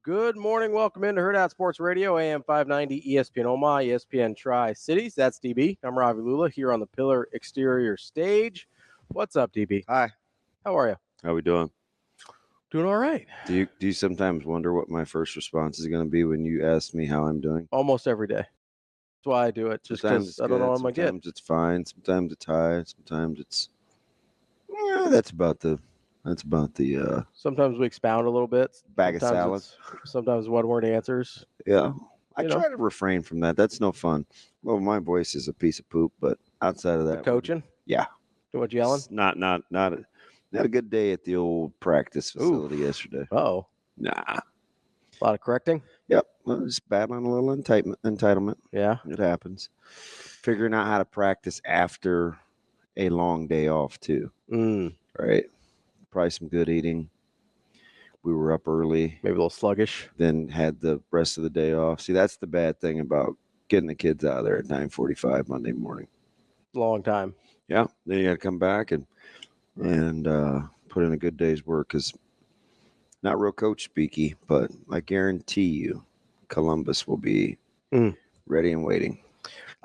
Good morning. Welcome into Hurrdat Sports Radio, AM 590, ESPN Omaha, ESPN Tri-Cities. That's DB. I'm Ravi Lulla here on the Pillar Exterior stage. What's up, DB? Hi. How are you? How we doing? Doing all right. Do you sometimes wonder what my first response is going to be when you ask me how I'm doing? Almost every day. That's why I do it. Just because I don't know what I'm going to get. Sometimes it's fine. Sometimes it's high. Sometimes it's that's about the Sometimes we expound a little bit. Bag of salad. Sometimes one-word answers. Yeah. I try to refrain from that. That's no fun. Well, my voice is a piece of poop, but outside of that. Coaching? Yeah. Too much yelling? Not a good day at the old practice facility yesterday. Uh-oh. Nah. A lot of correcting? Yep. Well, just battling a little entitlement. Yeah. It happens. Figuring out how to practice after a long day off, too. Right? Probably some good eating. We were up early. Maybe a little sluggish. Then had the rest of the day off. See, that's the bad thing about getting the kids out of there at 9:45 Monday morning. Long time. Yeah. Then you got to come back and put in a good day's work, because not real coach speaky, but I guarantee you Columbus will be ready and waiting.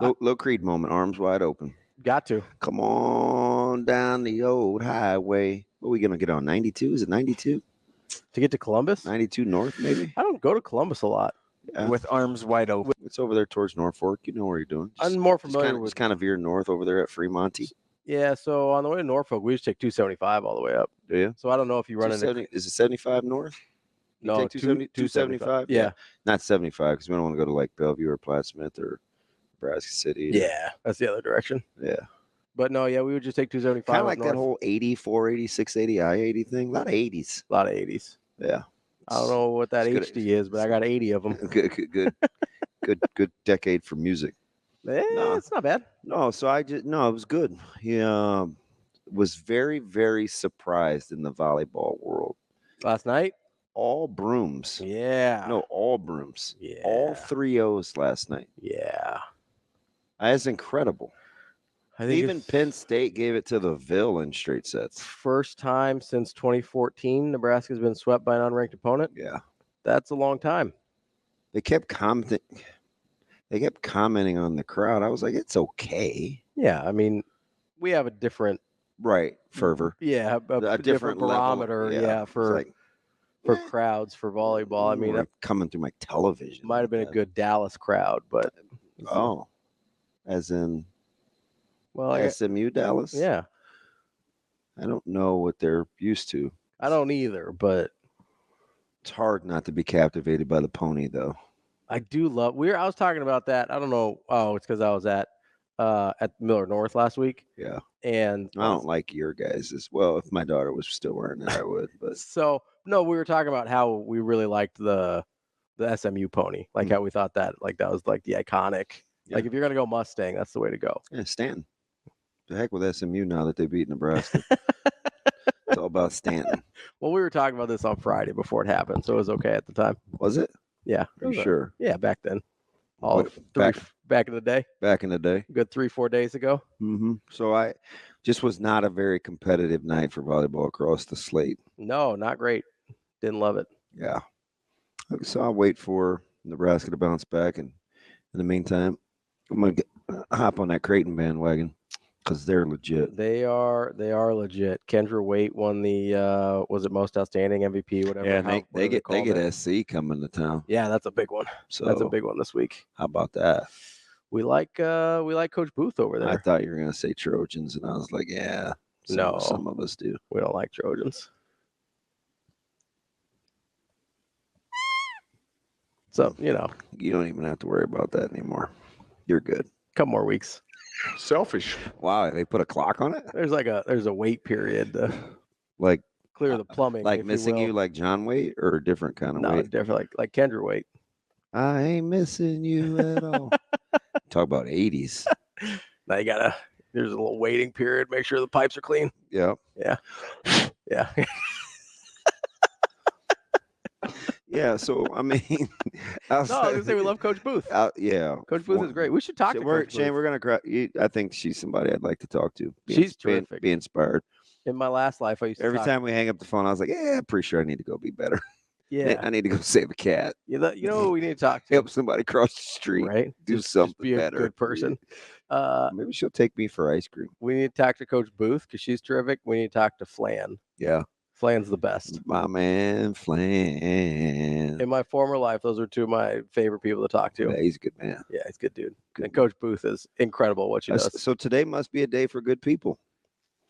Low Creed moment, arms wide open. Got to. Come on down the old highway. What are we going to get on, 92? Is it 92? To get to Columbus? 92 north, maybe? I don't go to Columbus a lot. Yeah. With arms wide open. It's over there towards Norfolk. You know where you're doing. I'm more familiar with. Just kind of veer north over there at Fremont. Yeah, so on the way to Norfolk, we just take 275 all the way up. Do you? So I don't know if you run into. Is it 75 north? No, 275? Yeah. Not 75, because we don't want to go to like Bellevue or Platte Smith or Nebraska City. Yeah, that's the other direction. Yeah. But no, yeah, we would just take 275. Kind of like that whole 80, 480, 680, I-80 thing. A lot of 80s. A lot of 80s. Yeah. I don't know what that HD is, but I got 80 of them. Good decade for music. No, it's not bad. No, so it was good. He was very, very surprised in the volleyball world. Last night? All brooms. Yeah. No, all brooms. Yeah. All 3-0s last night. Yeah. That's incredible. I think even Penn State gave it to the Ville in straight sets. First time since 2014, Nebraska's been swept by an unranked opponent. Yeah. That's a long time. They kept commenting on the crowd. I was like, it's okay. Yeah, I mean, we have a different fervor. Yeah, a different barometer. Yeah, for crowds for volleyball. I mean, coming through my television. Might have been a good Dallas crowd, but as in. Well, SMU Dallas? Yeah. I don't know what they're used to. I don't either, but it's hard not to be captivated by the pony, though. I do love. I was talking about that. I don't know. Oh, it's because I was at Miller North last week. Yeah. And I don't like your guys as well. If my daughter was still wearing it, I would. But so no, we were talking about how we really liked the SMU pony, like how we thought that was like the iconic. Yeah. Like if you're gonna go Mustang, that's the way to go. Yeah, Stanton. The heck with SMU now that they beat Nebraska. It's all about Stanton. Well, we were talking about this on Friday before it happened, so it was okay at the time. Was it? Yeah. Are you sure? Yeah, back then. Back in the day. Back in the day. Good 3-4 days ago. Mm-hmm. So I just was not a very competitive night for volleyball across the slate. No, not great. Didn't love it. Yeah. So I'll wait for Nebraska to bounce back, and in the meantime, I'm gonna hop on that Creighton bandwagon. Because they're legit. They are legit. Kendra Waite won the was it most outstanding MVP, whatever. Yeah, they get SC coming to town. Yeah, that's a big one. So that's a big one this week. How about that? We like Coach Booth over there. I thought you were gonna say Trojans, and I was like, yeah. Some of us do. We don't like Trojans. So you don't even have to worry about that anymore. You're good. Couple more weeks. Selfish. Wow, they put a clock on it? There's a wait period to clear the plumbing. Like missing you like John Waite, or a different kind of Waite? Different, like Kendra Waite. I ain't missing you at all. Talk about 80s. Now there's a little waiting period, make sure the pipes are clean. Yeah. Yeah. Yeah. Yeah, so I mean, I was gonna say we love Coach Booth. Yeah, Coach Booth is great. We should talk to Coach Booth. Shane, we're gonna. I think she's somebody I'd like to talk to. She's terrific. Be inspired. In my last life, I used to every time we hang up the phone, I was like, "Yeah, I'm pretty sure I need to go be better." Yeah. I need to go save a cat. You know who we need to talk to? Help somebody cross the street. Right? Do just something be a better. good person. Maybe she'll take me for ice cream. We need to talk to Coach Booth because she's terrific. We need to talk to Flan. Yeah. Flan's the best. My man, Flan. In my former life, those are two of my favorite people to talk to. Yeah, he's a good man. Yeah, he's a good dude. Good And Coach Booth is incredible what she does. So today must be a day for good people.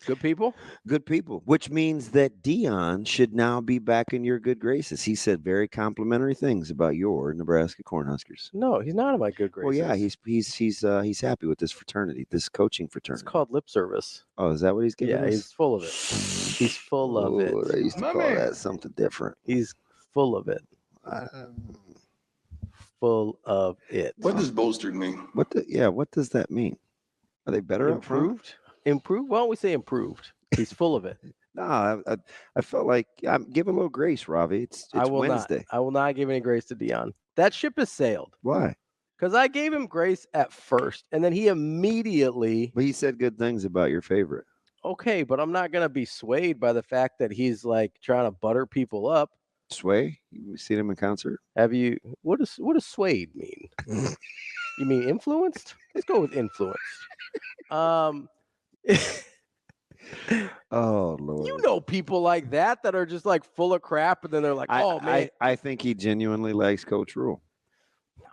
Good people? Good people, which means that Dion should now be back in your good graces. He said very complimentary things about your Nebraska Cornhuskers. No, he's not in my good graces. Well, yeah, he's happy with this fraternity, this coaching fraternity. It's called lip service. Oh, is that what he's giving us? Yeah, he's full of it. He's full of it. They used to call that something different. He's full of it. Full of it. What does bolstered mean? What does that mean? Are they better up front? Improved? Why don't we say improved? He's full of it. No, I felt like give a little grace, Ravi. It's Wednesday. I will not give any grace to Dion. That ship has sailed. Why? Because I gave him grace at first, and then he immediately. But he said good things about your favorite. Okay, but I'm not gonna be swayed by the fact that he's like trying to butter people up. Sway? You seen him in concert? Have you? What does swayed mean? You mean influenced? Let's go with influenced. Oh Lord! You know people like that are just like full of crap, and then they're like, "Oh man." I think he genuinely likes Coach Rule.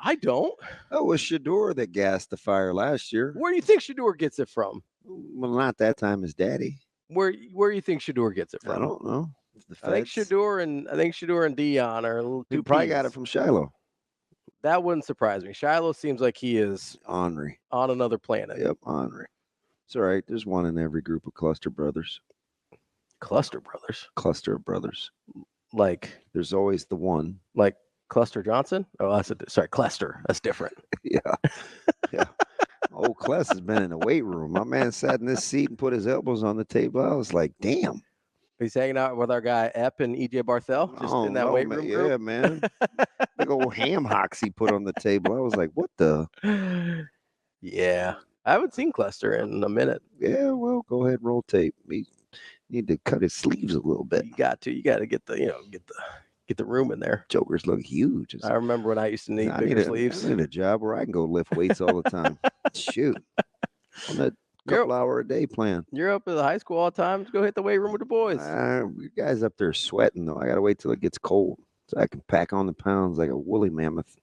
I don't. Oh, it was Shador that gassed the fire last year. Where do you think Shador gets it from? Well, not that time. His daddy. Where do you think Shador gets it from? I don't know. I think Shador and Dion are he probably got it from Shiloh. That wouldn't surprise me. Shiloh seems like he is ornery on another planet. Yep, ornery. It's all right. There's one in every group of cluster brothers. Cluster brothers? Cluster of brothers. Like there's always the one. Like Cluster Johnson? Oh, Clester. That's different. Yeah. Yeah. Old Kless has been in the weight room. My man sat in this seat and put his elbows on the table. I was like, damn. He's hanging out with our guy Epp and EJ Barthel just in that weight room group. Yeah, man. Big old ham hocks he put on the table. I was like, what the? Yeah. I haven't seen Cluster in a minute. Yeah, well, go ahead and roll tape. We need to cut his sleeves a little bit. You got to get the room in there. Jokers look huge. I remember when I used to need bigger sleeves. I need a job where I can go lift weights all the time. Shoot. On that couple-hour a day plan. You're up at the high school all the time. Go hit the weight room with the boys. You guys up there sweating, though. I got to wait till it gets cold so I can pack on the pounds like a woolly mammoth.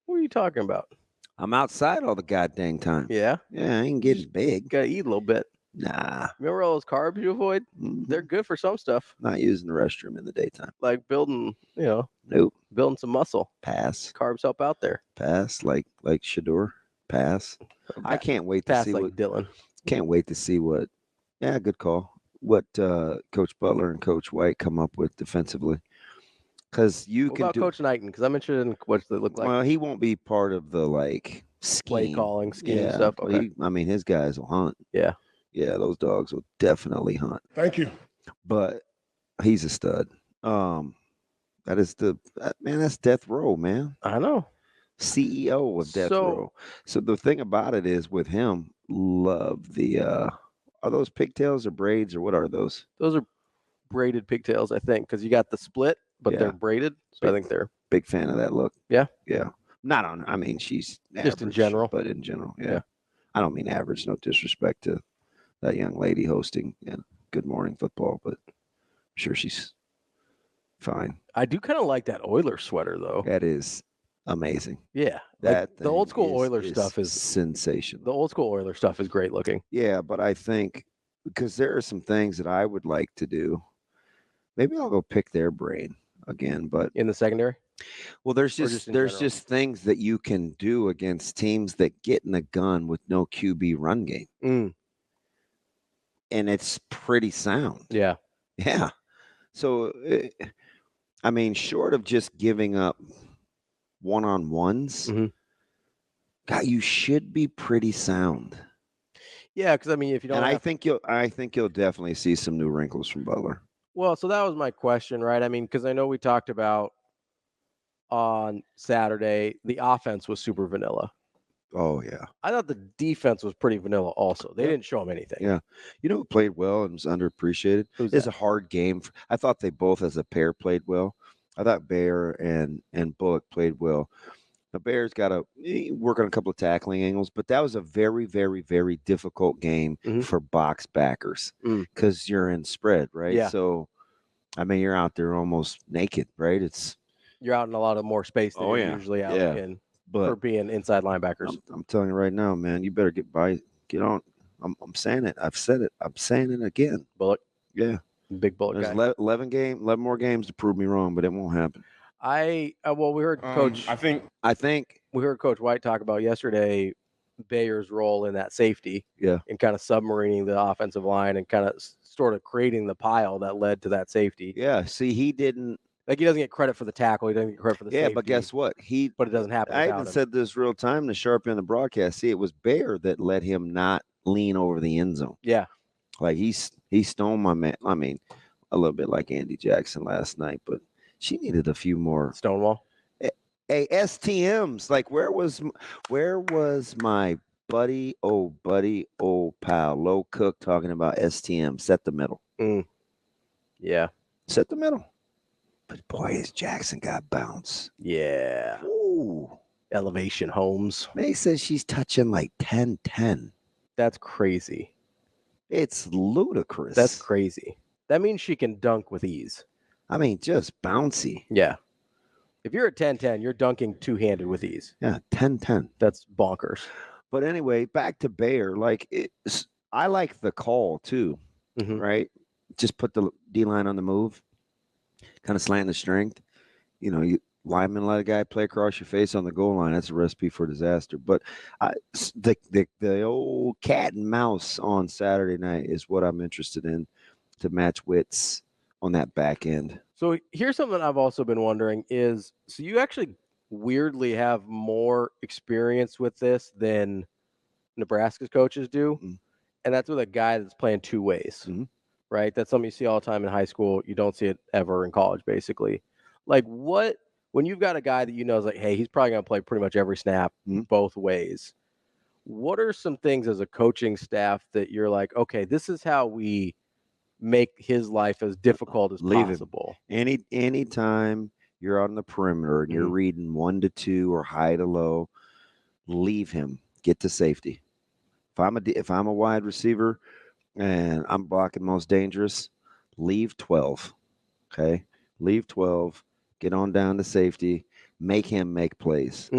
What are you talking about? I'm outside all the goddamn time. Yeah? Yeah, I ain't getting big. Got to eat a little bit. Nah. Remember all those carbs you avoid? Mm-hmm. They're good for some stuff. Not using the restroom in the daytime. Like building, Nope. building some muscle. Pass. Carbs help out there. Pass, like Shador. Pass. I can't wait to see what Dylan. Can't wait to see what. Yeah, good call. What Coach Butler and Coach White come up with defensively. Because what about Coach Knighton? Because I'm interested in what they look like. Well, he won't be part of the scheme. Play calling scheme stuff. Okay. His guys will hunt. Yeah. Yeah, those dogs will definitely hunt. Thank you. But he's a stud. That's Death Row, man. I know. CEO of Death Row. So the thing about it is with him, love the are those pigtails or braids or what are those? Those are braided pigtails, I think, because you got the split, but they're braided. So I think they're big fan of that look. Yeah. Yeah. Not on, I mean, she's just average, in general. But in general, yeah. I don't mean average, no disrespect to that young lady hosting Good Morning Football, but I'm sure she's fine. I do kind of like that Oilers sweater, though. That is amazing. Yeah. That the old school Oilers stuff is sensational. The old school Oilers stuff is great looking. Yeah, but I think because there are some things that I would like to do. Maybe I'll go pick their brain again, but in the secondary? Well, there's just things that you can do against teams that get in a gun with no QB run game. And it's pretty sound. Yeah. Yeah. So, I mean, short of just giving up one-on-ones, God, you should be pretty sound. Yeah, because I mean, if you don't, and I think you'll definitely see some new wrinkles from Butler. Well, so that was my question, right? I mean, because I know we talked about on Saturday the offense was super vanilla. Oh yeah, I thought the defense was pretty vanilla. Also, they didn't show him anything. Yeah, you know who played well and was underappreciated? It's a hard game. I thought they both, as a pair, played well. I thought Bayer and Bullock played well. Now Bayer's got to work on a couple of tackling angles, but that was a very, very, very difficult game for box backers because you're in spread, right? Yeah. So, I mean, you're out there almost naked, right? You're out in a lot of more space than you're usually out in for being inside linebackers. I'm telling you right now, man, you better get on. I'm saying it. I've said it. I'm saying it again. Bullock. Yeah. Big Bullock There's guy. 11 more games to prove me wrong, but it won't happen. We heard Coach. I think we heard Coach White talk about yesterday Bayer's role in that safety. Yeah. And kind of submarining the offensive line and kind of sort of creating the pile that led to that safety. Yeah. See, he didn't. Like he doesn't get credit for the tackle. He doesn't get credit for the safety. Yeah, but guess what? But it doesn't happen. I even said this real time to sharpen the broadcast. See, it was Bayer that let him not lean over the end zone. Yeah. Like he stoned my man. I mean, a little bit like Andy Jackson last night, but she needed a few more. Stonewall. Hey, STMs. Like where was my buddy, old pal, Low Cook talking about STM? Set the middle. Yeah. Set the middle. But boy, his Jackson got bounce. Yeah. Ooh. Elevation Holmes. May says she's touching like 10-10. That's crazy. It's ludicrous. That's crazy. That means she can dunk with ease. I mean, just bouncy. Yeah. If you're at 10-10, you're dunking two-handed with ease. Yeah, 10-10. That's bonkers. But anyway, back to Bayer. Like, I like the call too, right? Just put the D-line on the move, kind of slant the strength. You know, lineman let a guy play across your face on the goal line. That's a recipe for disaster. But the old cat and mouse on Saturday night is what I'm interested in to match wits on that back end. So here's something I've also been wondering is, so you actually weirdly have more experience with this than Nebraska's coaches do. And that's with a guy that's playing two ways, right? That's something you see all the time in high school. You don't see it ever in college, basically. Like when you've got a guy that you know is like, hey, he's probably going to play pretty much every snap both ways. What are some things as a coaching staff that you're like, okay, this is how we make his life as difficult as possible? Anytime you're on the perimeter and you're reading 1 to 2 or high to low, leave him. Get to safety. If I'm a wide receiver and I'm blocking most dangerous, leave 12. Okay, leave 12. Get on down to safety. Make him make plays.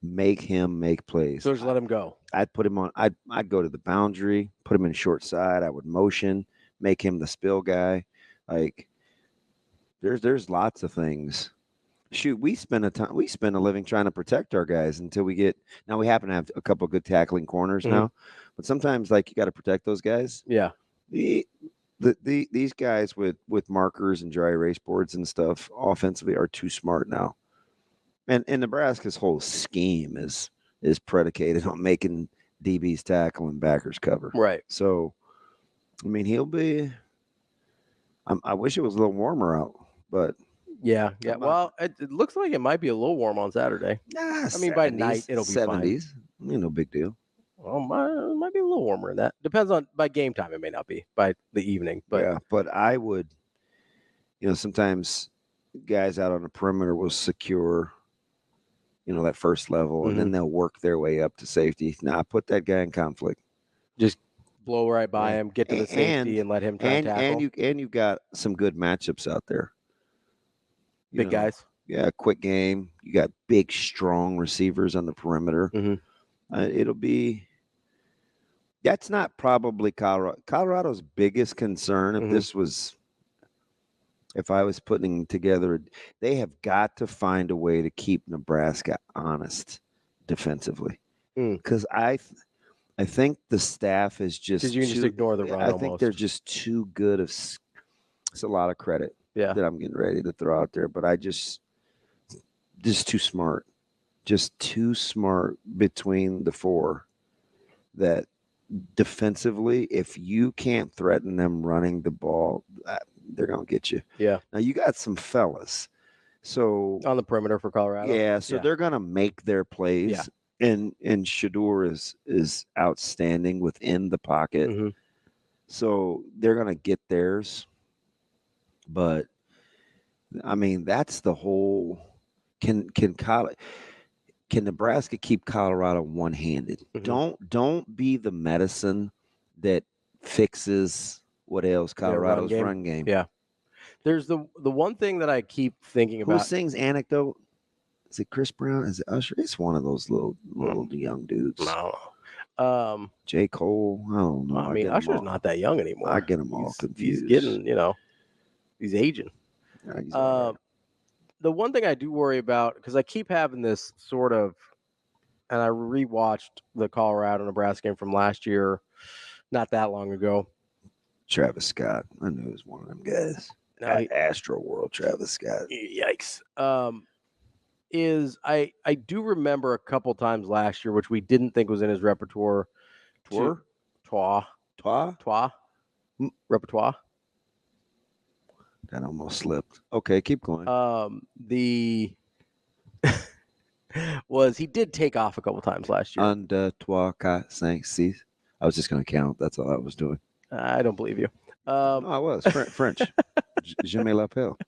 Make him make plays. So just let him go. I'd put him on. I'd go to the boundary. Put him in short side. I would motion. Make him the spill guy. Like there's lots of things. Shoot, we spend a living trying to protect our guys until we get. Now we happen to have a couple of good tackling corners now, but sometimes like you got to protect those guys. Yeah. These guys with markers and dry erase boards and stuff offensively are too smart now. And Nebraska's whole scheme is predicated on making DBs tackle and backers cover. Right. So, I mean, he'll be. I wish it was a little warmer out, but. Yeah. Well, it looks like it might be a little warm on Saturday. I mean, 70s, by night it'll be 70s. Fine. No big deal. Well, it might be a little warmer than that. Depends on by game time. It may not be by the evening, but yeah. But I would, sometimes guys out on the perimeter will secure, that first level, and then they'll work their way up to safety. Now, I put that guy in conflict. Just blow right by him, get to the safety, and let him try and tackle. And you've got some good matchups out there. Big guys. Yeah, quick game. You got big, strong receivers on the perimeter. It'll be. That's not probably Colorado's biggest concern. If I was putting together, they have got to find a way to keep Nebraska honest defensively. Because I think the staff is just. Because you can just ignore the run. I think they're just too good of. It's a lot of credit. Yeah. That I'm getting ready to throw out there, but I just too smart, between the four that defensively, if you can't threaten them running the ball, they're going to get you. Yeah. Now you got some fellas. So on the perimeter for Colorado. Yeah. So they're going to make their plays. Yeah. And Shedeur is outstanding within the pocket. So they're going to get theirs. But I mean, that's the whole. Can Nebraska keep Colorado one-handed? Mm-hmm. Don't be the medicine that fixes what ails Colorado's run game. Yeah. There's the one thing that I keep thinking Who about. sings Anecdote? Is it Chris Brown? Is it Usher? It's one of those little young dudes. No. J. Cole? I don't know. I mean, Usher's not that young anymore. I get them all confused. He's getting, he's aging. Yeah, he's all right. The one thing I do worry about, because I keep having this sort of, and I rewatched the Colorado-Nebraska game from last year, not that long ago. Travis Scott. I knew he was one of them guys. Astro World, Travis Scott. Yikes. I do remember a couple times last year, which we didn't think was in his repertoire. Repertoire. That almost slipped. Okay, keep going. He did take off a couple times last year. Un, deux, trois, quatre, cinq, six. I was just going to count. That's all I was doing. I don't believe you. No, I was. French. Je me l'appelle.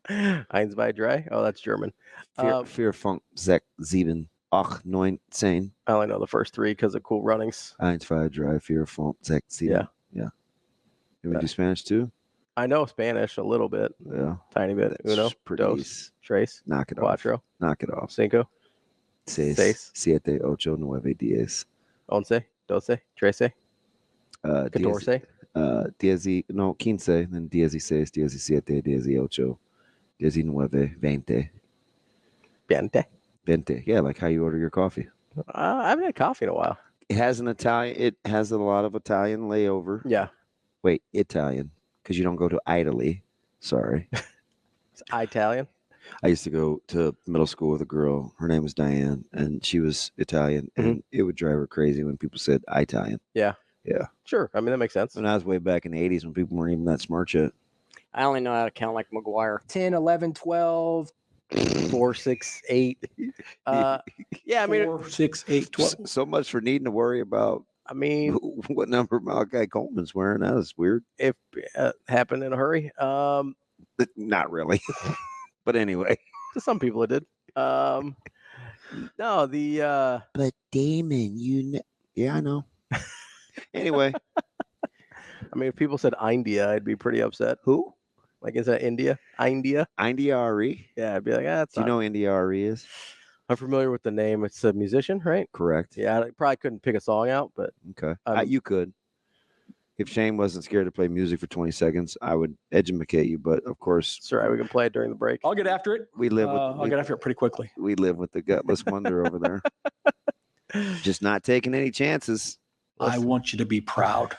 Eins, zwei, drei. Oh, that's German. Vier, fünf, sechs, sieben, acht, neun, zehn. I only know the first three because of cool runnings. Eins, zwei, drei, vier, fünf, sechs, sieben. Yeah. Can we do Spanish too? I know Spanish a little bit. Yeah. Tiny bit. That's Uno, dos, tres, knock it cuatro. off. Knock it off. Cinco. Seis, siete, ocho, nueve, diez. Once, doce, trece. Catorce. Quince, then 16, 17, 18, 19, 20. 20. Yeah, like how you order your coffee. I haven't had coffee in a while. It has a lot of Italian layover. Yeah. Wait, Italian, because you don't go to Italy. Sorry. It's Italian. I used to go to middle school with a girl. Her name was Diane, and she was Italian, and it would drive her crazy when people said Italian. Yeah. Yeah. Sure. I mean, that makes sense. When I was way back in the 80s when people weren't even that smart yet. I only know how to count like McGuire. 10, 11, 12. 4, 6, 8. Yeah, I mean, 4, 6, 8, 12. So much for needing to worry about. I mean, what number Malachi Coleman's wearing? That is weird. If it happened in a hurry. Not really. But anyway. To some people it did. No, the But Damon, yeah, I know. Anyway. I mean, if people said India, I'd be pretty upset. Who? Like, is that India? India? India-Ari? Yeah, I'd be like, that's Do you know who India-Ari is? I'm familiar with the name. It's a musician, right? Correct. Yeah, I probably couldn't pick a song out, but okay. You could. If Shane wasn't scared to play music for 20 seconds, I would educate you. But of course, it's all right. We can play it during the break. I'll get after it. I'll get after it pretty quickly. We live with the gutless wonder over there. Just not taking any chances. I want you to be proud.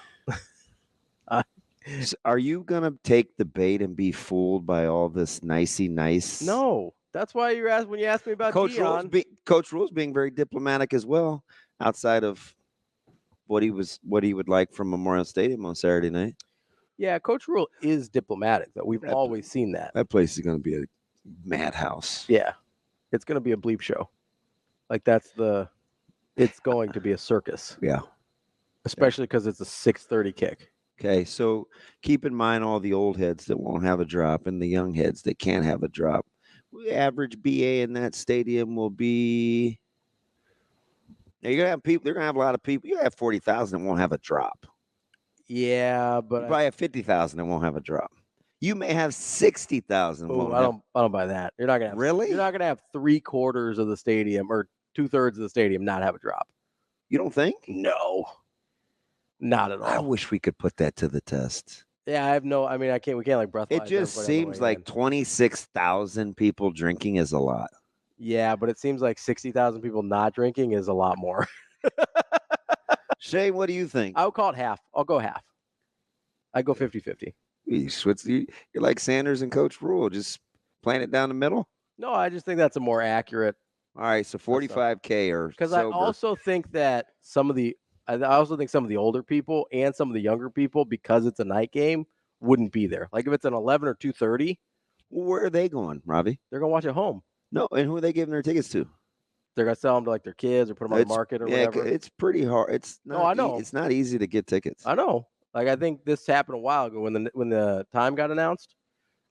Are you gonna take the bait and be fooled by all this nicey nice? No, that's why you asked when you asked me about Coach Dion. Coach Rule's being very diplomatic as well, outside of what he would like from Memorial Stadium on Saturday night. Yeah, Coach Rule is diplomatic, though. We've always seen that. That place is going to be a madhouse. Yeah, it's going to be a bleep show. Like it's going to be a circus. Yeah, especially because it's a 6:30 kick. Okay, so keep in mind all the old heads that won't have a drop and the young heads that can't have a drop. The average BA in that stadium will be. Now you're gonna have people. They're gonna have a lot of people. You have 40,000 that won't have a drop. Yeah, but you probably have 50,000 that won't have a drop. You may have 60,000. I don't buy that. You're not gonna have, really. You're not gonna have 3/4 of the stadium or 2/3 of the stadium not have a drop. You don't think? No, not at all. I wish we could put that to the test. Yeah, I have no. I mean, we can't like breathalyze. It just seems like 26,000 people drinking is a lot. Yeah, but it seems like 60,000 people not drinking is a lot more. Shane, what do you think? I'll call it half. I'll go half. I go 50-50. You're like Sanders and Coach Rule, just playing it down the middle. No, I just think that's a more accurate. All right, so 45K or because I also think that some of the older people and some of the younger people, because it's a night game, wouldn't be there. Like if it's an 11 or 2:30, where are they going, Ravi? They're gonna watch at home. No, and who are they giving their tickets to? They're gonna sell them to like their kids or put them on the market or whatever. It's pretty hard. It's not. I know. It's not easy to get tickets. I know. Like I think this happened a while ago when the time got announced.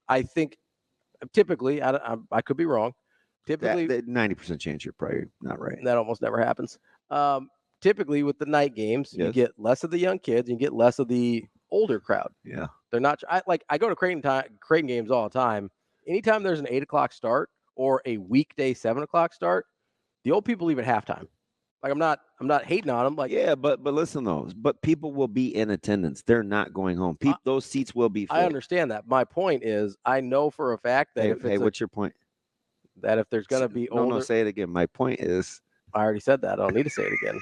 I think Typically, I could be wrong. Typically, that 90% chance you're probably not right. that almost never happens. Typically, with the night games, you get less of the young kids, you get less of the older crowd. Yeah, they're not. I go to Creighton games all the time. Anytime there's an 8 o'clock start or a weekday 7 o'clock start, the old people leave at halftime. Like I'm not hating on them. Like but listen though, but people will be in attendance. They're not going home. Those seats will be full. I understand that. My point is, I know for a fact that what's your point? That if there's gonna be older, no, say it again. My point is, I already said that. I don't need to say it again.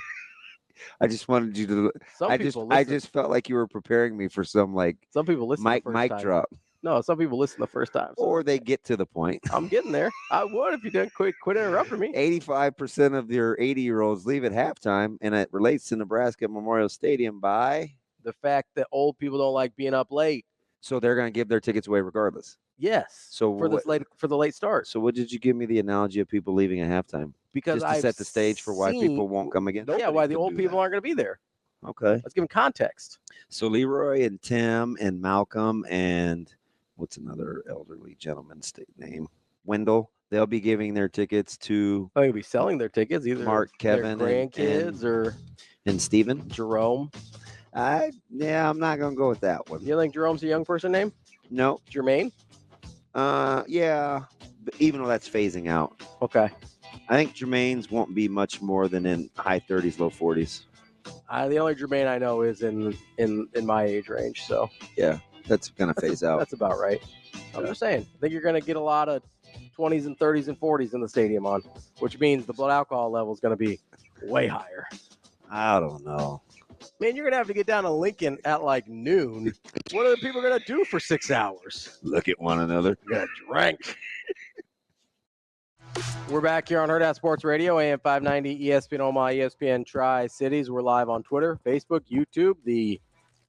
I just wanted you to. I just felt like you were preparing me for some people listen. Mic drop. No, some people listen the first time. Or they get to the point. I'm getting there. I would if you didn't quit interrupting me. 85% of your 80-year-olds leave at halftime, and it relates to Nebraska Memorial Stadium by the fact that old people don't like being up late. So they're going to give their tickets away regardless. Yes. So for the late start. So what did you give me the analogy of people leaving at halftime? Because just to set the stage for why people won't come again. Yeah, why the old people aren't going to be there. Okay. Let's give them context. So Leroy and Tim and Malcolm and what's another elderly gentleman's name? Wendell. They'll be giving their tickets to. They'll be selling their tickets either. Mark, Kevin, their grandkids and Steven. Jerome. I'm not gonna go with that one. You think Jerome's a young person name? No. Jermaine? Yeah. But even though that's phasing out. Okay. I think Jermaine's won't be much more than in high 30s, low 40s. The only Jermaine I know is in my age range. So yeah, that's gonna phase out. That's about right. I'm just saying. I think you're gonna get a lot of 20s and 30s and 40s in the stadium which means the blood alcohol level is gonna be way higher. I don't know. Man, you're gonna have to get down to Lincoln at like noon. What are the people gonna do for 6 hours? Look at one another. Gonna drink. We're back here on Hurrdat Sports Radio, AM 590, ESPN Omaha, ESPN Tri-Cities. We're live on Twitter, Facebook, YouTube. The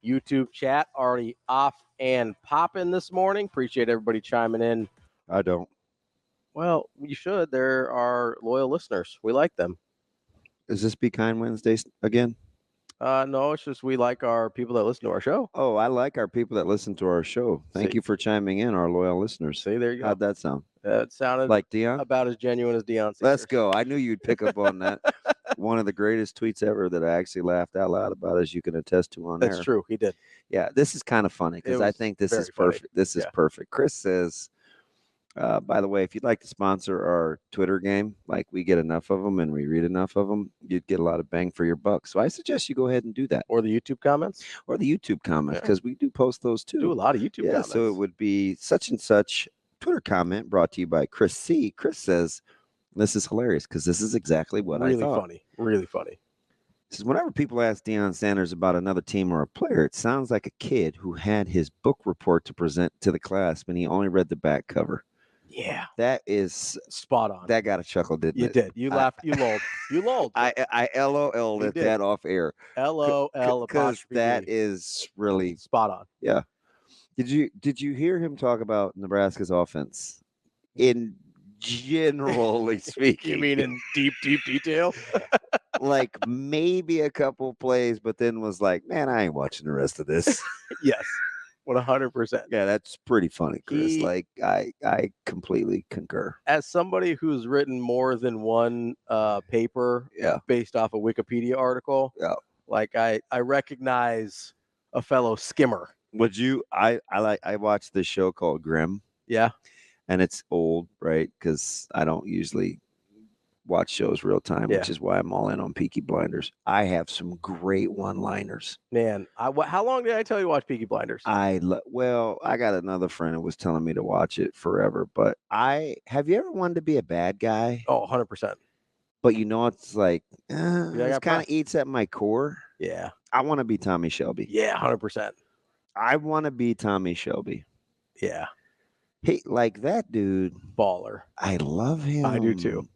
YouTube chat already off and popping this morning. Appreciate everybody chiming in. I don't. Well, you should. There are loyal listeners. We like them. Is this Be Kind Wednesday again? No, it's just we like our people that listen to our show. Oh, I like our people that listen to our show. Thank you for chiming in, our loyal listeners. See, there you go. How'd that sound? It sounded like Dion? About as genuine as Dion. Let's go. I knew you'd pick up on that. One of the greatest tweets ever that I actually laughed out loud about, as you can attest to on there. That's true. He did. Yeah, this is kind of funny because I think this is perfect. Funny. This is perfect. Chris says, by the way, if you'd like to sponsor our Twitter game, like we get enough of them and we read enough of them, you'd get a lot of bang for your buck. So I suggest you go ahead and do that. Or the YouTube comments. Because we do post those too. Do a lot of YouTube comments. So it would be such and such Twitter comment brought to you by Chris C. Chris says, this is hilarious because this is exactly what I thought. Really funny. He says, whenever people ask Deion Sanders about another team or a player, it sounds like a kid who had his book report to present to the class when he only read the back cover. Yeah. That is spot on. That got a chuckle, didn't you it? You did. You laughed. You lolled. You lolled. I LOL'd at that off air. LOL. Because that is really spot on. Yeah. Did you hear him talk about Nebraska's offense? In generally speaking. You mean in deep detail? Like maybe a couple plays, but then was like, man, I ain't watching the rest of this. Yes. 100%. Yeah, that's pretty funny, Chris. I completely concur. As somebody who's written more than one paper based off a Wikipedia article, I recognize a fellow skimmer. Would you? I watched this show called Grimm. Yeah. And it's old, right? Because I don't usually watch shows real time, which is why I'm all in on Peaky Blinders. I have some great one-liners. Man, how long did I tell you to watch Peaky Blinders? I got another friend who was telling me to watch it forever, but have you ever wanted to be a bad guy? Oh, 100%. But it's like, it kind of eats at my core. Yeah. I want to be Tommy Shelby. Yeah, 100%. I want to be Tommy Shelby. Yeah. Hey, like that dude. Baller. I love him. I do too.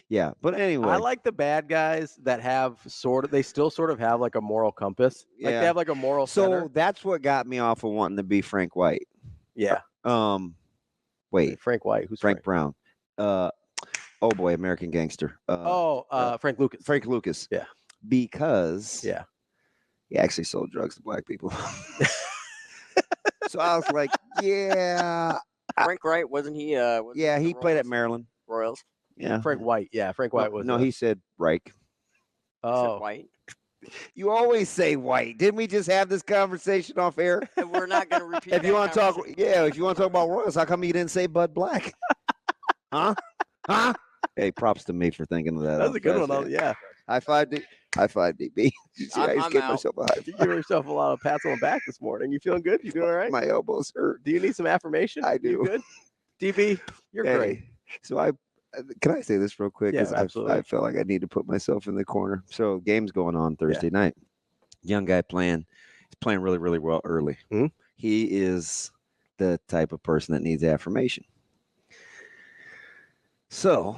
Yeah, but anyway. I like the bad guys that have they still sort of have like a moral compass. Like they have like a moral center. So that's what got me off of wanting to be Frank White. Yeah. Wait. Frank White. Who's Frank Brown? Oh boy, American Gangster. Frank Lucas. Frank Lucas. Yeah. Because he actually sold drugs to black people. So I was like, yeah, Frank Wright, wasn't he? Yeah, he played at Maryland. Royals. Yeah. Frank White. Yeah, Frank White was. No, he said Reich. Oh, White. You always say White. Didn't we just have this conversation off air? We're not going to repeat. If you want to talk, if you want to talk about Royals, how come you didn't say Bud Black? Huh? Hey, props to me for thinking of that. That's a good one. Yeah. High five, DB. See, I just gave myself a high five. You give yourself a lot of pats on the back this morning. You feeling good? You doing all right? My elbows hurt. Do you need some affirmation? I do. You good? DB, you're great. So can I say this real quick? Yeah, absolutely. I felt like I need to put myself in the corner. So game's going on Thursday night. Young guy playing. He's playing really, really well early. Mm-hmm. He is the type of person that needs affirmation. So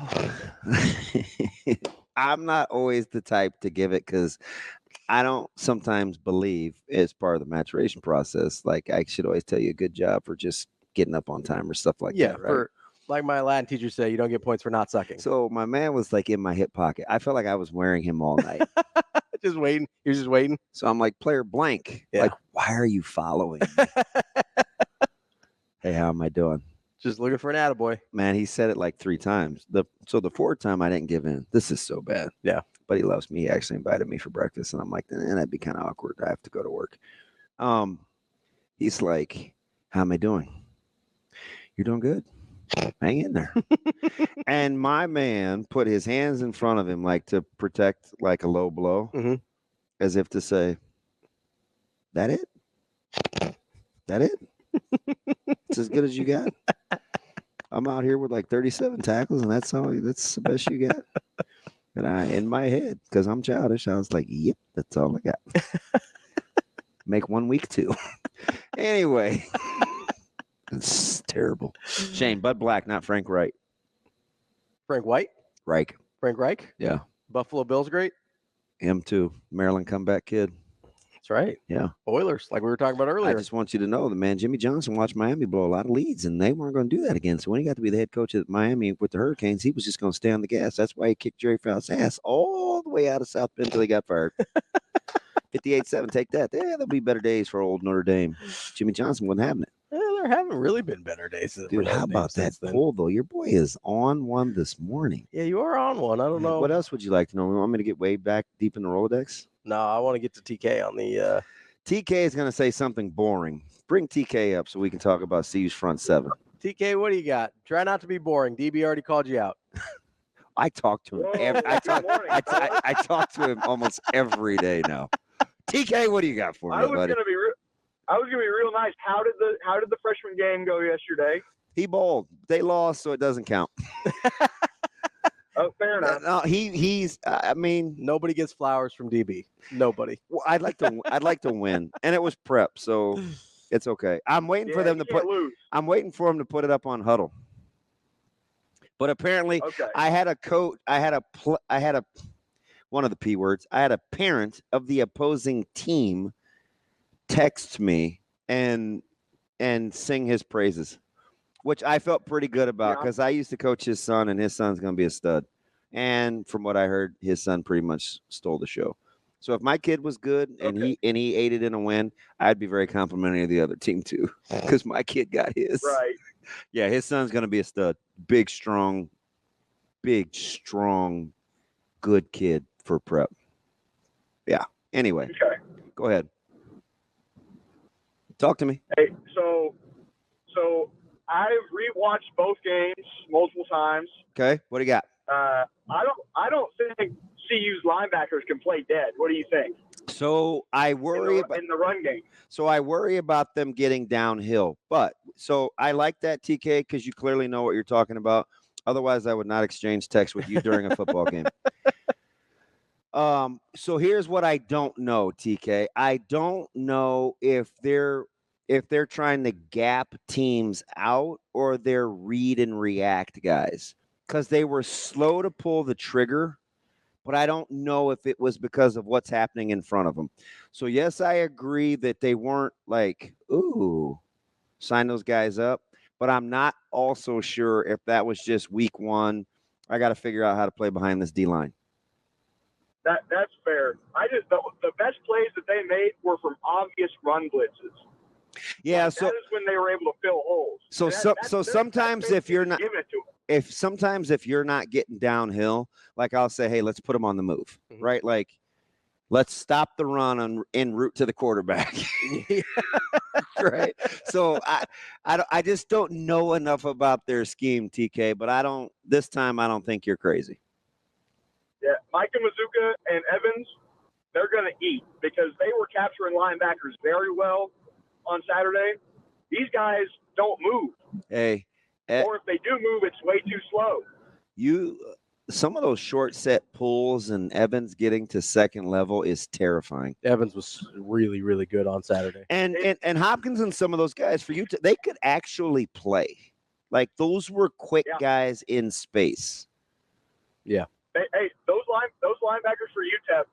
I'm not always the type to give it because I don't sometimes believe it's part of the maturation process. Like I should always tell you a good job for just getting up on time or stuff like that. Right? For like my Latin teacher said, you don't get points for not sucking. So my man was like in my hip pocket. I felt like I was wearing him all night. Just waiting. You're just waiting. So I'm like, player blank. Yeah. Like, why are you following me? Hey, how am I doing? Just looking for an attaboy. Man, he said it like 3 times. So the 4th time I didn't give in. This is so bad. Yeah. But he loves me. He actually invited me for breakfast. And I'm like, that'd be kind of awkward. I have to go to work. He's like, how am I doing? You're doing good. Hang in there. And my man put his hands in front of him like to protect like a low blow, as if to say, that it? That it? It's as good as you got? I'm out here with like 37 tackles, and that's the best you got? And in my head, because I'm childish, I was like, yep, that's all I got. Make 1 week 2. Anyway. It's terrible. Shane, Bud Black, not Frank Wright. Frank White? Reich. Frank Reich? Yeah. Buffalo Bills great? Him too. Maryland comeback kid. That's right. Yeah. Oilers, like we were talking about earlier. I just want you to know that, man, Jimmy Johnson watched Miami blow a lot of leads, and they weren't going to do that again. So when he got to be the head coach at Miami with the Hurricanes, he was just going to stay on the gas. That's why he kicked Jerry Fowler's ass all the way out of South Bend until he got fired. 58-7, take that. Yeah, there'll be better days for old Notre Dame. Jimmy Johnson wasn't having it. There haven't really been better days. Dude, how about that poll, though? Your boy is on one this morning. Yeah, you are on one. I don't know. What else would you like to know? You want me to get way back deep in the Rolodex? No, I want to get to TK on the... TK is going to say something boring. Bring TK up so we can talk about CU's front 7. TK, what do you got? Try not to be boring. DB already called you out. I talk to him. I talk to him almost every day now. TK, what do you got for me, buddy? I was gonna be real nice. How did the freshman game go yesterday? He bowled. They lost, so it doesn't count. Oh, fair enough. No, he's. I mean, nobody gets flowers from DB. Nobody. Well, I'd like to win, and it was prep, so it's okay. I'm waiting for them to put. Lose. I'm waiting for him to put it up on Huddle. But apparently, I had a coach. I had a one of the P words. I had a parent of the opposing team text me and sing his praises, which I felt pretty good about because I used to coach his son, and his son's going to be a stud. And from what I heard, his son pretty much stole the show. So if my kid was good and he aided in a win, I'd be very complimentary of the other team too, because my kid got his. Right. Yeah, his son's going to be a stud. Big, strong, good kid for prep. Yeah. Anyway, go ahead. Talk to me. Hey, so I've rewatched both games multiple times. Okay, what do you got? I don't think CU's linebackers can play dead. What do you think? So I worry in the run game. So I worry about them getting downhill. But so I like that, TK, because you clearly know what you're talking about. Otherwise, I would not exchange text with you during a football game. So here's what I don't know, TK. I don't know if they're trying to gap teams out or they're read and react guys, because they were slow to pull the trigger, but I don't know if it was because of what's happening in front of them. So yes, I agree that they weren't like, ooh, sign those guys up, but I'm not also sure if that was just week 1. I got to figure out how to play behind this D-line. That's fair. The best plays that they made were from obvious run blitzes. Yeah, Like, so that is when they were able to fill holes. so And so, that's so sometimes if basically you're not giving it to 'em. if you're not getting downhill, like I'll say, hey, let's put them on the move, Mhm. right? Like let's stop the run en route to the quarterback. Right. So I just don't know enough about their scheme, TK, but this time I don't think you're crazy. Yeah, Micah Mazuka and Evans, they're going to eat because they were capturing linebackers very well on Saturday. These guys don't move. Hey, Or if they do move, it's way too slow. some of those short set pulls and Evans getting to second level is terrifying. Evans was really, really good on Saturday. And Hopkins and some of those guys for you, they could actually play. Like those were quick guys in space. Yeah. Hey, those linebackers for UTEP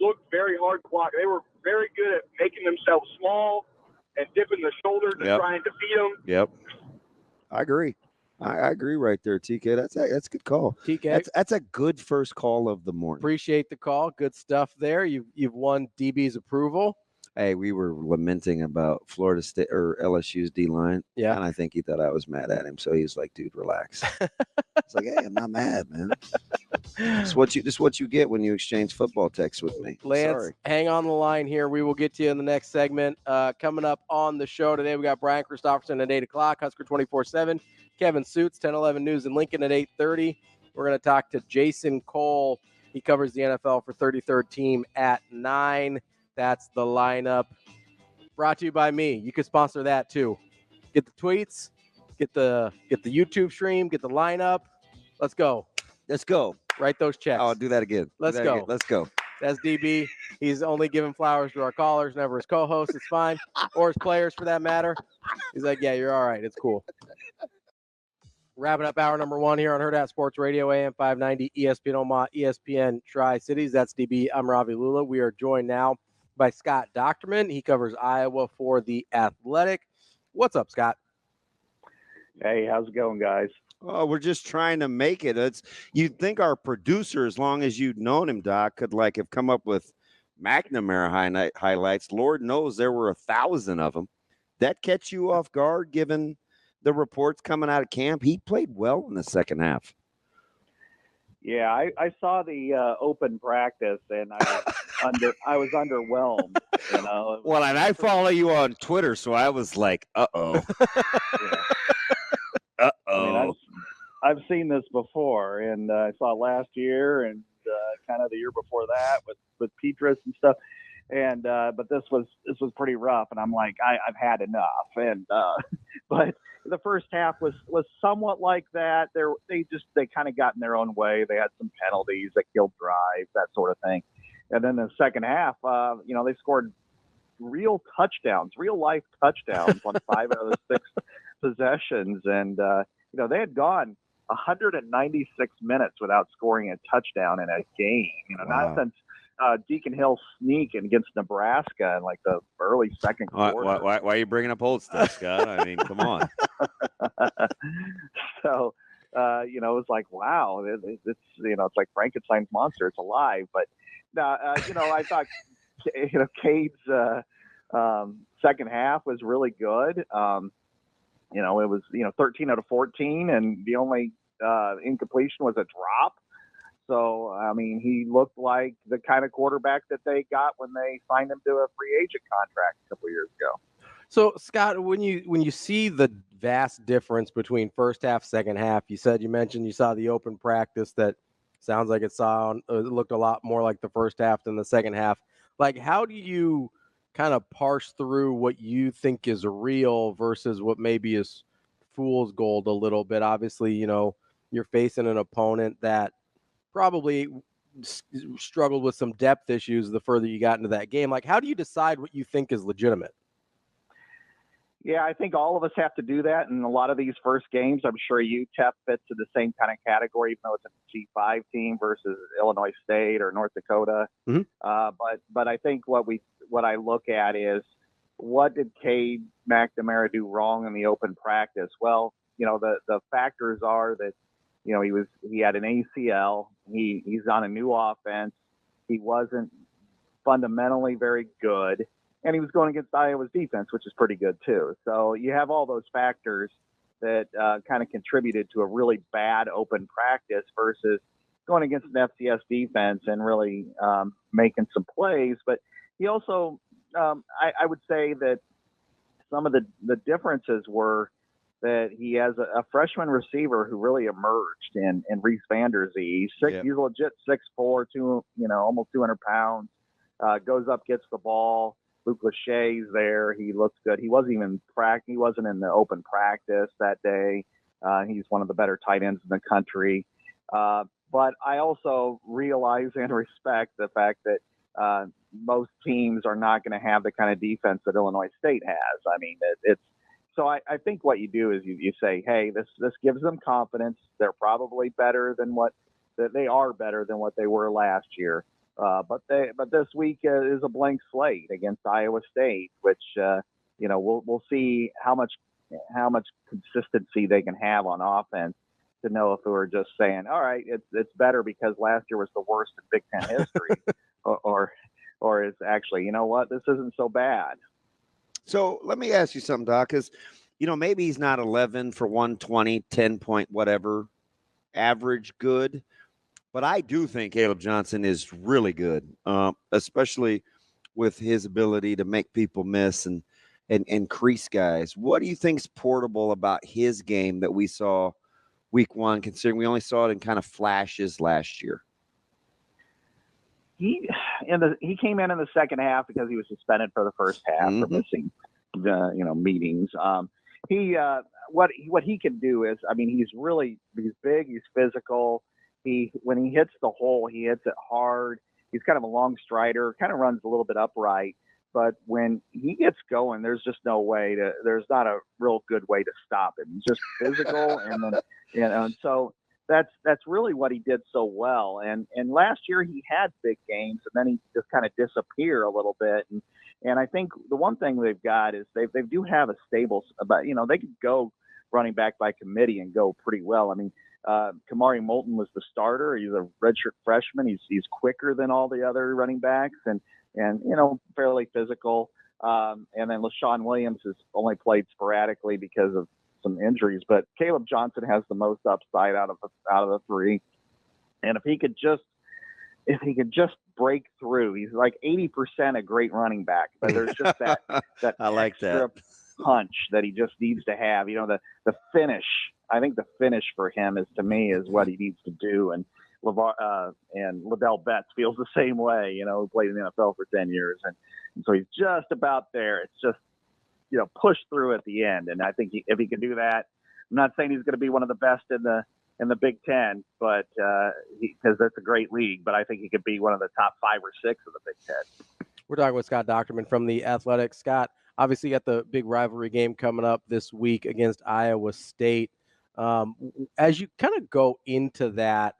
looked very hard to block. They were very good at making themselves small and dipping the shoulders and trying to feed them. Yep. I agree. I agree right there, TK. That's a good call. TK, That's a good first call of the morning. appreciate the call. Good stuff there. You've won DB's approval. Hey, we were lamenting about Florida State or LSU's D line. Yeah. And I think he thought I was mad at him. So he's like, dude, relax. It's like, hey, I'm not mad, man. This is what you get when you exchange football texts with me. Lance, Sorry. hang on the line here. We will get to you in the next segment. Coming up on the show today, we got Brian Christopherson at 8 o'clock, Husker 24/7, Kevin Sjuts, 10-11 News in Lincoln at 8:30. We're going to talk to Jason Cole. He covers the NFL for 33rd Team at 9. That's the lineup. Brought to you by me. You could sponsor that too. Get the tweets, get the YouTube stream, get the lineup. Let's go. Let's go. Write those checks. I'll do that again. Let's go. Let's go. That's DB. He's only giving flowers to our callers, never his co-hosts. It's fine. Or his players for that matter. He's like, yeah, you're all right. It's cool. Wrapping up hour number 1 here on Hurrdat Sports Radio, AM 590, ESPN Omaha, ESPN Tri-Cities. That's DB. I'm Ravi Lulla. We are joined now by Scott Dochterman. He covers Iowa for The Athletic. What's up, Scott? Hey, how's it going, guys? Oh, we're just trying to make it. You'd think our producer, as long as you'd known him, Doc, could have come up with McNamara highlights. Lord knows there were 1,000 of them. That catch you off guard, given the reports coming out of camp? He played well in the second half. Yeah, I saw the open practice, and I was underwhelmed. You know. Well, and I follow you on Twitter, so I was like, uh-oh. Yeah. Uh-oh. I mean, I've seen this before, and I saw it last year and kind of the year before that with Petrus and stuff. And but this was pretty rough, and I'm like, I've had enough. And but the first half was somewhat like that. They kind of got in their own way. They had some penalties that killed drives, that sort of thing. And then the second half, they scored real life touchdowns on 5 out of the 6 possessions, and they had gone 196 minutes without scoring a touchdown in a game. Wow. Not since Deacon Hill sneaking against Nebraska in like the early second quarter. Why are you bringing up old stuff, Scott? I mean, come on. So, it was like, wow, it's like Frankenstein's monster. It's alive. But, I thought, Cade's second half was really good. It was, 13 out of 14, and the only incompletion was a drop. So, I mean, he looked like the kind of quarterback that they got when they signed him to a free agent contract a couple of years ago. So, Scott, when you see the vast difference between first half, second half, you mentioned you saw the open practice that sounds like it looked a lot more like the first half than the second half. Like, how do you kind of parse through what you think is real versus what maybe is fool's gold a little bit? Obviously, you're facing an opponent that probably struggled with some depth issues the further you got into that game. Like, how do you decide what you think is legitimate? Yeah, I think all of us have to do that. And a lot of these first games, I'm sure UTEP fits in the same kind of category, even though it's a G5 team versus Illinois State or North Dakota. Mm-hmm. But I think what I look at is, what did Cade McNamara do wrong in the open practice? Well, the factors are that, he had an ACL. He's on a new offense. He wasn't fundamentally very good. and he was going against Iowa's defense, which is pretty good too. So you have all those factors that kind of contributed to a really bad open practice versus going against an FCS defense and really making some plays. But he also, I would say that some of the differences were that he has a freshman receiver who really emerged in Reese Vanderzee. He's legit 6'4", almost 200 pounds. Goes up, gets the ball. Luke Lachey's there. He looks good. He wasn't even he wasn't in the open practice that day. He's one of the better tight ends in the country. But I also realize and respect the fact that most teams are not going to have the kind of defense that Illinois State has. I mean, it's so I think what you do is you say, hey, this gives them confidence. They're probably better than they are better than what they were last year. But this week is a blank slate against Iowa State, which we'll see how much consistency they can have on offense to know if we're just saying, all right, it's better because last year was the worst in Big Ten history, or it's actually, you know what, this isn't so bad. So let me ask you something, Doc, because maybe he's not 11 for 120, 10 point whatever average good. But I do think Caleb Johnson is really good, especially with his ability to make people miss and crease guys. What do you think's portable about his game that we saw week one, considering we only saw it in kind of flashes last year? He came in the second half because he was suspended for the first half for missing meetings. What he can do is, I mean, he's big, he's physical. When he hits the hole, he hits it hard. He's kind of a long strider, kind of runs a little bit upright. But when he gets going, there's just no way there's not a real good way to stop him. He's just physical. And so that's really what he did so well. And last year he had big games and then he just kind of disappear a little bit. And I think the one thing they've got is they do have a stable, but they could go running back by committee and go pretty well. I mean, Kamari Moulton was the starter. He's a redshirt freshman. He's quicker than all the other running backs and fairly physical. And then LaShawn Williams has only played sporadically because of some injuries, but Caleb Johnson has the most upside out of the three. And if he could just break through, he's like 80% a great running back, but there's just that I like extra punch that he just needs to have. The finish. I think the finish for him is what he needs to do. And Liddell Betts feels the same way. He played in the NFL for 10 years, and so he's just about there. It's just push through at the end. And I think if he can do that, I'm not saying he's going to be one of the best in the Big Ten, but because that's a great league. But I think he could be one of the top 5 or 6 of the Big Ten. We're talking with Scott Dochterman from The Athletic. Scott, obviously, you got the big rivalry game coming up this week against Iowa State. As you kind of go into that,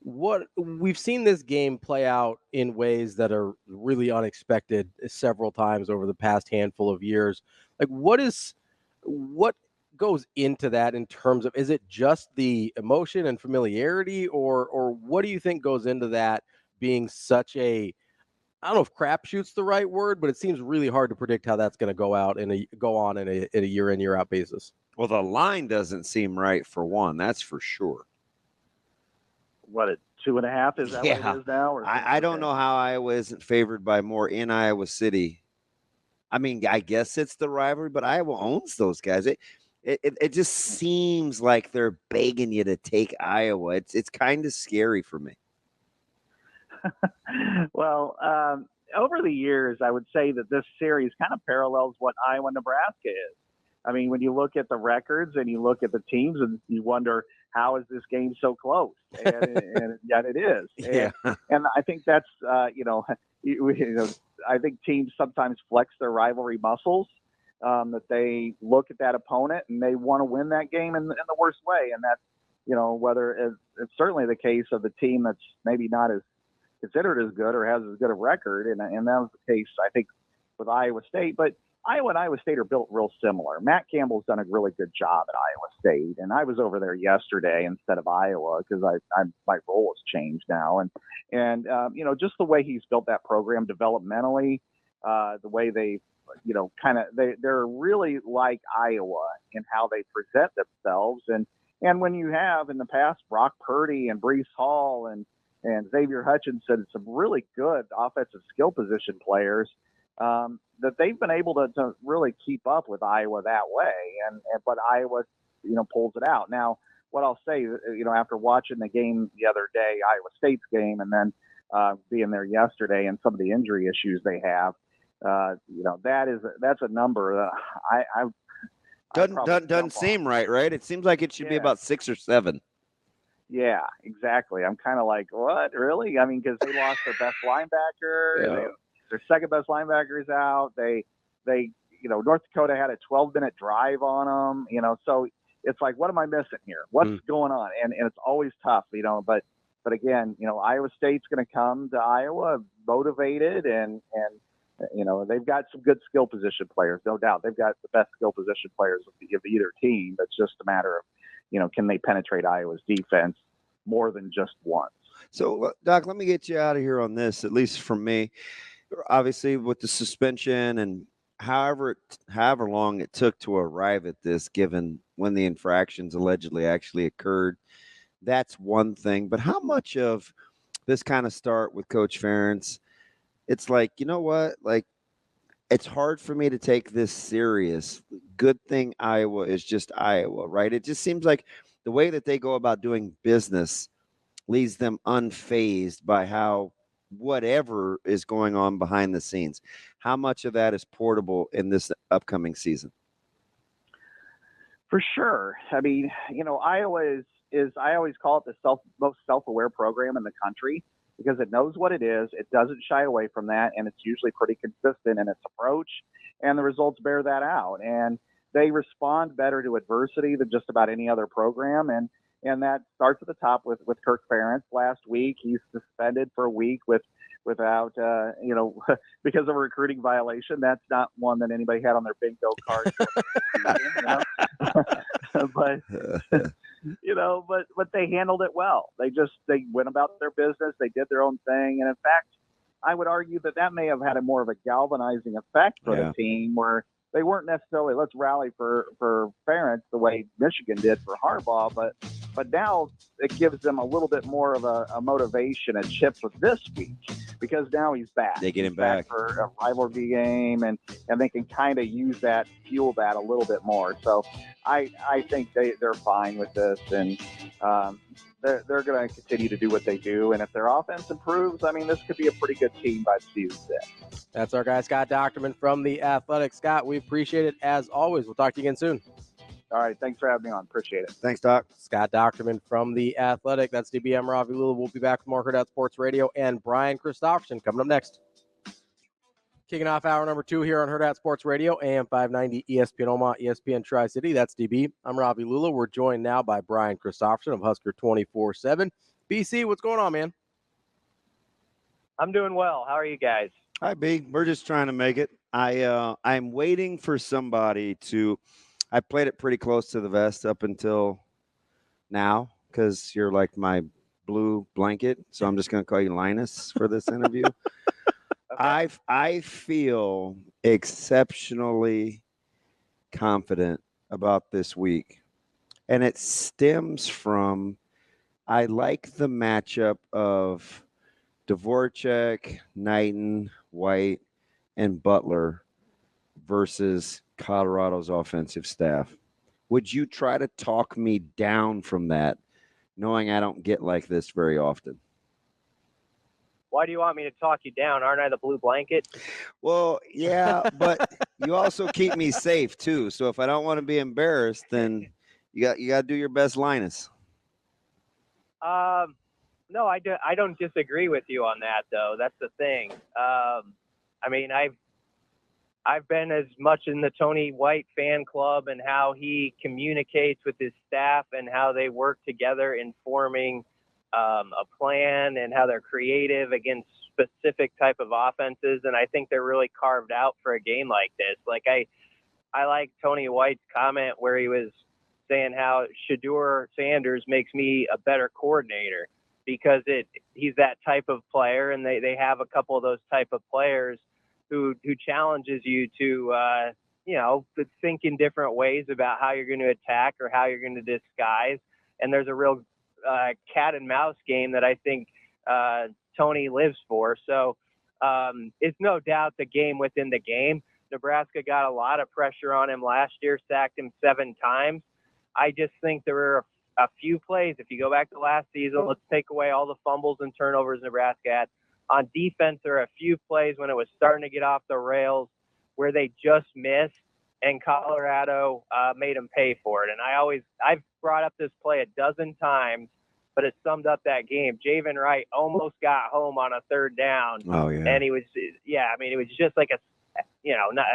what we've seen this game play out in ways that are really unexpected several times over the past handful of years. Like, what goes into that in terms of, is it just the emotion and familiarity, or what do you think goes into that being such a, I don't know if crapshoot's the right word, but it seems really hard to predict how that's going to go on in a year in, year out basis. Well, the line doesn't seem right for one. That's for sure. What, at 2.5? Is that what it is now? Or I don't know how Iowa isn't favored by more in Iowa City. I mean, I guess it's the rivalry, but Iowa owns those guys. It just seems like they're begging you to take Iowa. It's kind of scary for me. Well, over the years, I would say that this series kind of parallels what Iowa-Nebraska is. I mean, when you look at the records and you look at the teams, and you wonder, how is this game so close? And yet it is. Yeah. And I think that's, I think teams sometimes flex their rivalry muscles, that they look at that opponent and they want to win that game in the worst way. And that's, whether it's certainly the case of the team that's maybe not as considered as good or has as good a record. And that was the case, I think, with Iowa State. But Iowa and Iowa State are built real similar. Matt Campbell's done a really good job at Iowa State, and I was over there yesterday instead of Iowa because my role has changed now. And just the way he's built that program developmentally, the way they, they're really like Iowa in how they present themselves. And when you have in the past Brock Purdy and Breece Hall and Xavier Hutchinson, some really good offensive skill position players, that they've been able to really keep up with Iowa that way. But Iowa, pulls it out. Now, what I'll say, after watching the game the other day, Iowa State's game, and then being there yesterday and some of the injury issues they have, that's a number that doesn't seem right? It seems like it should be about 6 or 7. Yeah, exactly. I'm kind of like, what, really? I mean, because they lost their best linebacker. Their second best linebacker is out. They North Dakota had a 12-minute drive on them. So it's like, what am I missing here? What's going on? And it's always tough, But again, Iowa State's going to come to Iowa motivated and they've got some good skill position players, no doubt. They've got the best skill position players of either team. It's just a matter of, can they penetrate Iowa's defense more than just once? So, Doc, let me get you out of here on this, at least from me. Obviously, with the suspension and however long it took to arrive at this, given when the infractions allegedly actually occurred, that's one thing. But how much of this kind of start with Coach Ferentz, it's like, you know what? Like, it's hard for me to take this serious. Good thing Iowa is just Iowa, right? It just seems like the way that they go about doing business leaves them unfazed by how whatever is going on behind the scenes. How much of that is portable in this upcoming season? For sure. I mean, Iowa is I always call it the most self-aware program in the country because it knows what it is. It doesn't shy away from that, and it's usually pretty consistent in its approach, and the results bear that out. And they respond better to adversity than just about any other program, and that starts at the top with Kirk Ferentz. Last week, he's suspended for a week without because of a recruiting violation. That's not one that anybody had on their bingo card. But they handled it well. They went about their business. They did their own thing. And in fact, I would argue that may have had a more of a galvanizing effect for the team where they weren't necessarily, let's rally for Ferentz the way Michigan did for Harbaugh, but now it gives them a little bit more of a motivation, a chip for this week, because now he's back. They get him back for a rivalry game, and they can kind of fuel that a little bit more. So I think they're fine with this, and they're going to continue to do what they do. And if their offense improves, I mean, this could be a pretty good team by the season's end. That's our guy, Scott Dochterman from The Athletic. Scott, we appreciate it as always. We'll talk to you again soon. All right. Thanks for having me on. Appreciate it. Thanks, Doc. Scott Dochterman from The Athletic. That's DBM Ravi Lulla. We'll be back with more Hurrdat Sports Radio and Brian Christopherson coming up next. Kicking off hour number 2 here on Hurrdat Sports Radio, AM 590, ESPN Omaha, ESPN Tri-City. That's DB. I'm Ravi Lulla. We're joined now by Brian Christopherson of Husker 24/7. BC, what's going on, man? I'm doing well. How are you guys? Hi, B. We're just trying to make it. I'm waiting for somebody to. I played it pretty close to the vest up until now because you're like my blue blanket. So I'm just going to call you Linus for this interview. Okay. I feel exceptionally confident about this week, and it stems from I like the matchup of Dvorak, Knighton, White, and Butler versus Colorado's offensive staff. Would you try to talk me down from that, knowing I don't get like this very often? Why do you want me to talk you down? Aren't I the blue blanket? Well, yeah, but you also keep me safe too. So if I don't want to be embarrassed, then you got to do your best, Linus. No, I don't disagree with you on that, though. That's the thing. I mean, I've been as much in the Tony White fan club and how he communicates with his staff and how they work together in forming a plan and how they're creative against specific type of offenses. And I think they're really carved out for a game like this. Like I like Tony White's comment where he was saying how Shedeur Sanders makes me a better coordinator because he's that type of player, and they have a couple of those type of players who challenges you to, to think in different ways about how you're going to attack or how you're going to disguise. And there's a real cat and mouse game that I think Tony lives for. So it's no doubt the game within the game. Nebraska got a lot of pressure on him last year, sacked him 7 times. I just think there were a few plays. If you go back to last season, let's take away all the fumbles and turnovers Nebraska had. On defense, there are a few plays when it was starting to get off the rails where they just missed, and Colorado made them pay for it. And I've brought up this play a dozen times, but it summed up that game. Javen Wright almost got home on a 3rd down. Oh, yeah. And it was just like not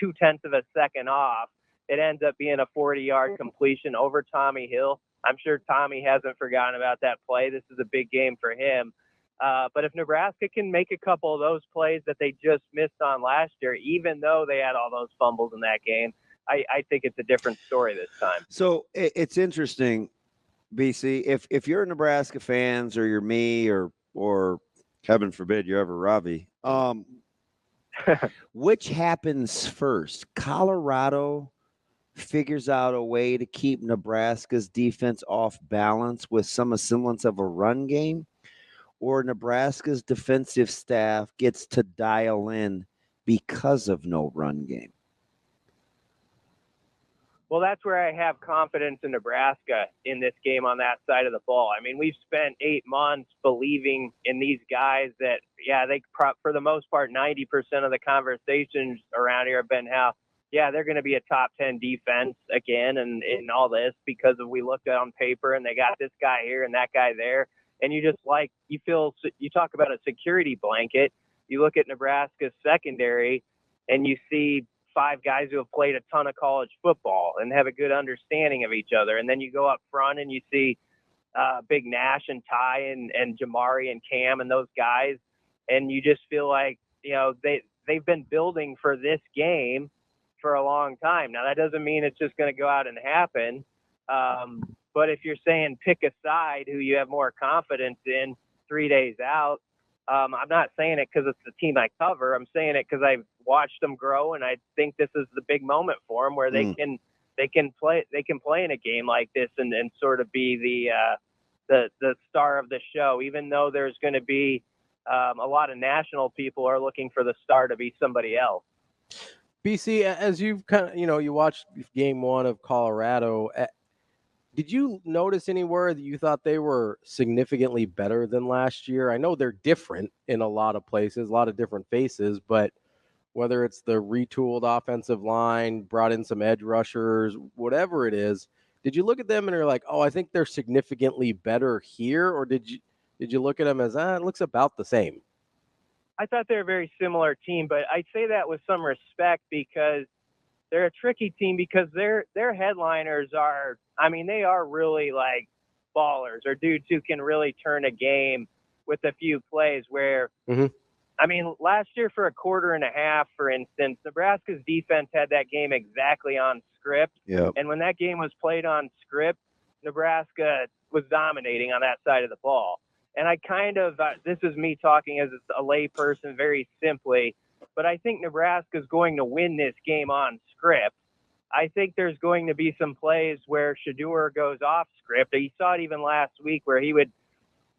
0.2 of a second off. It ends up being a 40-yard completion over Tommy Hill. I'm sure Tommy hasn't forgotten about that play. This is a big game for him. But if Nebraska can make a couple of those plays that they just missed on last year, even though they had all those fumbles in that game, I think it's a different story this time. So it's interesting, BC. If you're a Nebraska fans or you're me or heaven forbid you're ever Ravi, which happens first? Colorado figures out a way to keep Nebraska's defense off balance with some semblance of a run game, or Nebraska's defensive staff gets to dial in because of no run game? Well, that's where I have confidence in Nebraska in this game on that side of the ball. I mean, we've spent 8 months believing in these guys that, for the most part, 90% of the conversations around here have been how, they're going to be a top 10 defense again and in all this because we looked at on paper and they got this guy here and that guy there. And you talk about a security blanket. You look at Nebraska's secondary and you see 5 guys who have played a ton of college football and have a good understanding of each other. And then you go up front and you see Big Nash and Ty and Jamari and Cam and those guys. And you just feel like, they've been building for this game for a long time. Now, that doesn't mean it's just going to go out and happen. But if you're saying pick a side who you have more confidence in 3 days out, I'm not saying it because it's the team I cover. I'm saying it because I've watched them grow, and I think this is the big moment for them where they can play in a game like this and sort of be the star of the show. Even though there's going to be a lot of national people are looking for the star to be somebody else. BC, as you've you watched game 1 of Colorado. Did you notice anywhere that you thought they were significantly better than last year? I know they're different in a lot of places, a lot of different faces, but whether it's the retooled offensive line, brought in some edge rushers, whatever it is, did you look at them and you're like, oh, I think they're significantly better here? Or did you look at them as, it looks about the same? I thought they were a very similar team, but I say that with some respect because they're a tricky team because their headliners they are really like ballers or dudes who can really turn a game with a few plays where, last year for a quarter and a half, for instance, Nebraska's defense had that game exactly on script. Yep. And when that game was played on script, Nebraska was dominating on that side of the ball. And I this is me talking as a lay person very simply, but I think Nebraska is going to win this game on script. I think there's going to be some plays where Shedeur goes off script. You saw it even last week where he'd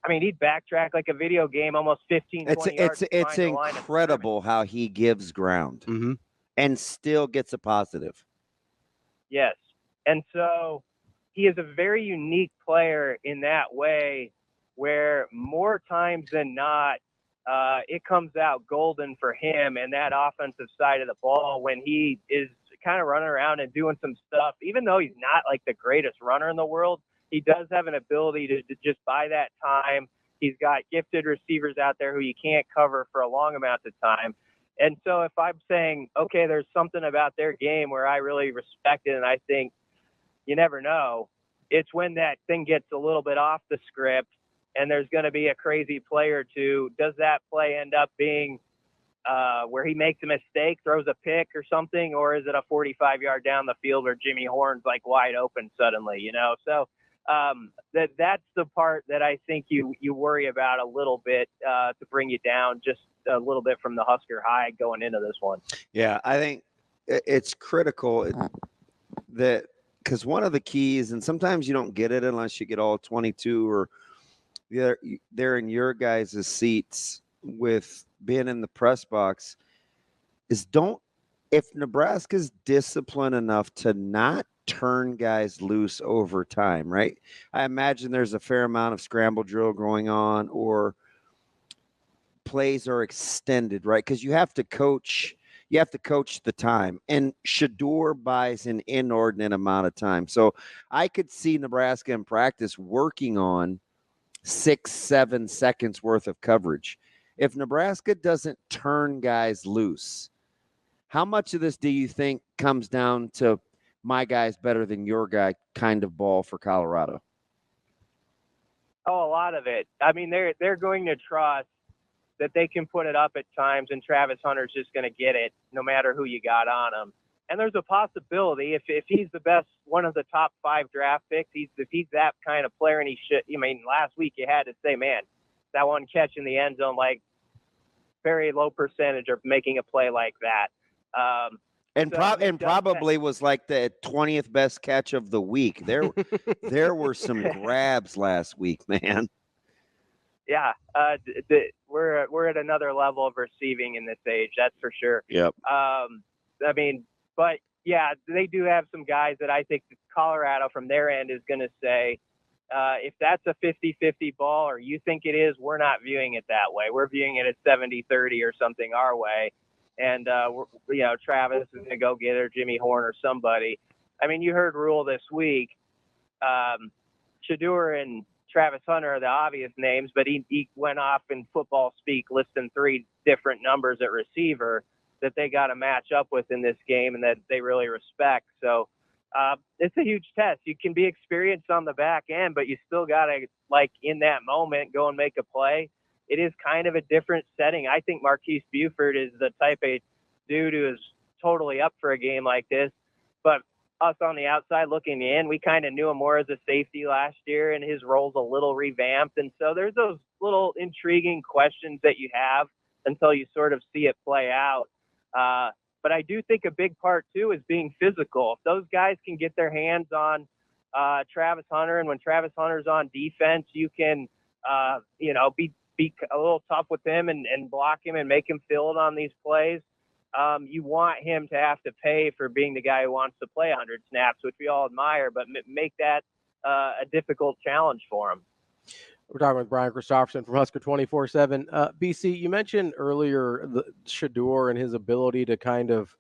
backtrack like a video game almost 15, 20 yards. It's incredible how he gives ground and still gets a positive. Yes. And so he is a very unique player in that way where more times than not, it comes out golden for him and that offensive side of the ball when he is kind of running around and doing some stuff. Even though he's not like the greatest runner in the world, he does have an ability to just buy that time. He's got gifted receivers out there who you can't cover for a long amount of time. And so if I'm saying, okay, there's something about their game where I really respect it and I think you never know, it's when that thing gets a little bit off the script and there's going to be a crazy play or two. Does that play end up being where he makes a mistake, throws a pick or something, or is it a 45-yard down the field where Jimmy Horn's like wide open suddenly, So That's the part that I think you worry about a little bit to bring you down just a little bit from the Husker high going into this one. Yeah, I think it's critical that because one of the keys, and sometimes you don't get it unless you get all 22 or they're in your guys' seats with being in the press box, is if Nebraska's disciplined enough to not turn guys loose over time, right? I imagine there's a fair amount of scramble drill going on or plays are extended, right? Because you have to coach the time, and Shedeur buys an inordinate amount of time. So I could see Nebraska in practice working on 6-7 seconds worth of coverage. If Nebraska doesn't turn guys loose, how much of this do you think comes down to my guy's better than your guy kind of ball for Colorado? Oh, a lot of it. I mean, they're going to trust that they can put it up at times, and Travis Hunter's just going to get it no matter who you got on him. And there's a possibility if he's the best, one of the top 5 draft picks, if he's that kind of player, and he should. I mean, last week you had to say, man, that one catch in the end zone, like very low percentage of making a play like that. Probably was like the 20th best catch of the week. There were some grabs last week, man. Yeah, we're at another level of receiving in this age, that's for sure. Yep. I mean, but yeah, they do have some guys that I think Colorado from their end is going to say, if that's a 50-50 ball or you think it is, we're not viewing it that way. We're viewing it as 70-30 or something our way. And, Travis is going to go get it, or Jimmy Horn or somebody. I mean, you heard Rule this week. Shedeur and Travis Hunter are the obvious names, but he went off in football speak listing 3 different numbers at receiver that they got to match up with in this game and that they really respect. So it's a huge test. You can be experienced on the back end, but you still got to, like, in that moment, go and make a play. It is kind of a different setting. I think Marquise Buford is the type of dude who is totally up for a game like this. But us on the outside looking in, we kind of knew him more as a safety last year, and his role's a little revamped. And so there's those little intriguing questions that you have until you sort of see it play out. But I do think a big part, too, is being physical. If those guys can get their hands on Travis Hunter, and when Travis Hunter's on defense, you can, be a little tough with him and block him and make him feel it on these plays. You want him to have to pay for being the guy who wants to play 100 snaps, which we all admire, but make that a difficult challenge for him. We're talking with Brian Christopherson from Husker 24/7. BC, you mentioned earlier the Shedeur and his ability to kind of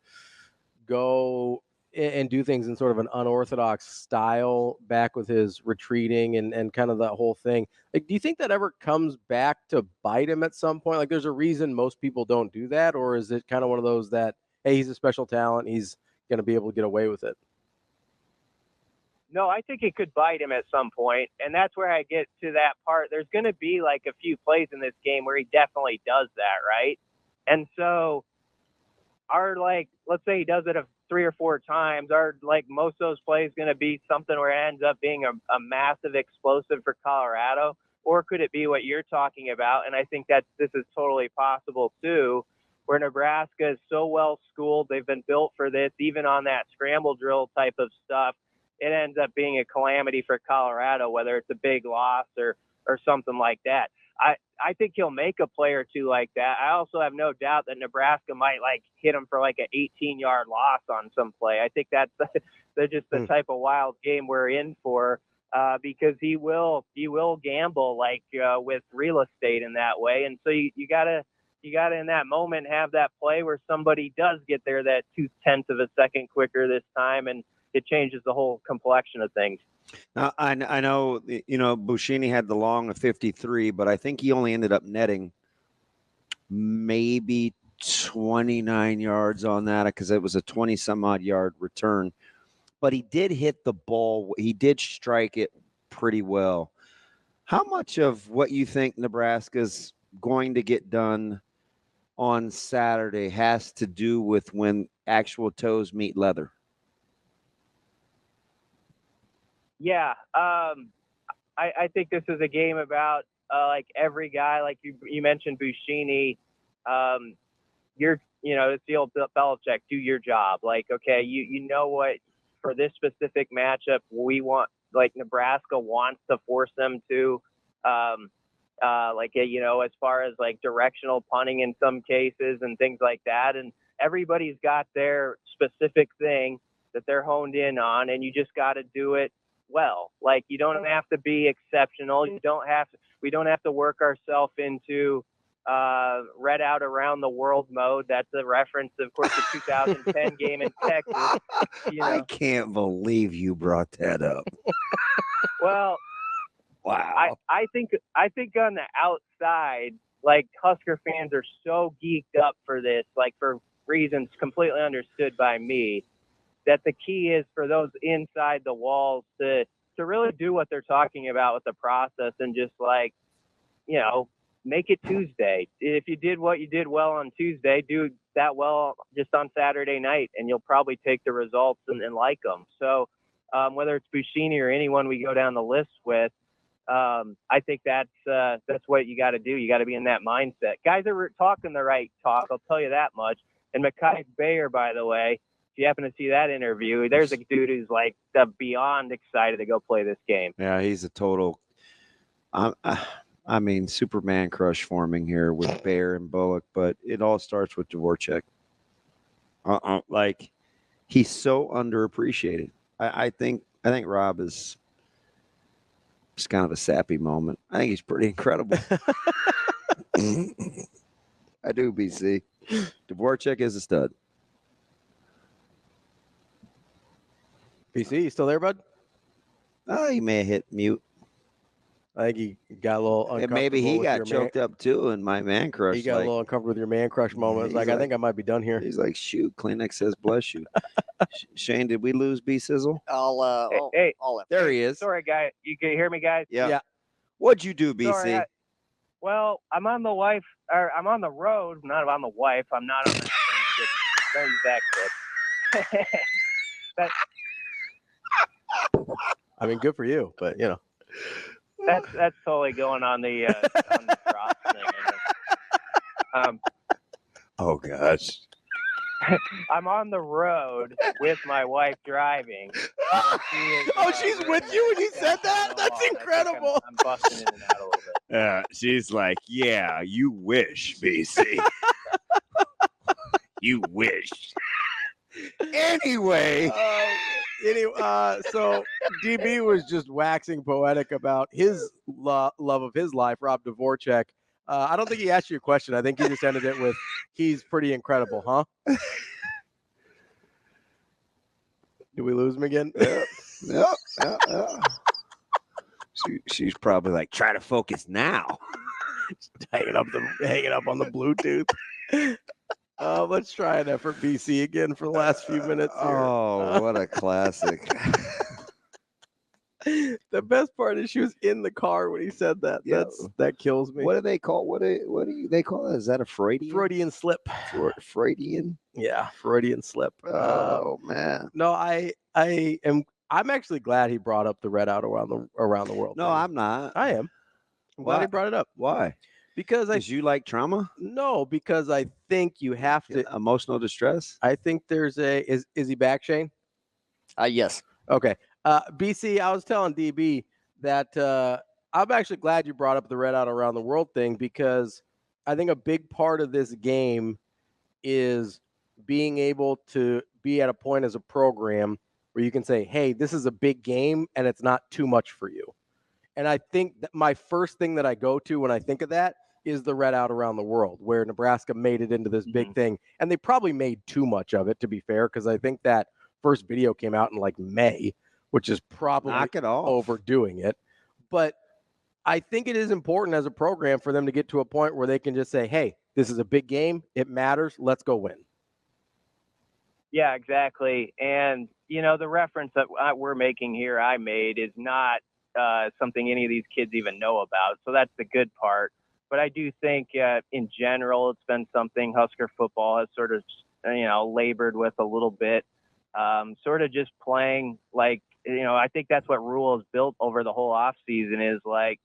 go and do things in sort of an unorthodox style back with his retreating and kind of that whole thing. Like, do you think that ever comes back to bite him at some point? Like, there's a reason most people don't do that, or is it kind of one of those that, hey, he's a special talent, he's going to be able to get away with it? No, I think it could bite him at some point, and that's where I get to that part. There's going to be like a few plays in this game where he definitely does that, right? And so let's say he does it 3 or 4 times, most of those plays going to be something where it ends up being a massive explosive for Colorado, or could it be what you're talking about? And I think that this is totally possible too, where Nebraska is so well schooled, they've been built for this, even on that scramble drill type of stuff. It ends up being a calamity for Colorado, whether it's a big loss or something like that. I think he'll make a play or two like that. I also have no doubt that Nebraska might hit him for an 18-yard loss on some play. I think that's just the type of wild game we're in for, because he will gamble with real estate in that way. And so you gotta in that moment have that play where somebody does get there that 0.2 of a second quicker this time, and it changes the whole complexion of things. Now, I know, Buschini had the long of 53, but I think he only ended up netting maybe 29 yards on that because it was a 20-some-odd yard return. But he did hit the ball. He did strike it pretty well. How much of what you think Nebraska's going to get done on Saturday has to do with when actual toes meet leather? Yeah. I think this is a game about like every guy, like you mentioned Buschini. It's the old Belichick, do your job. Like, okay, you know what, for this specific matchup, we want, like, Nebraska wants to force them to, as far as like directional punting in some cases and things like that. And everybody's got their specific thing that they're honed in on, and you just got to do it well. Like, you don't have to be exceptional. We don't have to work ourselves into read out around the world mode. That's a reference, of course, the 2010 game in Texas. I can't believe you brought that up. Well, wow. I think on the outside, like, Husker fans are so geeked up for this, like, for reasons completely understood by me, that the key is for those inside the walls to really do what they're talking about with the process and just, like, make it Tuesday. If you did what you did well on Tuesday, do that well just on Saturday night, and you'll probably take the results and like them. So whether it's Buschini or anyone we go down the list with, I think that's what you got to do. You got to be in that mindset. Guys are talking the right talk, I'll tell you that much. And Mekhi Bayer, by the way, if you happen to see that interview, there's a dude who's like beyond excited to go play this game. Yeah, he's a total. Superman crush forming here with Bayer and Bullock, but it all starts with Dvorak. Like, he's so underappreciated. I think Rob is just kind of a sappy moment. I think he's pretty incredible. I do, BC. Dvorak is a stud. BC, you still there, bud? He may have hit mute. I think he got a little uncomfortable. And maybe he with got your choked up too in my man crush. He got a little uncomfortable with your man crush moment. It's like, I think I might be done here. He's like, shoot, Kleenex says bless you. Shane, did we lose B Sizzle? I'll There he is. Sorry, guy. You can hear me, guys? Yeah. What'd you do, BC? Sorry, I'm on the road. Not on the wife. I'm not on the don't use that clip. I mean, good for you, but that's totally going on the cross thing. Oh gosh. I'm on the road with my wife driving. She's with you when you said that? That's incredible. I'm busting in and out a little bit. She's like, yeah, you wish, BC. You wish. Anyway. So DB was just waxing poetic about his love of his life, Rob Dvorak. I don't think he asked you a question. I think he just ended it with, he's pretty incredible, huh? Did we lose him again? Yeah. She's probably like, try to focus now. hanging up on the Bluetooth. Let's try an effort, BC, again for the last few minutes here. Oh, what a classic. The best part is she was in the car when he said that. Yeah. That kills me. What do they call? What do they call it? Is that a Freudian? Freudian slip. Freudian. Yeah, Freudian slip. Oh man. No, I'm actually glad he brought up the red out around the world. No, thing. I'm not. I am. I'm glad he brought it up. Why? Because you like trauma? No, because I think you have to emotional distress. I think there's is he back, Shane? Yes. Okay. BC, I was telling DB that I'm actually glad you brought up the red out around the world thing, because I think a big part of this game is being able to be at a point as a program where you can say, hey, this is a big game and it's not too much for you. And I think that my first thing that I go to when I think of that is the red out around the world, where Nebraska made it into this big thing. And they probably made too much of it, to be fair, because I think that first video came out in like May, which is probably overdoing it. But I think it is important as a program for them to get to a point where they can just say, hey, this is a big game. It matters. Let's go win. Yeah, exactly. And, the reference that we're making here, I made, is not something any of these kids even know about. So that's the good part. But I do think in general, it's been something Husker football has sort of, labored with a little bit. Sort of just playing like I think that's what Rule has built over the whole off season is like,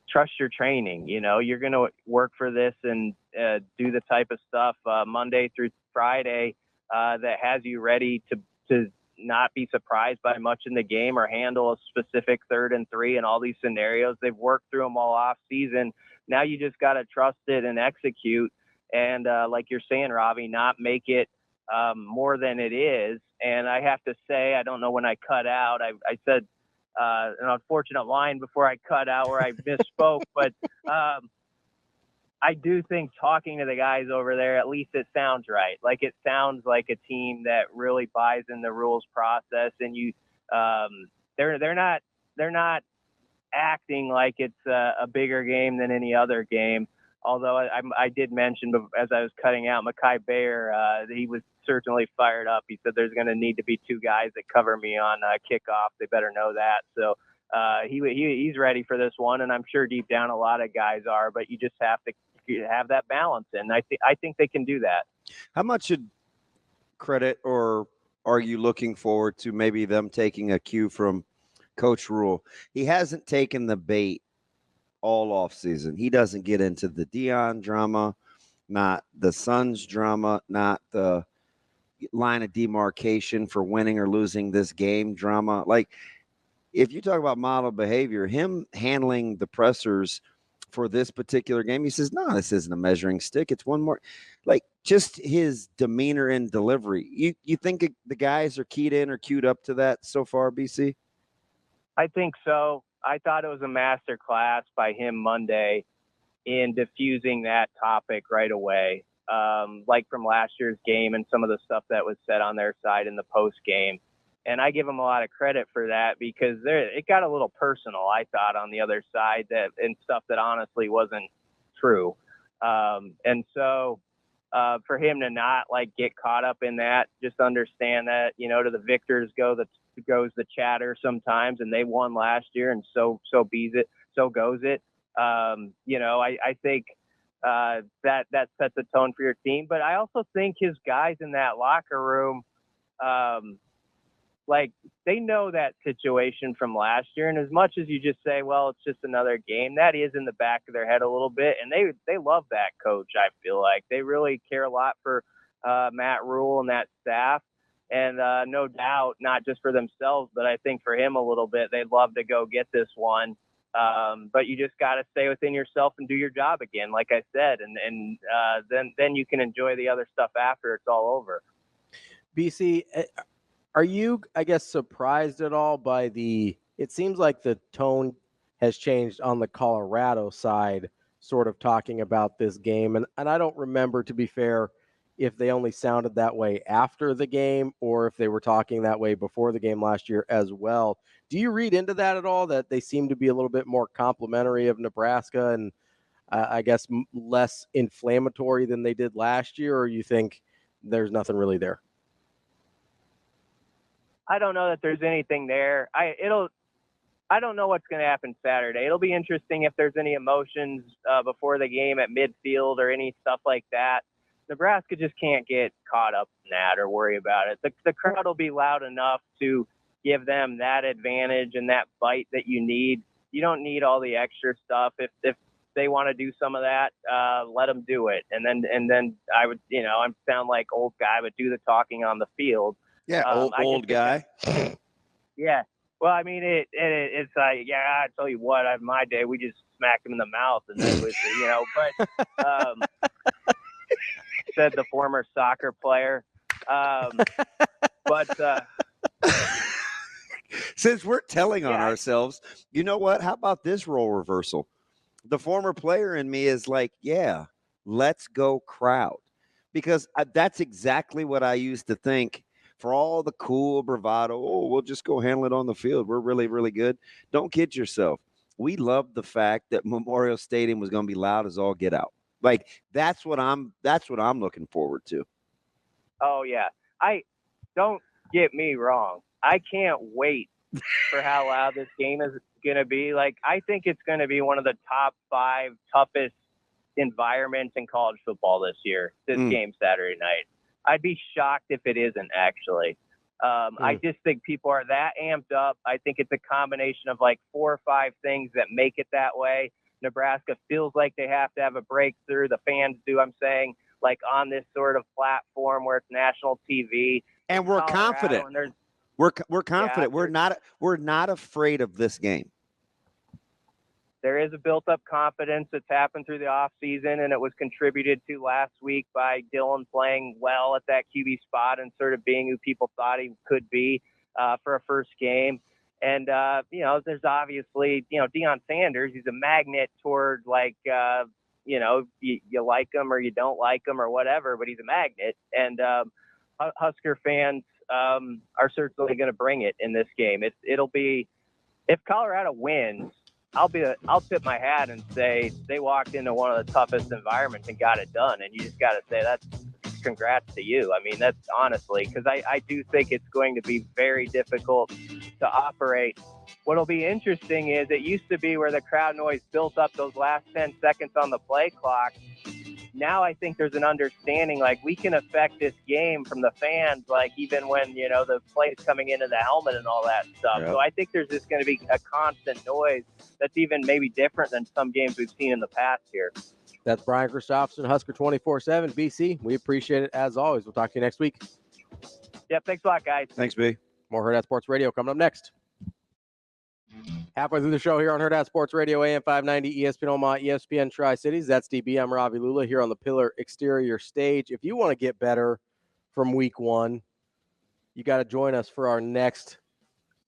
trust your training. You're going to work for this and do the type of stuff Monday through Friday that has you ready to not be surprised by much in the game or handle a specific 3rd and 3 and all these scenarios. They've worked through them all off season. Now you just got to trust it and execute. And like you're saying, Ravi, not make it more than it is. And I have to say, I don't know when I cut out, I said an unfortunate line before I cut out where I misspoke, but I do think talking to the guys over there, at least it sounds right. Like it sounds like a team that really buys in the rules process, and they're not acting like it's a bigger game than any other game. Although I did mention as I was cutting out Mekhi Bayer, he was certainly fired up. He said there's going to need to be 2 guys that cover me on kickoff. They better know that. So he's ready for this one, and I'm sure deep down a lot of guys are. But you just have to have that balance, and I think they can do that. How much credit or are you looking forward to maybe them taking a cue from Coach Rule? He hasn't taken the bait all off season. He doesn't get into the Dion drama, not the Suns drama, not the line of demarcation for winning or losing this game drama. Like, if you talk about model behavior, him handling the pressers for this particular game, he says, no, this isn't a measuring stick. It's one more. Like, just his demeanor and delivery. You think the guys are keyed in or queued up to that so far, BC? I think so. I thought it was a master class by him Monday in diffusing that topic right away. Like from last year's game and some of the stuff that was said on their side in the post game. And I give them a lot of credit for that because it got a little personal, I thought, on the other side and stuff that honestly wasn't true. And so for him to not get caught up in that, just understand that, to the victors goes the chatter sometimes, and they won last year, and so goes it. I think that sets a tone for your team. But I also think his guys in that locker room, they know that situation from last year. And as much as you just say, well, it's just another game, that is in the back of their head a little bit. And they love that coach. I feel like they really care a lot for Matt Rule and that staff. And no doubt, not just for themselves, but I think for him a little bit, they'd love to go get this one. But you just got to stay within yourself and do your job again, like I said. And then you can enjoy the other stuff after it's all over. BC, are you, I guess, surprised at all by it seems like the tone has changed on the Colorado side, sort of talking about this game. And I don't remember, to be fair, if they only sounded that way after the game or if they were talking that way before the game last year as well. Do you read into that at all, that they seem to be a little bit more complimentary of Nebraska and I guess less inflammatory than they did last year, or you think there's nothing really there? I don't know that there's anything there. I don't know what's going to happen Saturday. It'll be interesting if there's any emotions before the game at midfield or any stuff like that. Nebraska just can't get caught up in that or worry about it. The crowd will be loud enough to give them that advantage and that bite that you need. You don't need all the extra stuff. If they want to do some of that, let them do it. And then I would, I sound like old guy, but do the talking on the field. Yeah, old guy. Yeah. Well, I mean, it's like, I tell you what, in my day, we just smacked him in the mouth and then was, but said the former soccer player. But since we're telling on ourselves, you know what? How about this role reversal? The former player in me is like, yeah, let's go crowd. Because that's exactly what I used to think. For all the cool bravado, we'll just go handle it on the field. We're really, really good. Don't kid yourself. We loved the fact that Memorial Stadium was going to be loud as all get out. Like that's what I'm looking forward to. Oh yeah. Don't get me wrong. I can't wait for how loud this game is going to be. Like, I think it's going to be one of the top 5 toughest environments in college football this year, this game Saturday night. I'd be shocked if it isn't, actually. I just think people are that amped up. I think it's a combination of like 4 or 5 things that make it that way. Nebraska feels like they have to have a breakthrough. The fans do, I'm saying, like on this sort of platform where it's national TV. And we're Colorado, confident. and We're confident. Yeah, we're not afraid of this game. there is a built-up confidence that's happened through the offseason, and it was contributed to last week by Dylan playing well at that QB spot and sort of being who people thought he could be for a first game. And, there's obviously, Deion Sanders, he's a magnet toward, like, you like him or you don't like him or whatever, but he's a magnet. And Husker fans are certainly going to bring it in this game. It'll be, if Colorado wins, I'll tip my hat and say they walked into one of the toughest environments and got it done. And you just got to say that's congrats to you. I mean, that's honestly, because I do think it's going to be very difficult to operate. What'll be interesting is it used to be where the crowd noise built up those last 10 seconds on the play clock. Now I think there's an understanding, like we can affect this game from the fans, like even when, the play's coming into the helmet and all that stuff. Yep. So I think there's just going to be a constant noise that's even maybe different than some games we've seen in the past here. That's Brian Christopherson, Husker 24/7. BC, we appreciate it as always. We'll talk to you next week. Yep, thanks a lot, guys. Thanks, B. More Hurrdat Sports Radio coming up next. Halfway through the show here on Hurrdat Sports Radio, AM 590, ESPN Omaha, ESPN Tri-Cities. That's DB. I'm Ravi Lulla here on the Pillar Exterior stage. If you want to get better from week 1, you got to join us for our next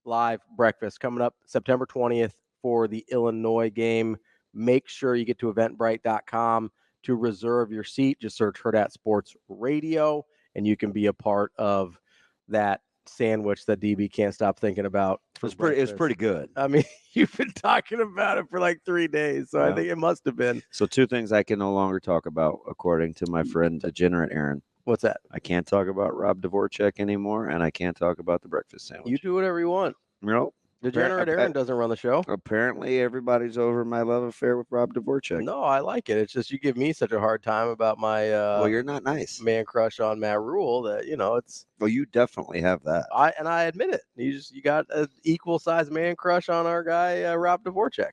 live breakfast coming up September 20th for the Illinois game. Make sure you get to eventbrite.com to reserve your seat. Just search Hurrdat Sports Radio, and you can be a part of that sandwich that DB can't stop thinking about. It's pretty good. I mean, you've been talking about it for like 3 days, so Yeah. I think it must have been. So 2 things I can no longer talk about, according to my friend Degenerate Aaron. What's that? I can't talk about Rob Dvorak anymore, and I can't talk about the breakfast sandwich. You do whatever you want. Nope. Degenerate Aaron doesn't run the show. Apparently, everybody's over my love affair with Rob Dvorak. No, I like it. It's just you give me such a hard time about my Well, you're not nice. man crush on Matt Rule that it's. Well, you definitely have that. I admit it. You got an equal size man crush on our guy Rob Dvorak.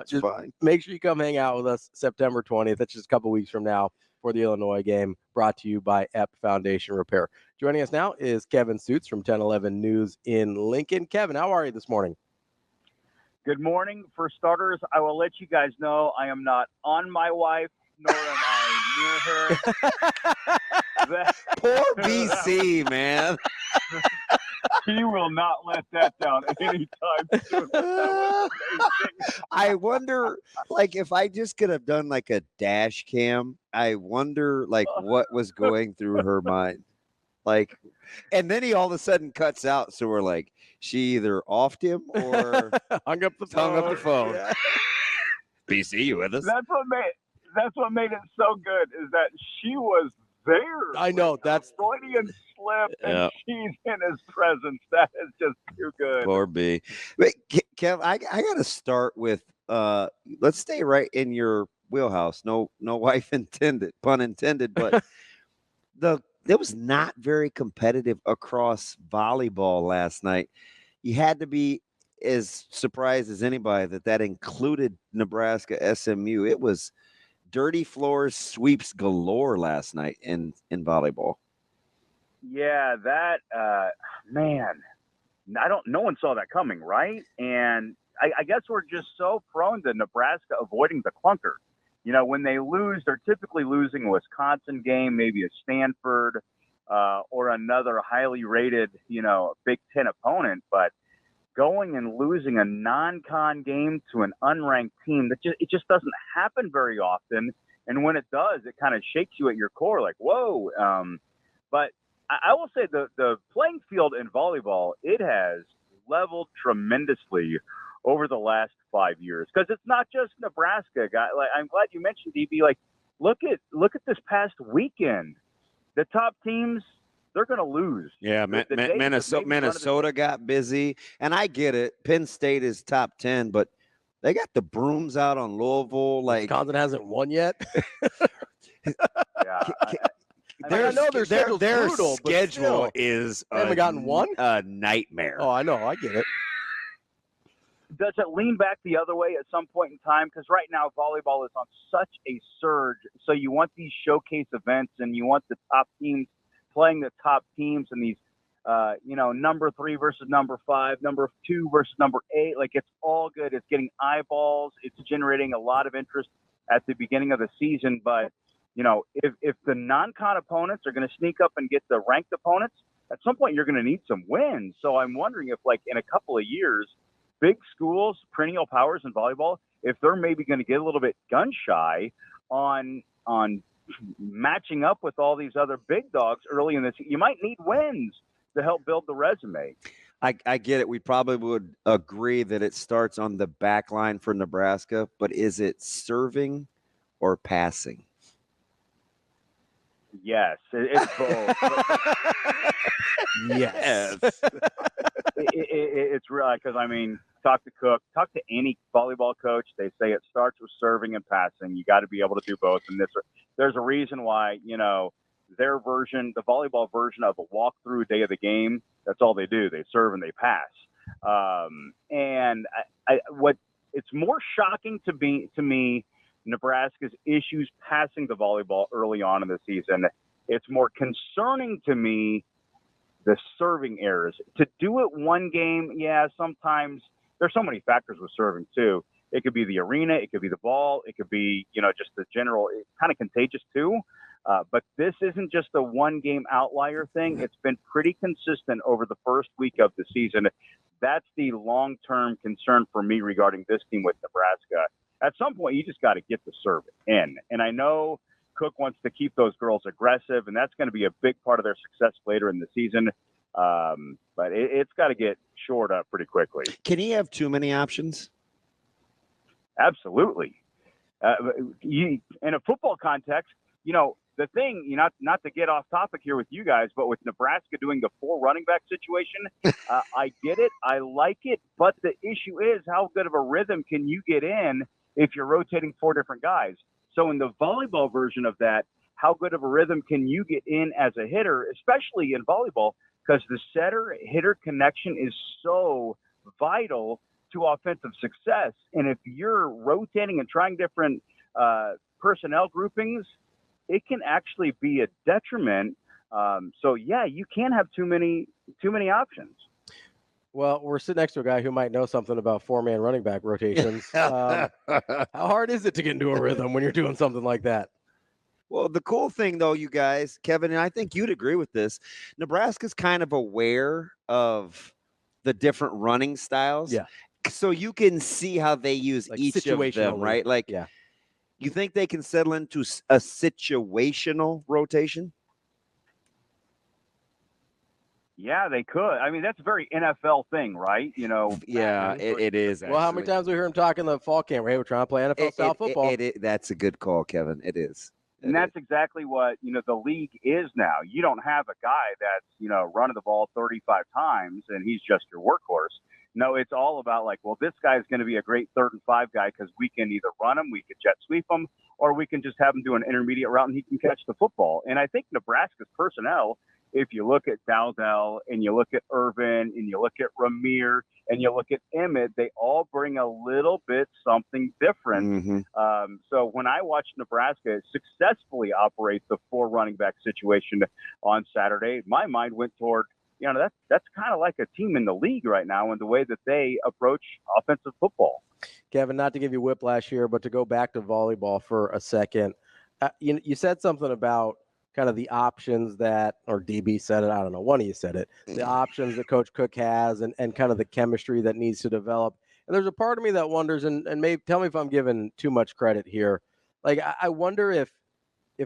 Just Fine. make sure you come hang out with us September 20th. That's just a couple weeks from now for the Illinois game. Brought to you by EP Foundation Repair. Joining us now is Kevin Sjuts from 1011 News in Lincoln. Kevin, how are you this morning? Good morning. For starters, I will let you guys know I am not on my wife, nor am I near her. Poor BC, man. He will not let that down anytime soon. I wonder, if I just could have done like a dash cam, I wonder, what was going through her mind. And then he all of a sudden cuts out. So we're like, she either offed him or hung up the phone. Yeah. BC, you with us? That's what made it so good is that she was there. I know, that's Freudian slip, and Yeah. she's in his presence. That is just too good. Poor B. Wait, Kev, I got to start with, let's stay right in your wheelhouse. No wife intended, pun intended, but it was not very competitive across volleyball last night. You had to be as surprised as anybody that included Nebraska SMU. It was dirty floors, sweeps galore last night in volleyball. Yeah, that man, no one saw that coming, right? And I guess we're just so prone to Nebraska avoiding the clunker. When they lose, they're typically losing a Wisconsin game, maybe a Stanford, or another highly rated, Big Ten opponent. But going and losing a non-con game to an unranked team, it just doesn't happen very often. And when it does, it kind of shakes you at your core, like, whoa. But I will say the playing field in volleyball, it has leveled tremendously over the last 5 years, because it's not just Nebraska. I'm glad you mentioned, DB. Look at this past weekend. The top teams, they're going to lose. Yeah, Minnesota got busy, and I get it. Penn State is top 10, but they got the brooms out on Louisville. Wisconsin hasn't won yet. Yeah. I know their schedule's brutal, but schedule still. is They haven't gotten one? a nightmare. Oh, I know. I get it. Does it lean back the other way at some point in time? Because right now volleyball is on such a surge. So you want these showcase events, and you want the top teams playing the top teams, and these, number 3 versus number 5, number 2 versus number 8. Like, it's all good. It's getting eyeballs. It's generating a lot of interest at the beginning of the season. But if the non-con opponents are going to sneak up and get the ranked opponents, at some point you're going to need some wins. So I'm wondering if, like, in a couple of years, big schools, perennial powers in volleyball, if they're maybe going to get a little bit gun shy on matching up with all these other big dogs early in this, you might need wins to help build the resume. I get it. We probably would agree that it starts on the back line for Nebraska, but is it serving or passing? Yes, it's both. Yes. It's real, because, talk to Cook, talk to any volleyball coach. They say it starts with serving and passing. You got to be able to do both. And there's a reason why, their version, the volleyball version of a walkthrough day of the game, that's all they do. They serve and they pass. And what it's more shocking to me, Nebraska's issues passing the volleyball early on in the season. It's more concerning to me the serving errors. To do it one game, yeah, sometimes there's so many factors with serving too. It could be the arena, it could be the ball, it could be, just the general, it's kind of contagious too. But this isn't just a one-game outlier thing. It's been pretty consistent over the first week of the season. That's the long-term concern for me regarding this team with Nebraska. At some point, you just got to get the serve in. And I know Cook wants to keep those girls aggressive, and that's going to be a big part of their success later in the season. But it's got to get shored up pretty quickly. Can he have too many options? Absolutely. In a football context, the thing, not to get off topic here with you guys, but with Nebraska doing the 4 running back situation, I get it. I like it. But the issue is, how good of a rhythm can you get in if you're rotating 4 different guys? So in the volleyball version of that, how good of a rhythm can you get in as a hitter, especially in volleyball, because the setter-hitter connection is so vital to offensive success. And if you're rotating and trying different personnel groupings, it can actually be a detriment. So yeah, you can't have too many options. Well, we're sitting next to a guy who might know something about 4-man running back rotations. How hard is it to get into a rhythm when you're doing something like that? Well, the cool thing, though, you guys, Kevin, and I think you'd agree with this, Nebraska's kind of aware of the different running styles. Yeah. So you can see how they use Like each of them, right? Like, yeah. You think they can settle into a situational rotation? Yeah, they could. That's a very NFL thing, right? Yeah, it is. Well, how many times we hear him talk in the fall camp? Hey, we're trying to play NFL style football. That's a good call, Kevin. It is. And that's exactly what, the league is now. You don't have a guy that's, running the ball 35 times and he's just your workhorse. No, it's all about like, well, this guy's going to be a great 3rd and 5 guy because we can either run him, we could jet sweep him, or we can just have him do an intermediate route and he can catch the football. And I think Nebraska's personnel, if you look at Dowdell and you look at Irvin and you look at Ramir and you look at Emmett, they all bring a little bit something different. Mm-hmm. So when I watched Nebraska successfully operate the 4 running back situation on Saturday, my mind went toward, that's kind of like a team in the league right now in the way that they approach offensive football. Kevin, not to give you whiplash here, but to go back to volleyball for a second, you said something about kind of the options that, or DB said it, I don't know, one of you said it, the options that Coach Cook has and kind of the chemistry that needs to develop. And there's a part of me that wonders, and maybe tell me if I'm giving too much credit here. Like, I wonder if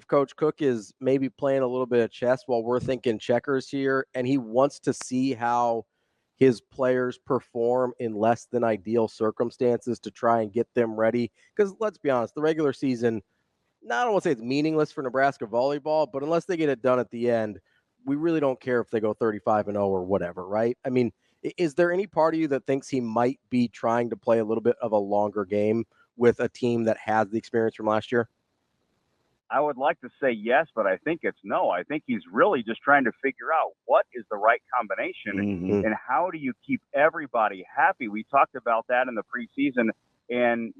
Coach Cook is maybe playing a little bit of chess while we're thinking checkers here, and he wants to see how his players perform in less than ideal circumstances to try and get them ready. Because let's be honest, the regular season, I don't want to say it's meaningless for Nebraska volleyball, but unless they get it done at the end, we really don't care if they go 35-0 or whatever, right? I mean, is there any part of you that thinks he might be trying to play a little bit of a longer game with a team that has the experience from last year? I would like to say yes, but I think it's no. I think he's really just trying to figure out what is the right combination and how do you keep everybody happy. We talked about that in the preseason, and,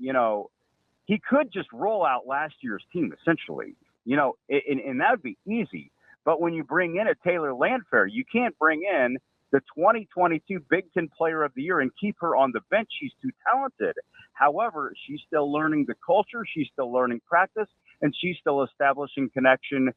he could just roll out last year's team, essentially, and that would be easy. But when you bring in a Taylor Landfair, you can't bring in the 2022 Big Ten Player of the Year and keep her on the bench. She's too talented. However, she's still learning the culture. She's still learning practice, and she's still establishing connection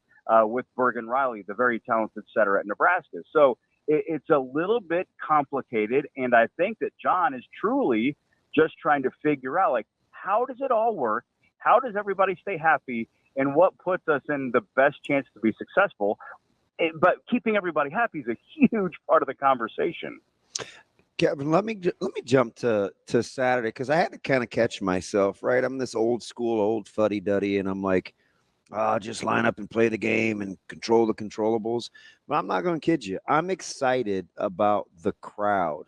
with Bergen Riley, the very talented setter at Nebraska. So it's a little bit complicated, and I think that John is truly just trying to figure out, like, how does it all work? How does everybody stay happy? And what puts us in the best chance to be successful? But keeping everybody happy is a huge part of the conversation. Kevin, let me jump to Saturday, because I had to kind of catch myself, right? I'm this old school, old fuddy-duddy, and I'm like, just line up and play the game and control the controllables. But I'm not going to kid you. I'm excited about the crowd.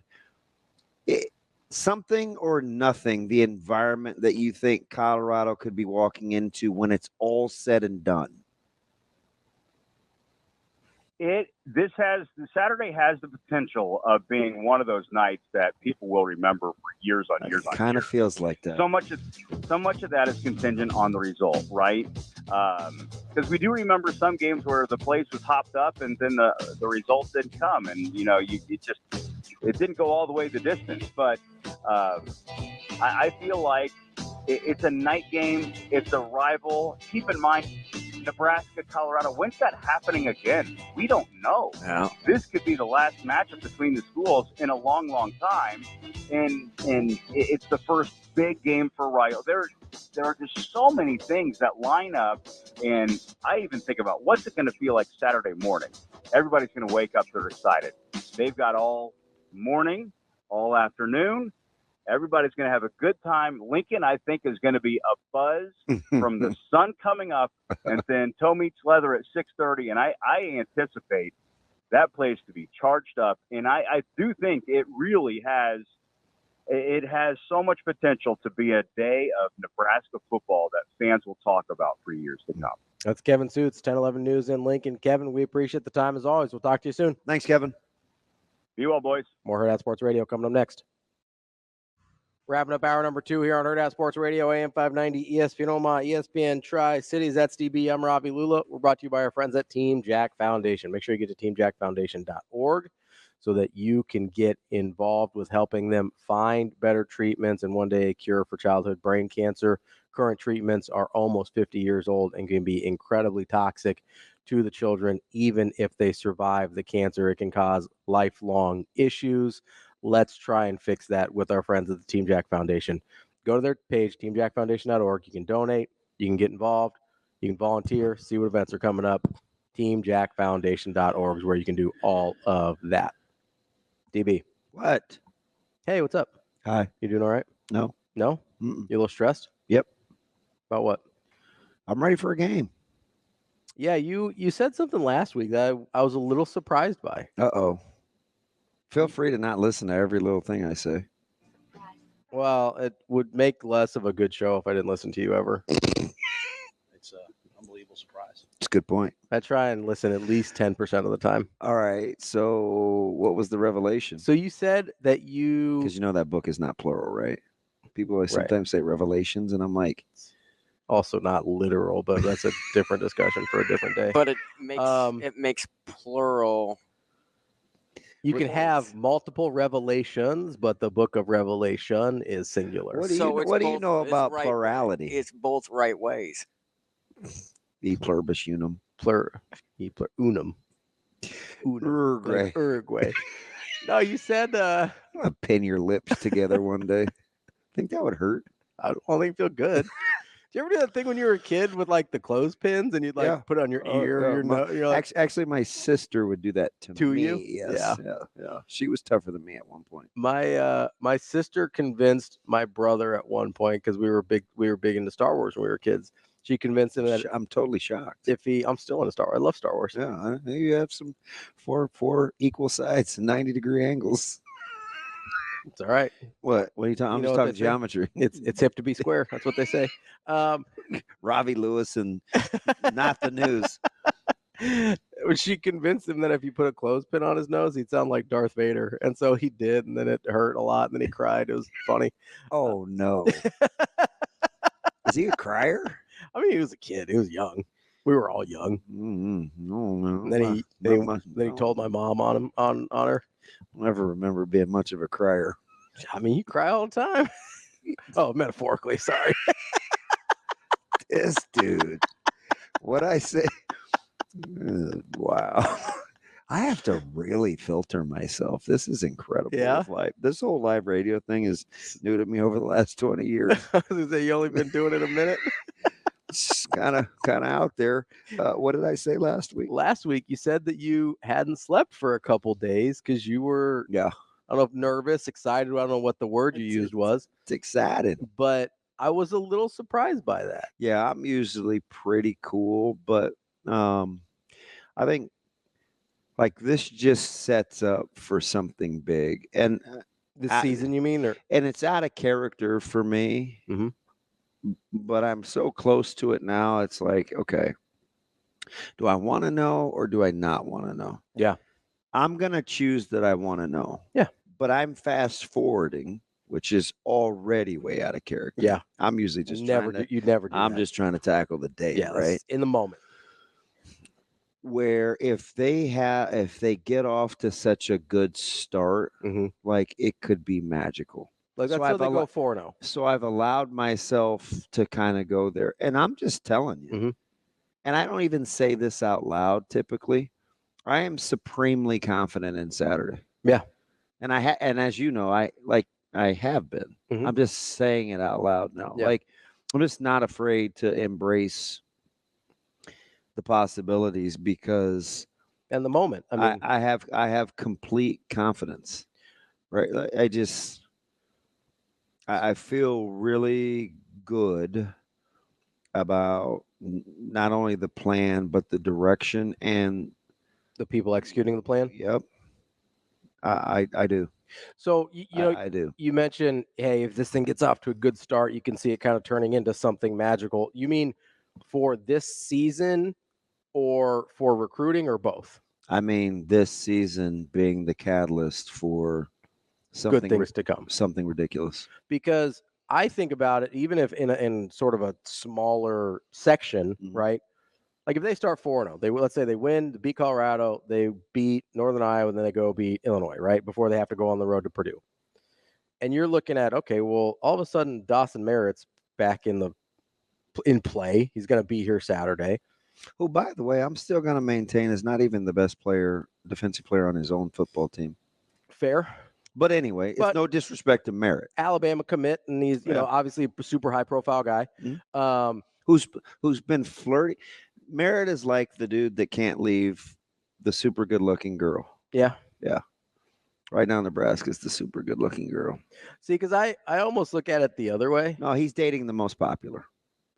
Something or nothing, the environment that you think Colorado could be walking into when it's all said and done. Saturday has the potential of being one of those nights that people will remember for years on years. Kind of feels like that. So much of that is contingent on the result, right? Because we do remember some games where the place was hopped up and then the result didn't come, and it didn't go all the way the distance. But I feel like it's a night game. It's a rival. Keep in mind, Nebraska, Colorado, when's that happening again? We don't know. Yeah. This could be the last matchup between the schools in a long, long time. And it's the first big game for Rio. There are just so many things that line up. And I even think about, what's it going to feel like Saturday morning? Everybody's going to wake up, they're excited. They've got all morning, all afternoon. Everybody's going to have a good time. Lincoln, I think, is going to be a buzz from the sun coming up, and then toe meets leather at 6:30. And I anticipate that place to be charged up. And I do think it really has so much potential to be a day of Nebraska football that fans will talk about for years to come. That's Kevin Sjuts, 1011 News in Lincoln. Kevin, we appreciate the time as always. We'll talk to you soon. Thanks, Kevin. Be well, boys. More Hurrdat Sports Radio coming up next. Wrapping up hour number 2 here on Hurrdat Sports Radio, AM 590, ESPN Omaha, ESPN Tri-Cities. That's DB. I'm Ravi. Lulla. We're brought to you by our friends at Team Jack Foundation. Make sure you get to teamjackfoundation.org so that you can get involved with helping them find better treatments and one day a cure for childhood brain cancer. Current treatments are almost 50 years old and can be incredibly toxic to the children. Even if they survive the cancer, it can cause lifelong issues. Let's try and fix that with our friends at the Team Jack Foundation. Go to their page, teamjackfoundation.org. You can donate. You can get involved. You can volunteer, see what events are coming up. Teamjackfoundation.org is where you can do all of that. DB. What? Hey, what's up? Hi. You doing all right? No. No? Mm-mm. You a little stressed? Yep. About what? I'm ready for a game. Yeah, you said something last week that I was a little surprised by. Uh-oh. Feel free to not listen to every little thing I say. Well, it would make less of a good show if I didn't listen to you ever. It's an unbelievable surprise. It's a good point. I try and listen at least 10% of the time. All right. So what was the revelation? So you said that you... Because you know that book is not plural, right? People always sometimes say revelations, and I'm like... Also not literal, but that's a different discussion for a different day. But it makes plural... You can have multiple revelations, but the book of Revelation is singular. What do you know about plurality? It's both right ways. E pluribus unum. Unum. Uruguay. No, you said... I'm going to pin your lips together one day. Think that would hurt? I don't think it feel good. Did you ever do that thing when you were a kid with like the clothespins and you'd like put it on your ear? Your nose? You're like, actually, my sister would do that to me. You? Yes. Yeah. She was tougher than me at one point. My sister convinced my brother at one point, because we were big into Star Wars when we were kids. She convinced him that I'm totally shocked. I'm still into Star Wars. I love Star Wars. Yeah, you have some four equal sides and 90-degree angles. It's all right. What are you talking? I'm You know just what talking they say? geometry. It's hip to be square. That's what they say. Ravi Lewis and not the news. She convinced him that if you put a clothespin on his nose, he'd sound like Darth Vader. And so he did, and then it hurt a lot, and then he cried. It was funny. Oh, no. Is he a crier? I mean, he was a kid. He was young. We were all young. Mm-hmm. No. And then he told my mom on her. I never remember being much of a crier. I mean, you cry all the time. Oh, metaphorically, sorry. This dude. What I say? Wow. I have to really filter myself. This is incredible. Yeah? This whole live radio thing is new to me over the last 20 years. You only been doing it a minute? It's kind of out there. What did I say last week? Last week, you said that you hadn't slept for a couple days because you were, I don't know if nervous, excited. I don't know what the word you used was. It's excited. But I was a little surprised by that. Yeah, I'm usually pretty cool, but I think like this just sets up for something big. And this season, you mean? And it's out of character for me. Mm-hmm. But I'm so close to it now. It's like, okay, do I want to know or do I not want to know? Yeah. I'm going to choose that I want to know. Yeah. But I'm fast forwarding, which is already way out of character. Yeah. I'm usually just you'd never do I'm that. just trying to tackle the day, right? In the moment. Where if they get off to such a good start, like it could be magical. Like that's how they go 4-0. So I've allowed myself to kind of go there. And I'm just telling you, and I don't even say this out loud typically, I am supremely confident in Saturday. Yeah. And and as you know, I have been. I'm just saying it out loud now. Yeah. Like I'm just not afraid to embrace the possibilities because and the moment. I mean, I have complete confidence. Right. I feel really good about not only the plan, but the direction and the people executing the plan. Yep. I do. So, you know, I do. You mentioned, hey, if this thing gets off to a good start, you can see it kind of turning into something magical. You mean for this season or for recruiting or both? I mean, this season being the catalyst for something good things to come, something ridiculous. Because I think about it, even if in sort of a smaller section, right? Like if they start 4-0, let's say they win, they beat Colorado, they beat Northern Iowa, and then they go beat Illinois, right? Before they have to go on the road to Purdue. And you're looking at, okay, well, all of a sudden Dawson Merritt's back in play. He's going to be here Saturday. Who, by the way, I'm still going to maintain is not even the best defensive player on his own football team. Fair. But anyway, it's no disrespect to Merritt. Alabama commit, and he's, you know, obviously a super high-profile guy. Who's been flirty. Merritt is like the dude that can't leave the super good-looking girl. Yeah. Yeah. Right now, Nebraska's the super good-looking girl. See, because I almost look at it the other way. No, he's dating the most popular.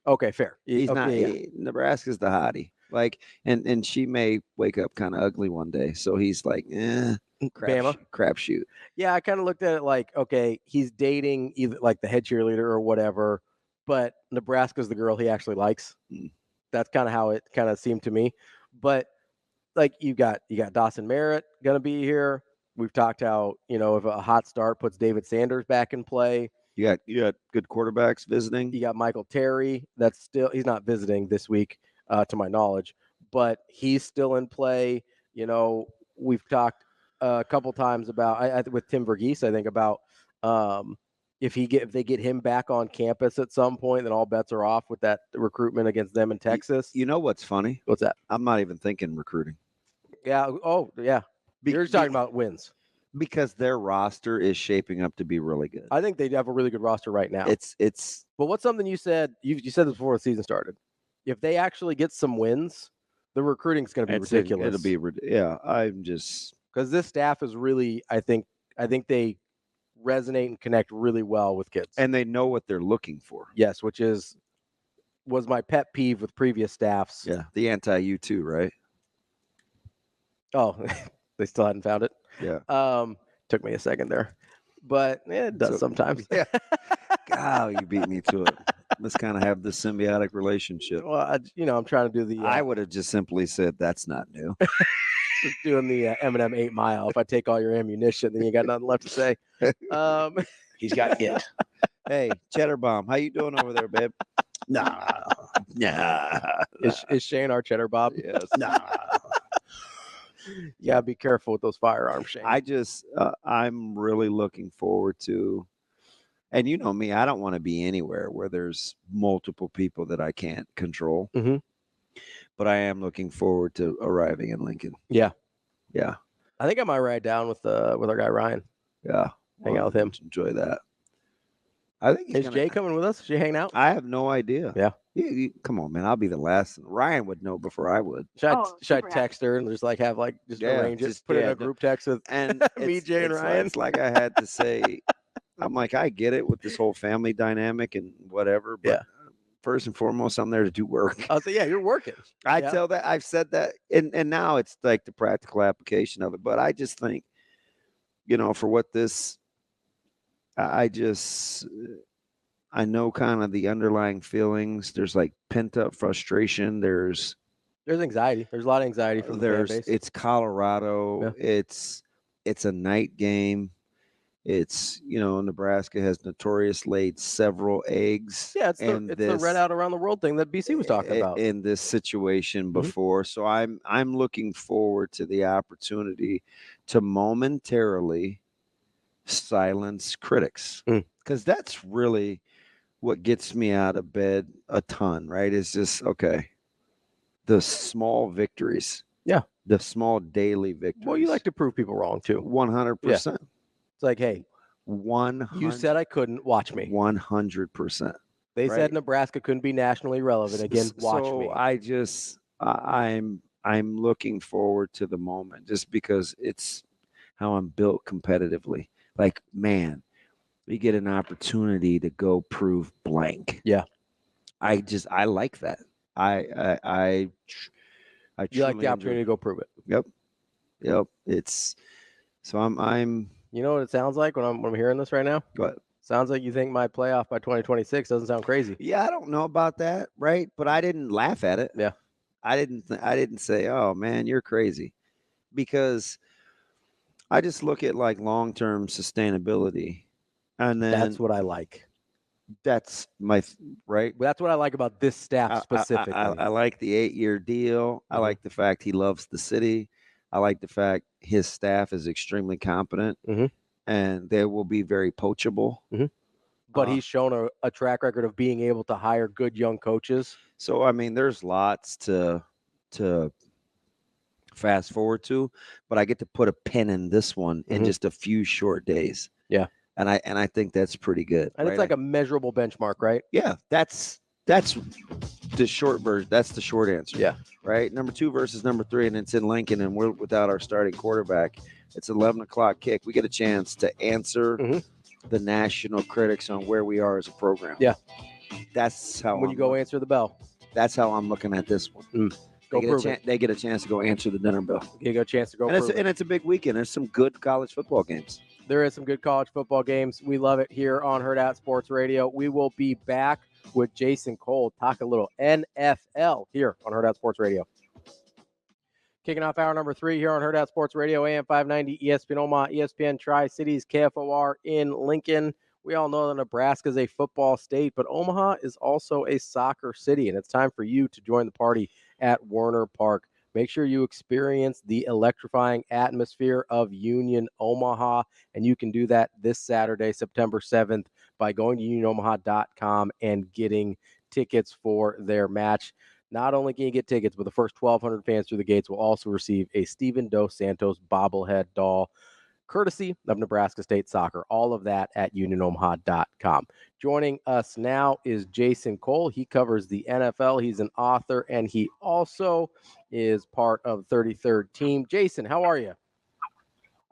Okay, fair. He's not. Nebraska's the hottie. Like, and she may wake up kind of ugly one day. So he's like, crapshoot. Yeah, I kind of looked at it like, okay, he's dating either like the head cheerleader or whatever, but Nebraska's the girl he actually likes. That's kind of how it kind of seemed to me. But like you got Dawson Merritt gonna be here. We've talked how, you know, if a hot start puts David Sanders back in play. You got good quarterbacks visiting. You got Michael Terry. He's not visiting this week, to my knowledge, but he's still in play. You know, we've talked a couple times about with Tim Verghese, I think about if they get him back on campus at some point, then all bets are off with that recruitment against them in Texas. You know what's funny? What's that? I'm not even thinking recruiting. Yeah. Oh, yeah. You're just talking about wins. Because their roster is shaping up to be really good. I think they have a really good roster right now. It's. But what's something you said? You said this before the season started. If they actually get some wins, the recruiting's going to be ridiculous. It'll be I'm just because this staff is really. I think they resonate and connect really well with kids, and they know what they're looking for. Yes, which was my pet peeve with previous staffs. Yeah, the anti-U2, right? Oh, they still hadn't found it. Yeah. Took me a second there. but it does sometimes. Yeah. God, you beat me to it. Let's kind of have this symbiotic relationship. Well, I'm trying to do the. I would have just simply said that's not new. Just doing the Eminem 8 Mile. If I take all your ammunition, then you got nothing left to say. He's got it. Hey, Cheddar Bomb, how you doing over there, babe? Nah. Is Shane our Cheddar Bob? Yes. Nah. Yeah, be careful with those firearms, Shane. I'm really looking forward to, and you know me, I don't want to be anywhere where there's multiple people that I can't control. Mm-hmm. But I am looking forward to arriving in Lincoln. Yeah. Yeah. I think I might ride down with our guy Ryan. Yeah. Hang out with him. Enjoy that. I think is Jay coming with us? Is Jay hanging out? I have no idea. Yeah. Come on, man. I'll be the last. Ryan would know before I would. Should I text her and just arrange it? Put it in a group text with and me, Jay, and Ryan. It's like I had to say, I'm like, I get it with this whole family dynamic and whatever, but first and foremost, I'm there to do work. I'll say, yeah, you're working. Tell that, I've said that, and now it's like the practical application of it. But I just think, for what this, I know kind of the underlying feelings. There's like pent up frustration. There's anxiety. There's a lot of anxiety from the fan base. It's Colorado. Yeah. It's a night game. It's, Nebraska has notoriously laid several eggs. Yeah, it's the Red Out Around the World thing that BC was talking about in this situation before. So I'm looking forward to the opportunity to momentarily silence critics, because that's really what gets me out of bed a ton, right? Is just, okay, the small victories. Yeah. The small daily victories. Well, you like to prove people wrong too. 100%. Yeah. It's like, hey, 100. You said I couldn't. Watch me. 100%. They said Nebraska couldn't be nationally relevant again. Watch me. I'm looking forward to the moment just because it's how I'm built competitively. Like, man, we get an opportunity to go prove blank. Yeah. I like that. I you like the opportunity to go prove it. Yep. It's so I'm. You know what it sounds like when I'm hearing this right now? What? Sounds like you think my playoff by 2026 doesn't sound crazy. Yeah, I don't know about that, right? But I didn't laugh at it. Yeah. I didn't say, "Oh man, you're crazy," because I just look at like long-term sustainability, and then that's what I like. That's my right. That's what I like about this staff specifically. I like the 8-year deal. I like the fact he loves the city. I like the fact his staff is extremely competent, and they will be very poachable. But he's shown a track record of being able to hire good young coaches. So, I mean, there's lots to fast forward to, but I get to put a pin in this one in just a few short days. Yeah. And I think that's pretty good. And it's like a measurable benchmark, right? Yeah. That's the short version. That's the short answer. Yeah. Right. Number 2 versus number 3, and it's in Lincoln, and we're without our starting quarterback. It's 11 o'clock kick. We get a chance to answer the national critics on where we are as a program. Yeah. That's how when you go answer the bell. That's how I'm looking at this one. They get a chance to go answer the dinner bell. You get a chance to go. And it's a big weekend. There's some good college football games. There is some good college football games. We love it here on Hurrdat Sports Radio. We will be back with Jason Cole, talk a little NFL here on Hurrdat Sports Radio. Kicking off hour number 3 here on Hurrdat Sports Radio, AM 590, ESPN Omaha, ESPN Tri-Cities, KFOR in Lincoln. We all know that Nebraska is a football state, but Omaha is also a soccer city, and it's time for you to join the party at Werner Park. Make sure you experience the electrifying atmosphere of Union Omaha, and you can do that this Saturday, September 7th, by going to unionomaha.com and getting tickets for their match. Not only can you get tickets, but the first 1,200 fans through the gates will also receive a Steven Dos Santos bobblehead doll, courtesy of Nebraska State Soccer. All of that at unionomaha.com. Joining us now is Jason Cole. He covers the NFL. He's an author, and he also is part of 33rd Team. Jason, how are you?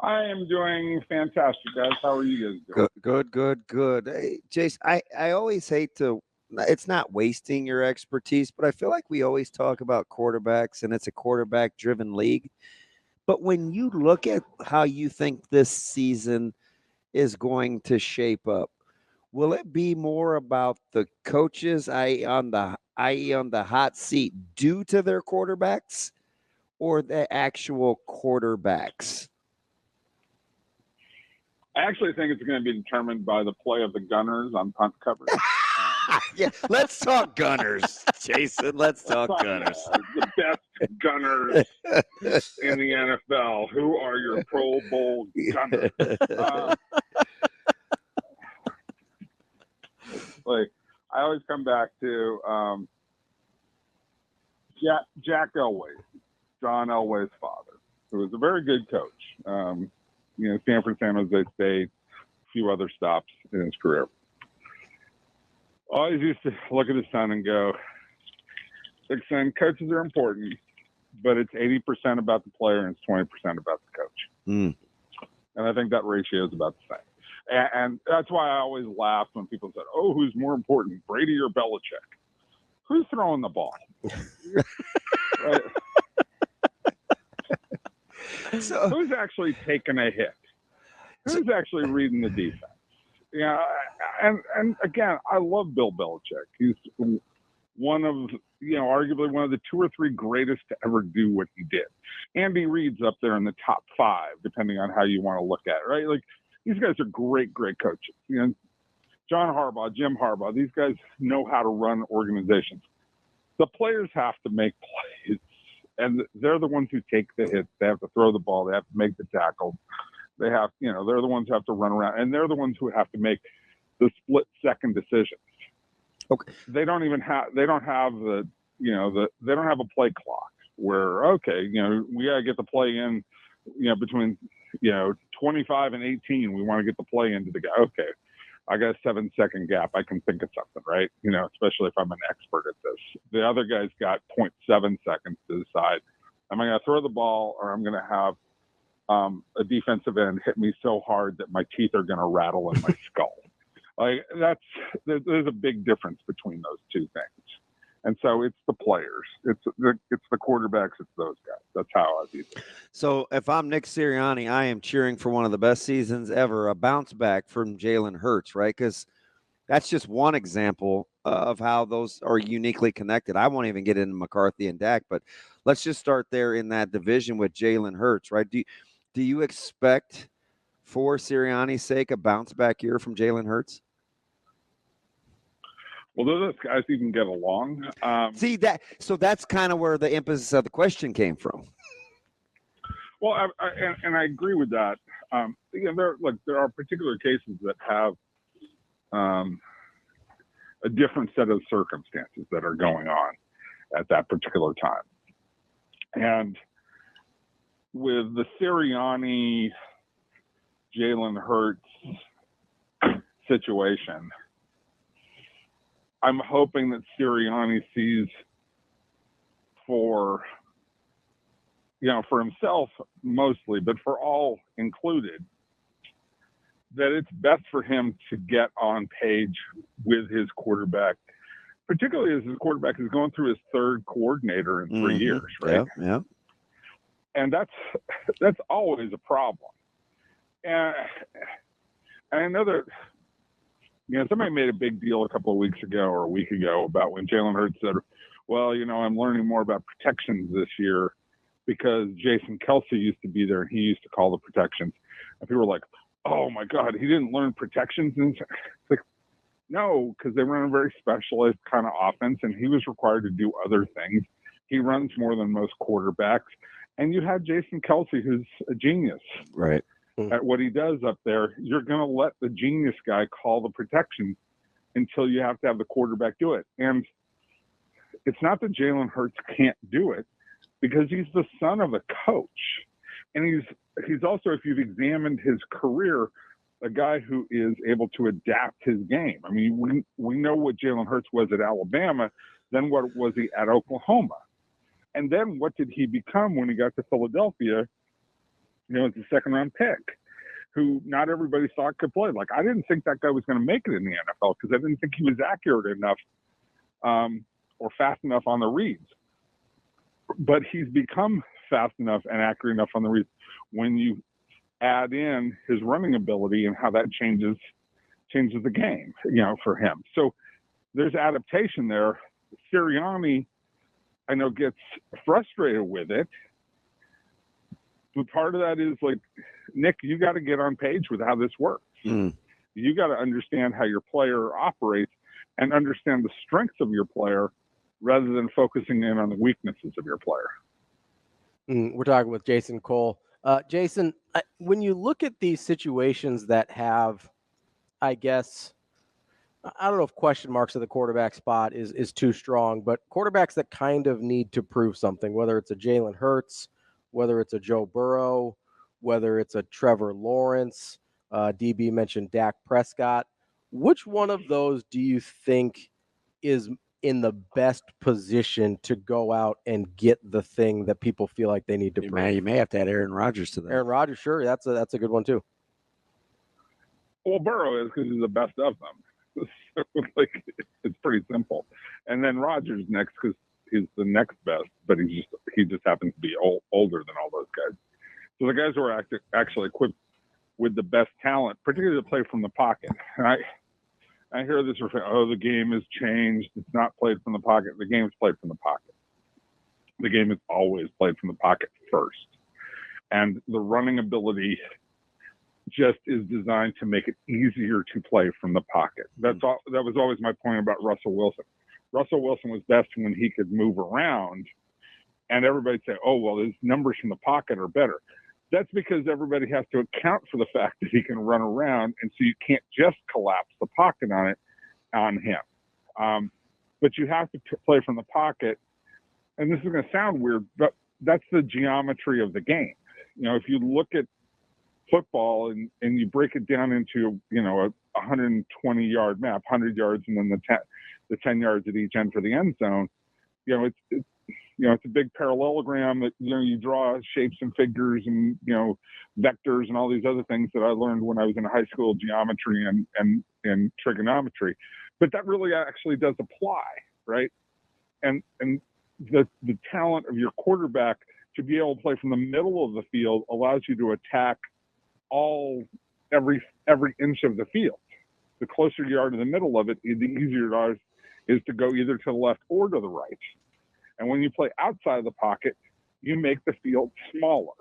I am doing fantastic, guys. How are you guys doing? Good. Hey, Jason, I always hate to, it's not wasting your expertise, but I feel like we always talk about quarterbacks, and it's a quarterback-driven league. But when you look at how you think this season is going to shape up? Will it be more about the coaches, i.e. on the hot seat due to their quarterbacks, or the actual quarterbacks? I actually think it's going to be determined by the play of the gunners on punt coverage. Yeah, let's talk gunners, Jason. Let's talk gunners. The best gunners in the NFL. Who are your Pro Bowl gunners? Like, I always come back to Jack Elway, John Elway's father, who was a very good coach. Stanford, San Jose State, a few other stops in his career. Always used to look at his son and go, "Look, son, coaches are important, but it's 80% about the player and it's 20% about the coach." Mm. And I think that ratio is about the same. And that's why I always laugh when people say, "Oh, who's more important, Brady or Belichick?" Who's throwing the ball? Right? So, who's actually taking a hit? Who's actually reading the defense? Yeah, and again, I love Bill Belichick. He's one of, arguably one of the 2 or 3 greatest to ever do what he did. Andy Reid's up there in the top 5, depending on how you want to look at it, right? Like, these guys are great coaches. John Harbaugh, Jim Harbaugh, these guys know how to run organizations. The players have to make plays, and they're the ones who take the hits. They have to throw the ball. They have to make the tackles. They have, they're the ones who have to run around, and they're the ones who have to make the split-second decisions. Okay. They don't have the, they don't have a play clock where, okay, we got to get the play in, between, 25 and 18, we want to get the play into the guy. Okay, I got a 7-second gap. I can think of something, right? Especially if I'm an expert at this. The other guy's got 0.7 seconds to decide, am I going to throw the ball or I'm going to have a defensive end hit me so hard that my teeth are going to rattle in my skull. Like, there's a big difference between those two things. And so it's the players, it's the quarterbacks, it's those guys. That's how I view it. So if I'm Nick Sirianni, I am cheering for one of the best seasons ever, a bounce back from Jalen Hurts, right? Because that's just one example of how those are uniquely connected. I won't even get into McCarthy and Dak, but let's just start there in that division with Jalen Hurts, right? Do you expect, for Sirianni's sake, a bounce back year from Jalen Hurts? Well, those guys even get along. So that's kind of where the emphasis of the question came from. Well, I agree with that. There are particular cases that have a different set of circumstances that are going on at that particular time. And with the Sirianni, Jalen Hurts situation, I'm hoping that Sirianni sees for himself mostly, but for all included, that it's best for him to get on page with his quarterback, particularly as his quarterback is going through his 3rd coordinator in 3 years, right? Yeah. And that's always a problem. And I know that somebody made a big deal a couple of weeks ago or a week ago about when Jalen Hurts said, well, I'm learning more about protections this year because Jason Kelce used to be there and he used to call the protections. And people were like, oh my God, he didn't learn protections. And it's like, no, because they run a very specialized kind of offense and he was required to do other things. He runs more than most quarterbacks. And you have Jason Kelce, who's a genius. Right. At what he does up there. You're going to let the genius guy call the protection until you have to have the quarterback do it. And it's not that Jalen Hurts can't do it, because he's the son of a coach. And he's also, if you've examined his career, a guy who is able to adapt his game. I mean, we know what Jalen Hurts was at Alabama, then what was he at Oklahoma? And then what did he become when he got to Philadelphia? As a 2nd-round pick, who not everybody thought could play. Like, I didn't think that guy was going to make it in the NFL because I didn't think he was accurate enough or fast enough on the reads. But he's become fast enough and accurate enough on the reads when you add in his running ability and how that changes the game, for him. So there's adaptation there. Sirianni, I know, gets frustrated with it. But part of that is like, Nick, you got to get on page with how this works. You got to understand how your player operates and understand the strengths of your player rather than focusing in on the weaknesses of your player. We're talking with Jason Cole. Jason, when you look at these situations that have, I guess, I don't know if question marks at the quarterback spot is too strong, but quarterbacks that kind of need to prove something, whether it's a Jalen Hurts, whether it's a Joe Burrow, whether it's a Trevor Lawrence, DB mentioned Dak Prescott. Which one of those do you think is in the best position to go out and get the thing that people feel like they need to prove? You may have to add Aaron Rodgers to that. Aaron Rodgers, sure. That's a good one too. Well, Burrow is because he's the best of them. So, it's pretty simple. And then Rodgers next because he's the next best, but he just happens to be older than all those guys. So the guys who are actually equipped with the best talent, particularly to play from the pocket. And I hear this referring, the game has changed. It's not played from the pocket. The game is played from the pocket. The game is always played from the pocket first. And the running ability just is designed to make it easier to play from the pocket. That was always my point about Russell Wilson. Russell Wilson was best when he could move around, and everybody say, his numbers from the pocket are better. That's because everybody has to account for the fact that he can run around, and so you can't just collapse the pocket on him. But you have to play from the pocket, and this is going to sound weird, but that's the geometry of the game. If you look at football and you break it down into a 120-yard map, 100 yards, and then the 10 yards at each end for the end zone, it's a big parallelogram that you draw shapes and figures and vectors and all these other things that I learned when I was in high school, geometry and trigonometry. But that really actually does apply, right? And the talent of your quarterback to be able to play from the middle of the field allows you to attack every inch of the field. The closer you are to the middle of it, the easier it is to go either to the left or to the right. And when you play outside of the pocket, you make the field smaller,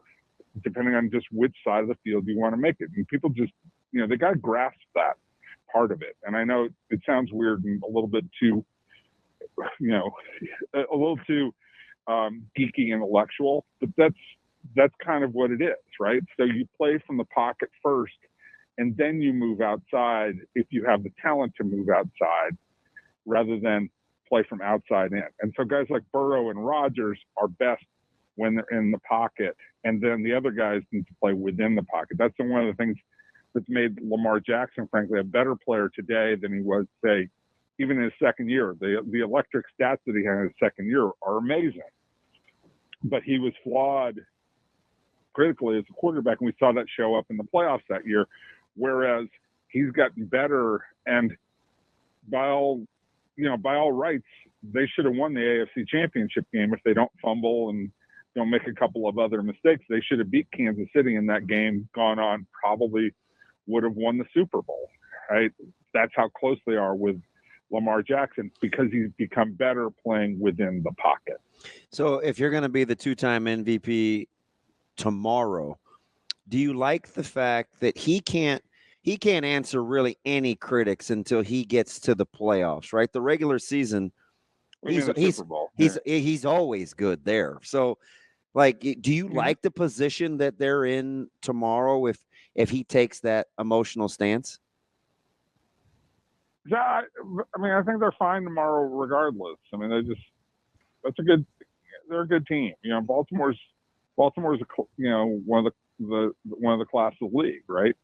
depending on just which side of the field you want to make it. And people just, they got to grasp that part of it. And I know it sounds weird and a little bit too, a little too geeky intellectual, but that's kind of what it is, right? So you play from the pocket first, and then you move outside if you have the talent to move outside, rather than play from outside in. And so guys like Burrow and Rodgers are best when they're in the pocket, and then the other guys need to play within the pocket. That's one of the things that's made Lamar Jackson, frankly, a better player today than he was, say, even in his second year. The electric stats that he had in his second year are amazing. But he was flawed critically as a quarterback, and we saw that show up in the playoffs that year, whereas he's gotten better, and by all rights, they should have won the AFC Championship game if they don't fumble and don't make a couple of other mistakes. They should have beat Kansas City in that game, gone on, probably would have won the Super Bowl, right? That's how close they are with Lamar Jackson, because he's become better playing within the pocket. So if you're going to be the two-time MVP tomorrow, do you like the fact that he can't answer really any critics until he gets to the playoffs, right? The regular season, he's always good there. So, do you like the position that they're in tomorrow if he takes that emotional stance? Yeah, I think they're fine tomorrow regardless. I mean, they're a good team. Baltimore's one of the class of the league, right?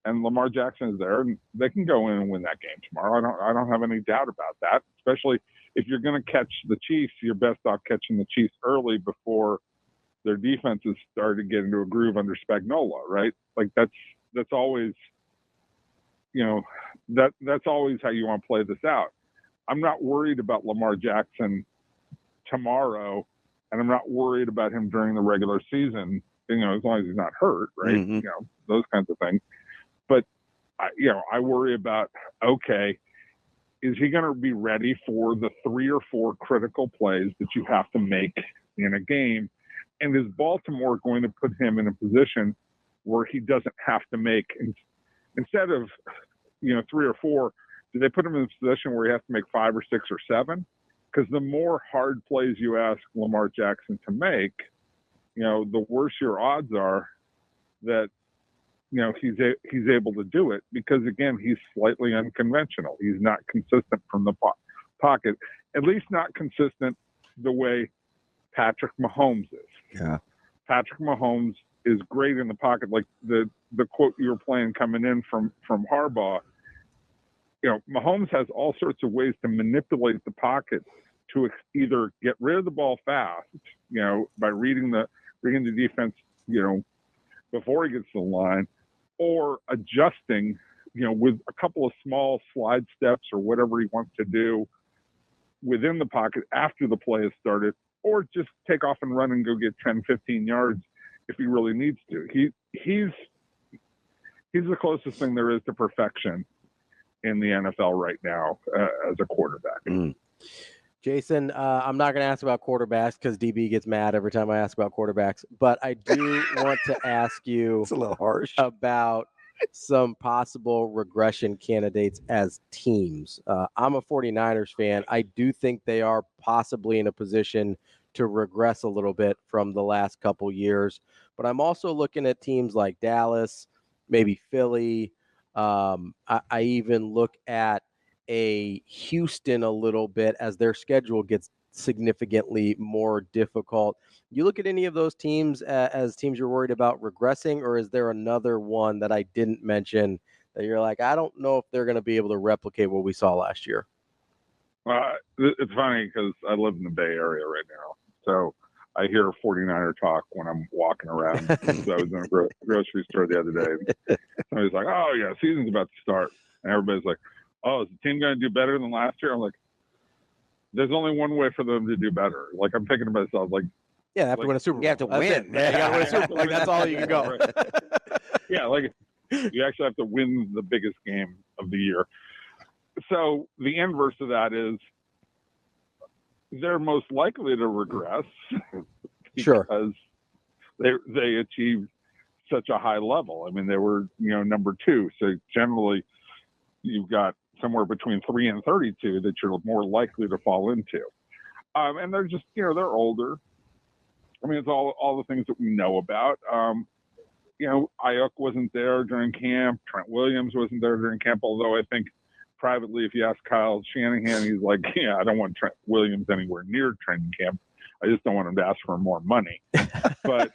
And Lamar Jackson is there, and they can go in and win that game tomorrow. I don't have any doubt about that. Especially if you're going to catch the Chiefs, you're best off catching the Chiefs early before their defenses start to get into a groove under Spagnuolo, right? That's always, that's always how you want to play this out. I'm not worried about Lamar Jackson tomorrow, and I'm not worried about him during the regular season as long as he's not hurt, right? Mm-hmm. Those kinds of things. But I worry about, okay, is he going to be ready for the 3 or 4 critical plays that you have to make in a game? And is Baltimore going to put him in a position where he doesn't have to make, instead of 3 or 4, do they put him in a position where he has to make 5 or 6 or 7? Because the more hard plays you ask Lamar Jackson to make, the worse your odds are that he's able to do it, because again, he's slightly unconventional. He's not consistent from the pocket, at least not consistent the way Patrick Mahomes is. Yeah. Patrick Mahomes is great in the pocket. Like the quote you were playing coming in from Harbaugh, Mahomes has all sorts of ways to manipulate the pocket to either get rid of the ball fast, by reading the defense, before he gets to the line, or adjusting, with a couple of small slide steps or whatever he wants to do within the pocket after the play has started, or just take off and run and go get 10, 15 yards if he really needs to. He's the closest thing there is to perfection in the NFL right now as a quarterback. Jason, I'm not going to ask about quarterbacks because DB gets mad every time I ask about quarterbacks, but I do want to ask you It's a little harsh. About some possible regression candidates as teams. I'm a 49ers fan. I do think they are possibly in a position to regress a little bit from the last couple years, but I'm also looking at teams like Dallas, maybe Philly. I even look at a Houston a little bit as their schedule gets significantly more difficult. You look at any of those teams as teams you're worried about regressing, or is there another one that I didn't mention that you're like, I don't know if they're going to be able to replicate what we saw last year? It's funny because I live in the Bay Area right now, so I hear 49er talk when I'm walking around. So I was in a grocery store the other day. Somebody's like, oh yeah, season's about to start, and everybody's like, oh, is the team going to do better than last year? I'm like, there's only one way for them to do better. Like, I'm thinking to myself, like, yeah, they have to win a Super Bowl. You have to win. Yeah, you got to win a Super Bowl. Like, that's all you can go. Right. Yeah, like, you actually have to win the biggest game of the year. So the inverse of that is they're most likely to regress because they achieved such a high level. I mean, they were, number 2. So generally, you've got somewhere between 3 and 32 that you're more likely to fall into. And they're just, they're older. I mean, it's all the things that we know about. Ayuk wasn't there during camp. Trent Williams wasn't there during camp, although I think privately, if you ask Kyle Shanahan, he's like, yeah, I don't want Trent Williams anywhere near training camp. I just don't want him to ask for more money. But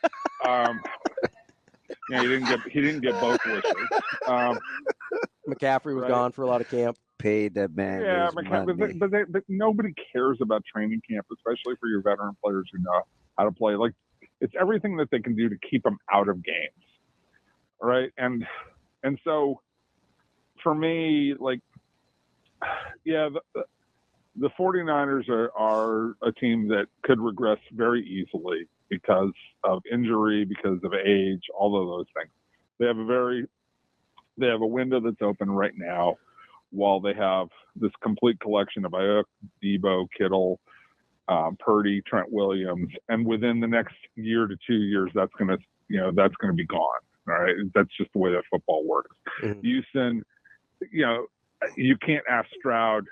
he didn't get both wishes. McCaffrey was gone for a lot of camp. Paid that man. Yeah, but nobody cares about training camp, especially for your veteran players who know how to play. Like, it's everything that they can do to keep them out of games, right? And so, for me, like, yeah, the 49ers are a team that could regress very easily because of injury, because of age, all of those things. They have a window that's open right now while they have this complete collection of Ayuk, Debo, Kittle, Purdy, Trent Williams, and within the next year to 2 years, that's going to be gone. All right. That's just the way that football works. Mm-hmm. Houston, you can't ask Stroud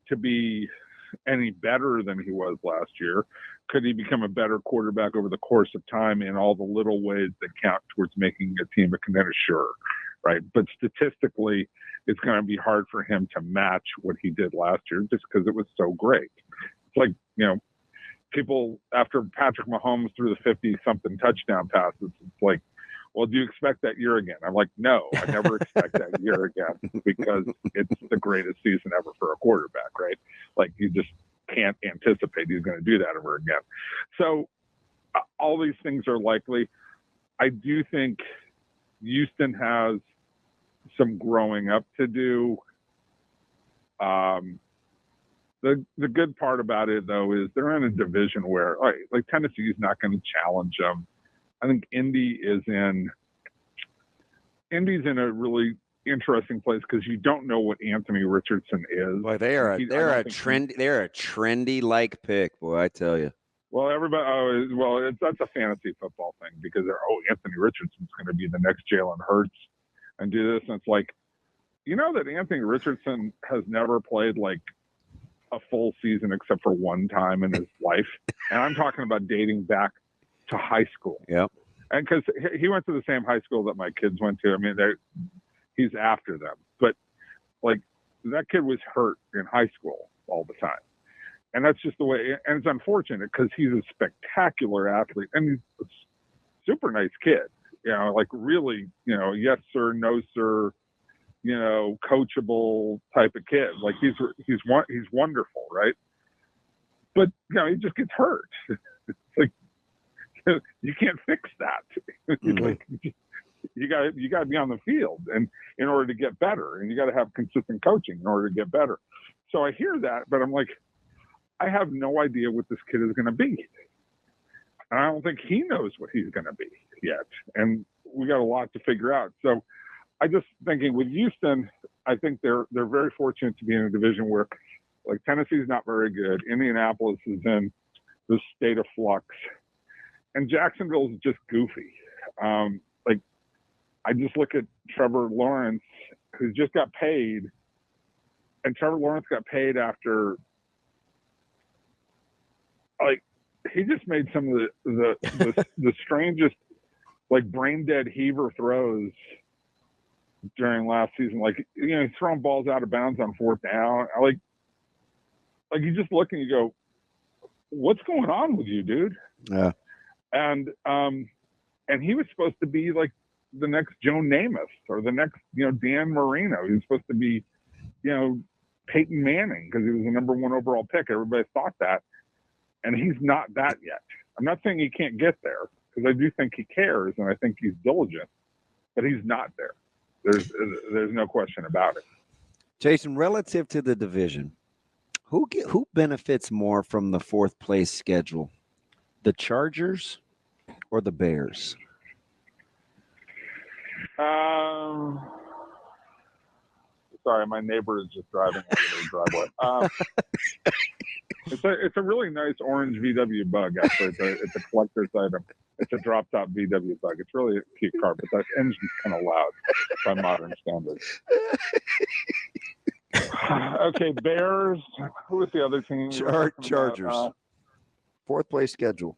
to be any better than he was last year. Could he become a better quarterback over the course of time in all the little ways that count towards making a team a contender? Sure. Right. But statistically, it's going to be hard for him to match what he did last year just because it was so great. It's like, people after Patrick Mahomes threw the 50-something touchdown passes, it's like, well, do you expect that year again? I'm like, no, I never expect that year again because it's the greatest season ever for a quarterback, right? Like, you just can't anticipate he's going to do that ever again. So all these things are likely. I do think Houston has some growing up to do. The good part about it, though, is they're in a division where, like, Tennessee's not going to challenge them I think Indy's in a really interesting place because you don't know what Anthony Richardson is. Boy, they're a trendy like pick, boy, I tell you. Well, everybody, that's a fantasy football thing because Anthony Richardson's going to be the next Jalen Hurts and do this. And it's like, you know that Anthony Richardson has never played like a full season except for one time in his life. And I'm talking about dating back to high school. Yep. And because he went to the same high school that my kids went to. I mean, he's after them. But like that kid was hurt in high school all the time. And that's just the way, and it's unfortunate because he's a spectacular athlete and he's a super nice kid, like really, yes, sir, no, sir, coachable type of kid. Like he's wonderful. Right. But, he just gets hurt. It's like, you can't fix that. Like, you got to be on the field and in order to get better, and you got to have consistent coaching in order to get better. So I hear that, but I'm like, I have no idea what this kid is going to be. And I don't think he knows what he's going to be yet. And we got a lot to figure out. So I just thinking with Houston, I think they're very fortunate to be in a division where like Tennessee's not very good. Indianapolis is in the state of flux. And Jacksonville is just goofy. Like I just look at Trevor Lawrence, who just got paid. And Trevor Lawrence got paid after like he just made some of the strangest like brain dead heaver throws during last season. Like he's throwing balls out of bounds on fourth down. Like you just look and you go, what's going on with you, dude? Yeah. And he was supposed to be like the next Joe Namath or the next Dan Marino. He was supposed to be Peyton Manning because he was the number 1 overall pick. Everybody thought that. And he's not that yet. I'm not saying he can't get there because I do think he cares and I think he's diligent, but he's not there. There's no question about it. Jason, relative to the division, who benefits more from the 4th place schedule? The Chargers or the Bears? Sorry, my neighbor is just driving over the driveway. It's a really nice orange VW Bug. Actually, it's a collector's item. It's a drop top VW Bug. It's really a cute car, but that engine's kind of loud by modern standards. Okay, Bears. Who is the other team? Chargers. 4th place schedule.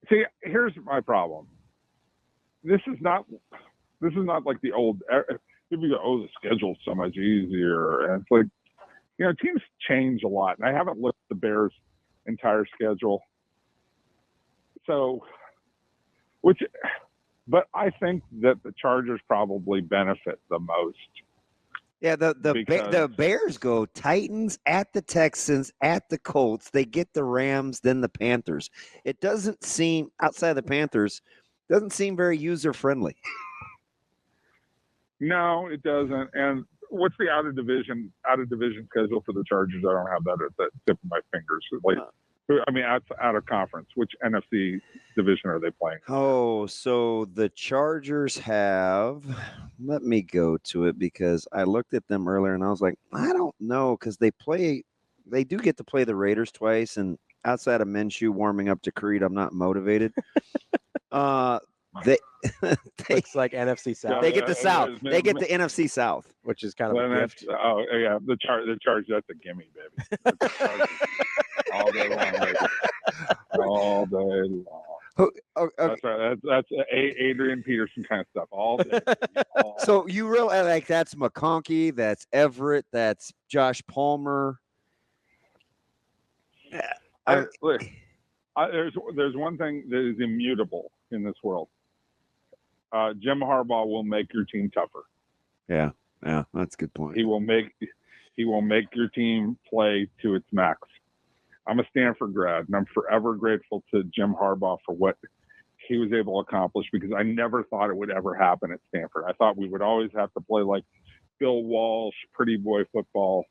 See, here's my problem. This is not like the old. People go, oh, the schedule's so much easier, and it's like, teams change a lot, and I haven't looked at the Bears' entire schedule. So, but I think that the Chargers probably benefit the most. Yeah, the Bears go Titans at the Texans at the Colts. They get the Rams, then the Panthers. It doesn't seem outside of the Panthers. Doesn't seem very user friendly. No, it doesn't. And what's the out of division schedule for the Chargers? I don't have that at the tip of my fingers. Like, I mean, out of conference. Which NFC division are they playing? Oh, so the Chargers have. Let me go to it because I looked at them earlier and I was like, I don't know, because they do get to play the Raiders twice, and outside of Minshew warming up to Creed, I'm not motivated. They It's like NFC South. They get the South. They get the NFC South, which is kind of a gift. Oh yeah, the Chargers. That's a gimme, baby. All day long, baby. All day long. Okay. That's right. That's Adrian Peterson kind of stuff. All day. So you really like that's McConkey, that's Everett, that's Josh Palmer. There's one thing that is immutable in this world. Jim Harbaugh will make your team tougher. Yeah, that's a good point. He will make your team play to its max. I'm a Stanford grad, and I'm forever grateful to Jim Harbaugh for what he was able to accomplish, because I never thought it would ever happen at Stanford. I thought we would always have to play like Bill Walsh, pretty boy football.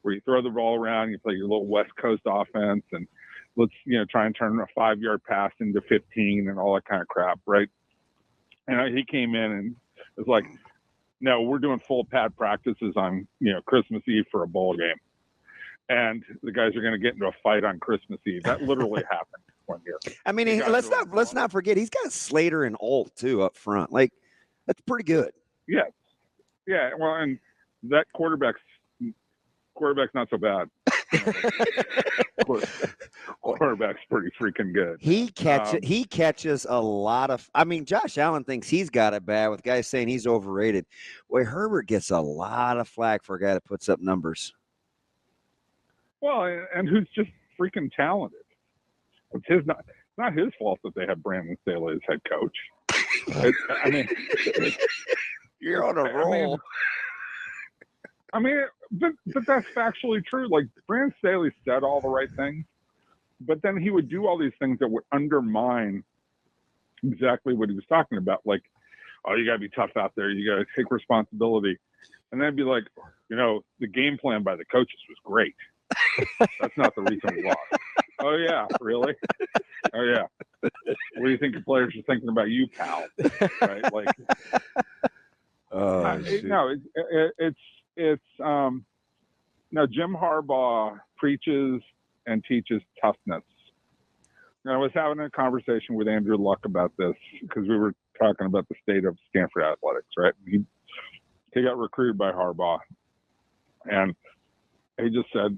where you throw the ball around, you play your little West Coast offense, and let's, try and turn a 5-yard pass into 15 and all that kind of crap, right? And he came in and was like, no, we're doing full pad practices on, Christmas Eve for a bowl game. And the guys are going to get into a fight on Christmas Eve. That literally happened one year. I mean, let's not forget, he's got Slater and Alt too up front. Like, that's pretty good. Yeah. Yeah. Well, and that quarterback's not so bad. Quarterback's pretty freaking good. He catches a lot of. I mean, Josh Allen thinks he's got it bad with guys saying he's overrated. Boy, Herbert gets a lot of flack for a guy that puts up numbers. Well, and who's just freaking talented. It's not his fault that they have Brandon Staley as head coach. You're on a roll. But that's factually true. Like, Brandon Staley said all the right things, but then he would do all these things that would undermine exactly what he was talking about. Like, oh, you got to be tough out there. You got to take responsibility. And then be like, the game plan by the coaches was great. That's not the reason we lost. Oh, yeah, really? Oh, yeah. What do you think the players are thinking about you, pal? Right? Like, Jim Harbaugh preaches and teaches toughness. And I was having a conversation with Andrew Luck about this because we were talking about the state of Stanford athletics, right? He got recruited by Harbaugh, and he just said,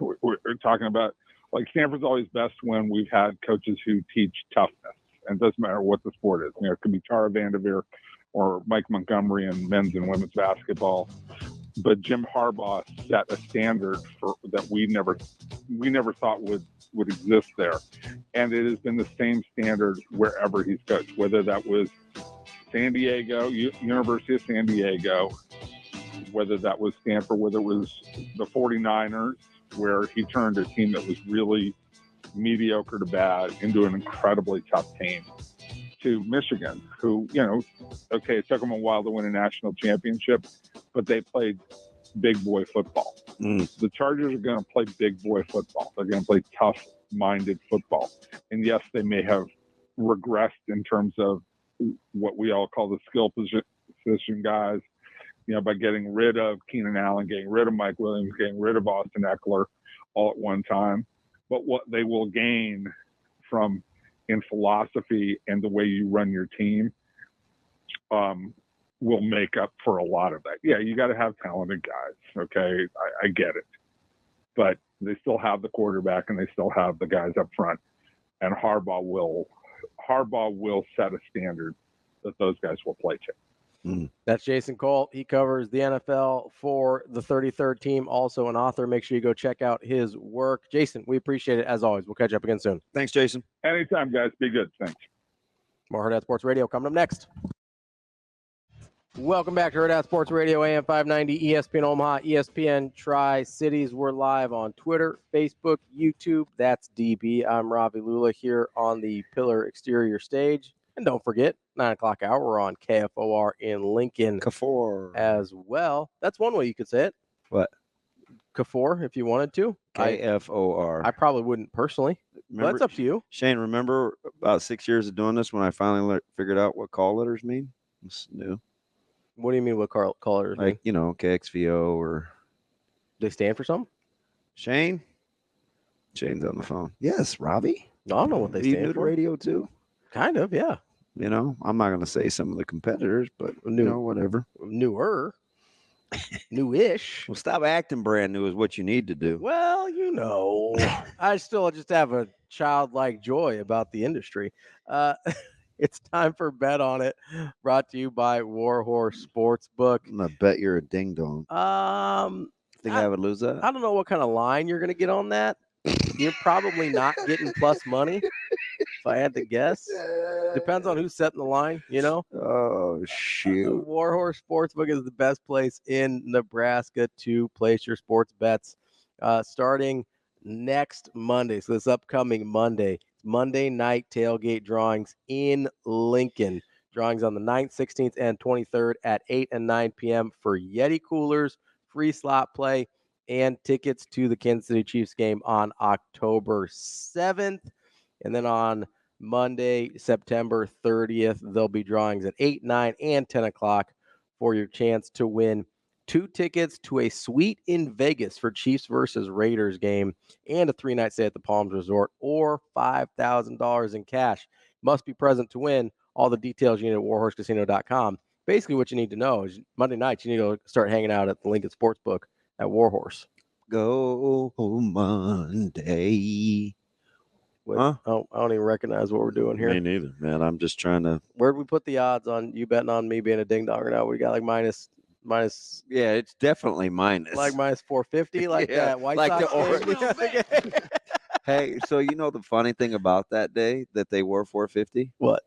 we're talking about, like, Stanford's always best when we've had coaches who teach toughness, and it doesn't matter what the sport is. It could be Tara Vanderveer or Mike Montgomery in men's and women's basketball. But Jim Harbaugh set a standard that we never thought would exist there. And it has been the same standard wherever he's coached, whether that was San Diego, University of San Diego, whether that was Stanford, whether it was the 49ers, where he turned a team that was really mediocre to bad into an incredibly tough team, to Michigan, who, it took them a while to win a national championship, but they played big boy football. The Chargers are going to play big boy football. They're going to play tough-minded football. And yes, they may have regressed in terms of what we all call the skill position guys, by getting rid of Keenan Allen, getting rid of Mike Williams, getting rid of Austin Eckler all at one time. But what they will gain from in philosophy and the way you run your team will make up for a lot of that. Yeah, you got to have talented guys. Okay, I get it. But they still have the quarterback and they still have the guys up front. And Harbaugh will set a standard that those guys will play to. That's Jason Colt. He covers the NFL for the 33rd team, also an author. Make sure you go check out his work. Jason, we appreciate it as always. We'll catch up again soon. Thanks, Jason. Anytime, guys. Be good. Thanks. More Hurrdat Sports Radio coming up next. Welcome back to Hurrdat Sports Radio, AM 590, ESPN Omaha, ESPN Tri-Cities. We're live on Twitter, Facebook, YouTube. That's DB. I'm Ravi Lulla here on the Pillar Exterior stage. And don't forget, 9 o'clock hour, we're on KFOR in Lincoln KFOR as well. That's one way you could say it. What? KFOR, if you wanted to. KFOR. I probably wouldn't personally. But that's up to you. Shane, remember about 6 years of doing this when I finally figured out what call letters mean? It's new. What do you mean what call letters mean? Like, KXVO or... They stand for something? Shane? Shane's on the phone. Yes, Ravi. I don't know what they stand for. You do the radio too? Kind of, yeah. I'm not going to say some of the competitors, but whatever. Newer. Newish. Well, stop acting brand new is what you need to do. Well, I still just have a childlike joy about the industry. It's time for Bet On It, brought to you by Warhorse Sportsbook. I'm going to bet you're a ding-dong. Think I would lose that? I don't know what kind of line you're going to get on that. You're probably not getting plus money, if I had to guess. Depends on who's setting the line, Oh, shoot. Warhorse Sportsbook is the best place in Nebraska to place your sports bets starting next Monday. So this upcoming Monday, Monday night tailgate drawings in Lincoln. Drawings on the 9th, 16th, and 23rd at 8 and 9 p.m. for Yeti coolers, free slot play, and tickets to the Kansas City Chiefs game on October 7th. And then on Monday, September 30th, there'll be drawings at 8, 9, and 10 o'clock for your chance to win 2 tickets to a suite in Vegas for Chiefs versus Raiders game and a 3-night stay at the Palms Resort, or $5,000 in cash. Must be present to win. All the details you need at warhorsecasino.com. Basically, what you need to know is Monday night, you need to start hanging out at the Lincoln Sportsbook at Warhorse. Go Monday. Huh? I don't even recognize what we're doing here. Me neither, man. I'm just trying to. Where'd we put the odds on you betting on me being a ding dong or now? We got like minus. Yeah, it's definitely minus. Like minus 450, like Yeah, that White like Sox the game. Hey, so you know the funny thing about that day that they were 450? What?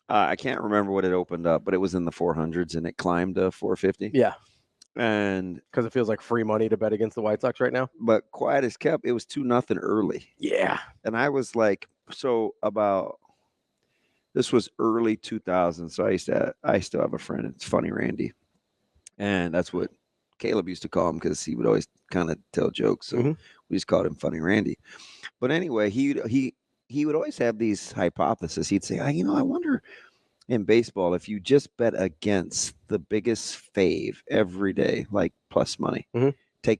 I can't remember what it opened up, but it was in the 400s and it climbed to 450. Yeah. And because it feels like free money to bet against the White Sox right now. But quiet as kept, it was 2-0 early. Yeah. And I was like, this was early 2000. So I still have a friend. It's Funny Randy. And that's what Caleb used to call him because he would always kind of tell jokes. So we just called him Funny Randy. But anyway, he would always have these hypotheses. He'd say, I wonder in baseball, if you just bet against the biggest fave every day, like plus money, take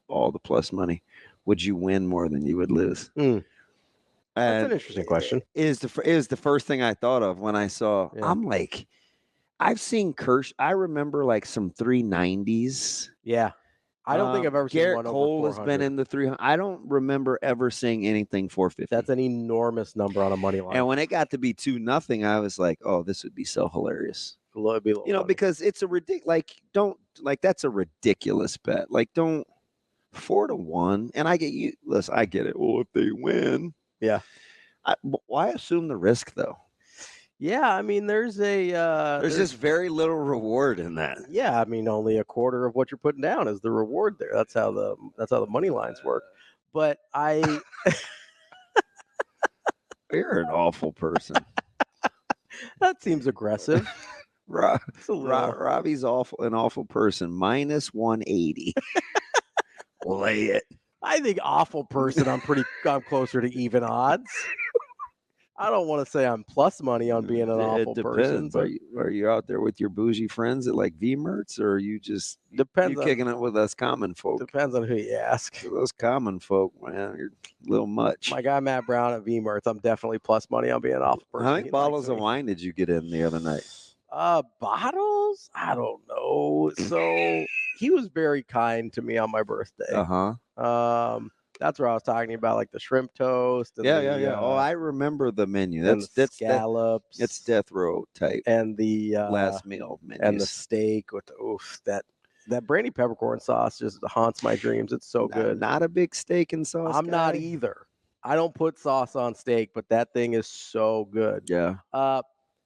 all the plus money, would you win more than you would lose? That's an interesting question. Is the first thing I thought of when I saw. Yeah. I'm like, I've seen I remember like some 390s. Yeah. I don't think I've ever seen one over 400. Cole has been in the 300. I don't remember ever seeing anything 450. That's an enormous number on a money line. And when it got to be 2-0, I was like, "Oh, this would be so hilarious." It'd be funny. Because it's a that's a ridiculous bet. Like, don't 4-1. And I get you. Listen, I get it. Well, if they win, yeah. Why assume the risk though? Yeah, I mean, there's just very little reward in that. Yeah, I mean, only a quarter of what you're putting down is the reward there. That's how the money lines work. But you're an awful person. That seems aggressive. Ravi's an awful person. Minus 180. Lay it. I think awful person. I'm closer to even odds. I don't want to say I'm plus money on being an awful person. But are you out there with your bougie friends at like V-Merts, or are you just kicking it with us common folk? Depends on who you ask. Those common folk, man, you're a little much. My guy Matt Brown at V-Merts, I'm definitely plus money on being an awful person. How many bottles of wine did you get in the other night? Bottles? I don't know. So he was very kind to me on my birthday. That's where I was talking about, like the shrimp toast. And yeah. Oh, I remember the menu. That's scallops. It's death row type. And the last meal menus. And the steak with that brandy peppercorn sauce just haunts my dreams. It's so good. Not a big steak and sauce. I'm not either. I don't put sauce on steak, but that thing is so good. Yeah.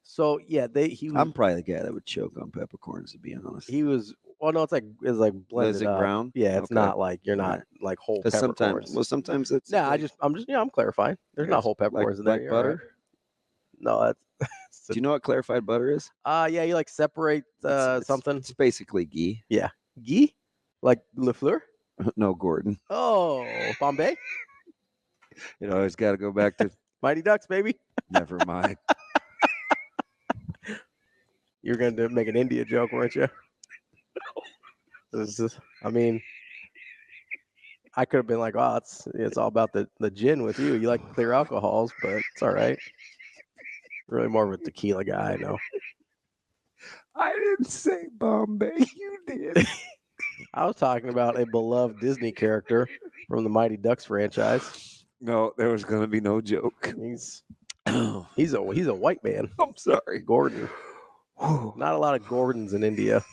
So yeah, I'm probably the guy that would choke on peppercorns, to be honest. He was. Well, no, it's like blended. Is it ground? Yeah, it's not like you're not like whole peppercorns. Sometimes it's. Yeah, I'm clarifying. There's not whole peppercorns in there. Like butter. Right. No, that's. Do you know what clarified butter is? Yeah, you like separate something. It's basically ghee. Yeah, ghee, like Le Fleur. No, Gordon. Oh, Bombay. You know, it's got to go back to Mighty Ducks, baby. Never mind. You're going to make an India joke, weren't you? I mean, I could have been like, "Oh, it's all about the gin with you. You like clear alcohols, but it's all right." Really more of a tequila guy, I know. I didn't say Bombay. You did. I was talking about a beloved Disney character from the Mighty Ducks franchise. No, there was going to be no joke. He's a white man. I'm sorry, Gordon. Not a lot of Gordons in India.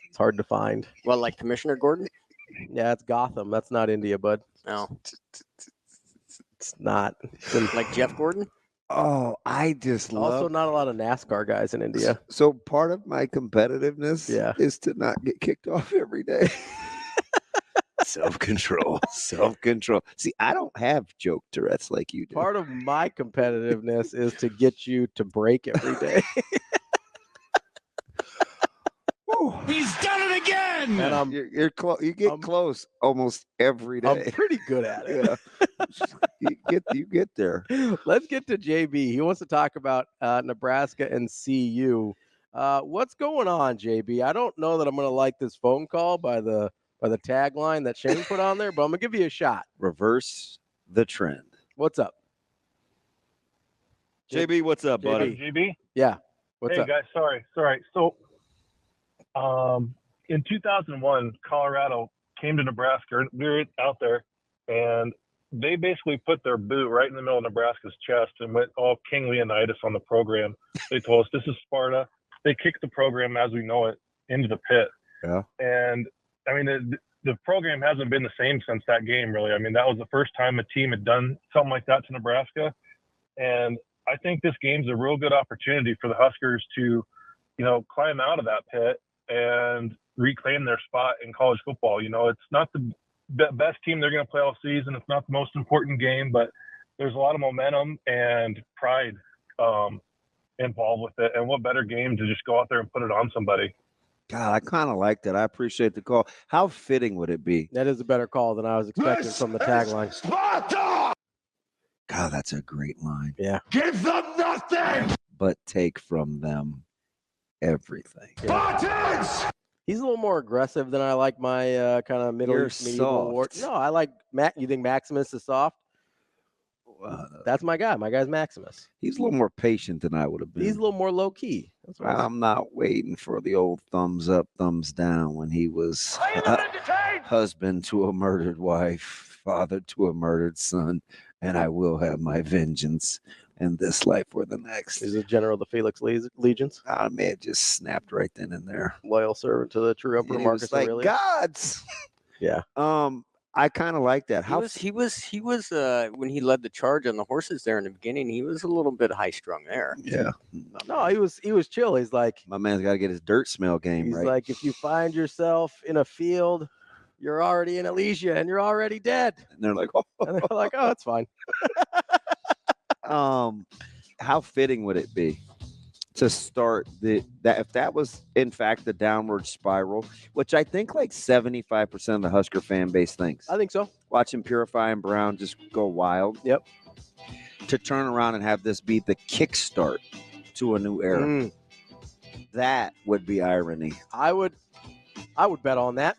It's hard to find. Well, like Commissioner Gordon? Yeah, it's Gotham. That's not India, bud. No. It's not. Like Jeff Gordon? Oh, I just also not a lot of NASCAR guys in India. So part of my competitiveness is to not get kicked off every day. Self-control. See, I don't have joke Tourette's like you do. Part of my competitiveness is to get you to break every day. He's done it again. And you're close. You get close almost every day. I'm pretty good at it. Yeah. you get there. Let's get to JB. He wants to talk about Nebraska and CU. What's going on, JB? I don't know that I'm going to like this phone call by the tagline that Shane put on there, but I'm going to give you a shot. Reverse the trend. What's up? JB, what's up, buddy? JB? Yeah. What's hey, up? guys. Sorry. So, in 2001, Colorado came to Nebraska. We were out there, and they basically put their boot right in the middle of Nebraska's chest and went all King Leonidas on the program. They told us, this is Sparta. They kicked the program as we know it into the pit. Yeah. And, I mean, the program hasn't been the same since that game, really. I mean, that was the first time a team had done something like that to Nebraska. And I think this game's a real good opportunity for the Huskers to, climb out of that pit and reclaim their spot in college football. It's not the best team they're going to play all season. It's not the most important game, but there's a lot of momentum and pride involved with it. And what better game to just go out there and put it on somebody? God, I kind of like that. I appreciate the call. How fitting would it be? That is a better call than I was expecting from the tagline. Sparta! God, that's a great line. Yeah. Give them nothing. But take from them everything. Spartans! He's a little more aggressive than I like my kind of Middle East medieval war. No, I like You think Maximus is soft? That's my guy. My guy's Maximus. He's a little more patient than I would have been. He's a little more low key. I'm not waiting for the old thumbs up, thumbs down when he was husband to a murdered wife, father to a murdered son, and I will have my vengeance in this life or the next. He's a general of the Felix Legions. I may have just snapped right then and there. Loyal servant to the true Emperor Marcus like Aurelius. Gods. Yeah. I kind of like that. He was when he led the charge on the horses there in the beginning, he was a little bit high strung there. Yeah. No, he was chill. He's like, my man's got to get his dirt smell game right. He's like, if you find yourself in a field, you're already in Elysia and you're already dead. And they're like, oh, that's fine. How fitting would it be to start that if that was in fact the downward spiral, which I think like 75% of the Husker fan base thinks. I think so. Watching Purify and Brown just go wild. Yep. To turn around and have this be the kickstart to a new era. That would be irony. I would bet on that.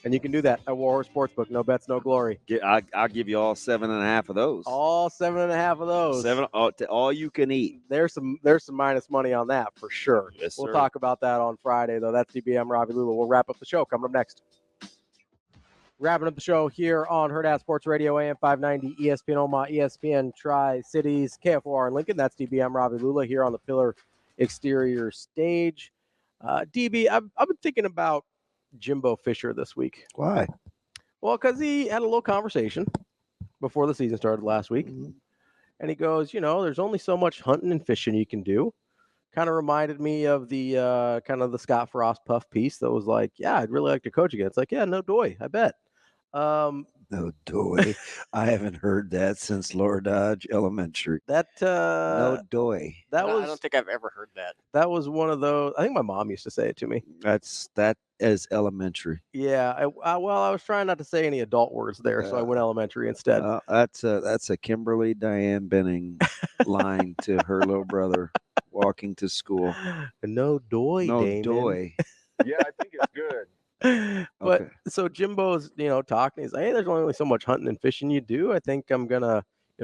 And you can do that at Warhorse Sportsbook. No bets, no glory. Yeah, I'll give you all 7.5 of those. All 7.5 of those. All you can eat. There's some minus money on that for sure. Yes, we'll sir. talk about that on Friday, though. That's DBM Ravi Lulla. We'll wrap up the show. Coming up next. Wrapping up the show here on Hurrdat Sports Radio, AM 590, ESPN Omaha, ESPN Tri-Cities, KFOR in Lincoln. That's DBM Ravi Lulla here on the Pillar Exterior stage. DB, I've been thinking about Jimbo Fisher this week. Why? Well, because he had a little conversation before the season started last week. Mm-hmm. And he goes, there's only so much hunting and fishing you can do. Kind of reminded me of the kind of the Scott Frost puff piece that was like, yeah, I'd really like to coach again. It's like, yeah, no doy, I bet. No doy. I haven't heard that since Lower Dodge Elementary. No doy. I don't think I've ever heard that. That was one of those. I think my mom used to say it to me. That is elementary. Yeah. I was trying not to say any adult words there, so I went elementary instead. That's a Kimberly Diane Benning line to her little brother walking to school. No doy. No Damon. doy. Yeah, I think it's good. But Okay. So Jimbo's, talking. He's like, hey, there's only so much hunting and fishing you do. I think I'm gonna,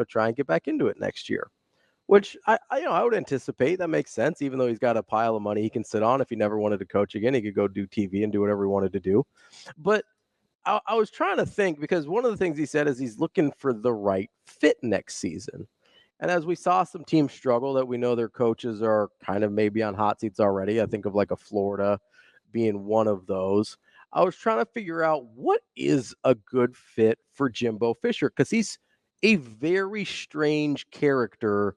try and get back into it next year. Which I would anticipate. That makes sense. Even though he's got a pile of money he can sit on. If he never wanted to coach again, he could go do TV and do whatever he wanted to do. But I was trying to think, because one of the things he said is he's looking for the right fit next season. And as we saw some teams struggle that we know their coaches are kind of maybe on hot seats already. I think of like a Florida being one of those. I was trying to figure out what is a good fit for Jimbo Fisher, because he's a very strange character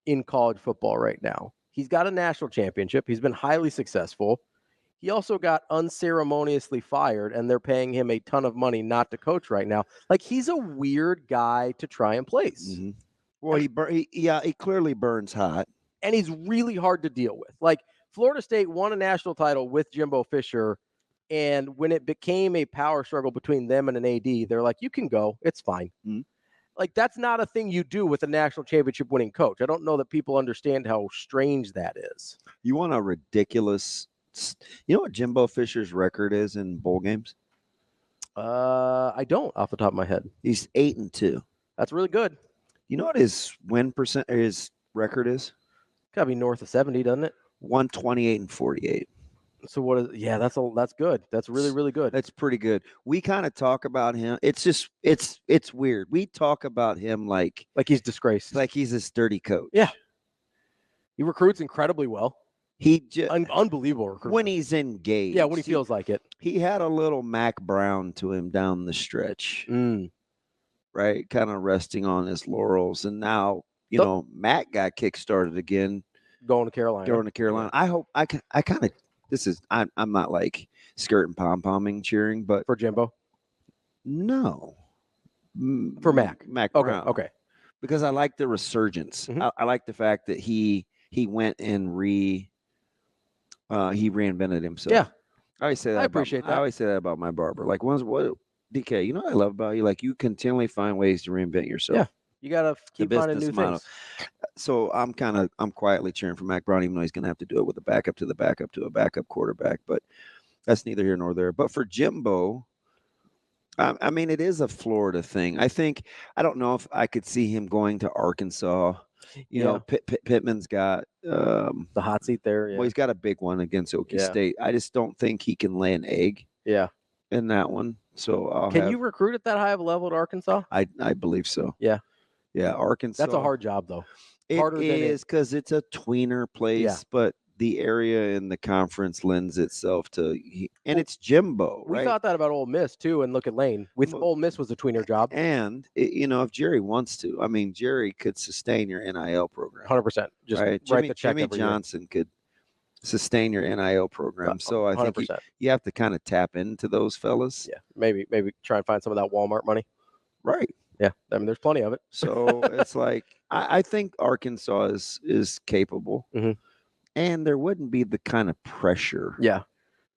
in college football right now. He's got a national championship. He's been highly successful. He also got unceremoniously fired, and they're paying him a ton of money not to coach right now. Like, he's a weird guy to try and place. Mm-hmm. Well, he clearly burns hot. And he's really hard to deal with. Like, Florida State won a national title with Jimbo Fisher, and when it became a power struggle between them and an AD, they're like, you can go. It's fine. Mhm. Like, that's not a thing you do with a national championship winning coach. I don't know that people understand how strange that is. You want a ridiculous – you know what Jimbo Fisher's record is in bowl games? I don't off the top of my head. He's 8-2. That's really good. You know what his win percent – his record is? Got to be north of 70, doesn't it? 128-48. So what is? Yeah, that's good. That's really, really good. That's pretty good. We kind of talk about him. It's just it's weird. We talk about him like he's disgraced. Like he's this dirty coach. Yeah. He recruits incredibly well. He just unbelievable recruit. When he's engaged. Yeah, when he feels like it. He had a little Mac Brown to him down the stretch. Right? Kind of resting on his laurels. And now, you know, Mac got kick-started again. Going to Carolina. I hope I kind of I'm not like skirt and pom-pomming cheering, but for Jimbo? No. For Mac Brown. Okay. Because I like the resurgence. I like the fact that he went and he reinvented himself. Yeah. I always say that. I always say that about my barber. Like, what DK, you know what I love about you? Like, you continually find ways to reinvent yourself. Yeah. You got to keep finding new things. So I'm quietly cheering for Mac Brown, even though he's going to have to do it with a backup to the backup to a backup quarterback. But that's neither here nor there. But for Jimbo, I mean, it is a Florida thing. I don't know if I could see him going to Arkansas. You know, Pittman's got the hot seat there. Yeah. Well, he's got a big one against Okie State. I just don't think he can lay an egg. Yeah. In that one. So can you recruit at that high of a level at Arkansas? I believe so. Yeah. Yeah, Arkansas. That's a hard job, though. It is because it's a tweener place, but the area in the conference lends itself to, and it's Jimbo. We right? thought that about Ole Miss too, and look at Lane. With Ole Miss was a tweener job, and if Jerry wants to, I mean, Jerry could sustain your NIL program. 100%. Just right? write the check. Jimmy Johnson could sustain your NIL program. So I 100%. think you have to kind of tap into those fellas. Yeah, maybe try and find some of that Walmart money. Right. Yeah, I mean, there's plenty of it. So it's like I think Arkansas is capable, and there wouldn't be the kind of pressure. Yeah,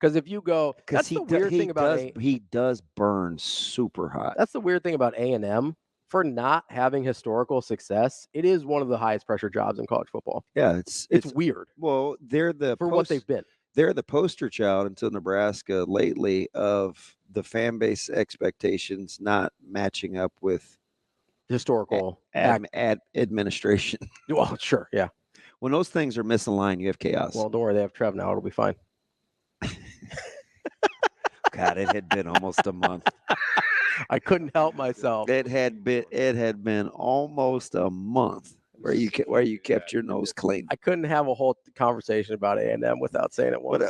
because if you go, that's the weird thing about he does burn super hot. That's the weird thing about A&M. For not having historical success, it is one of the highest pressure jobs in college football. Yeah, it's weird. Well, they're what they've been. They're the poster child until Nebraska lately of the fan base expectations not matching up with historical administration. Well, sure, yeah. When those things are misaligned, you have chaos. Well, don't worry, they have Trev now. It'll be fine. God, it had been almost a month. I couldn't help myself. It had been almost a month where you kept your nose clean. I couldn't have a whole conversation about A&M without saying it once.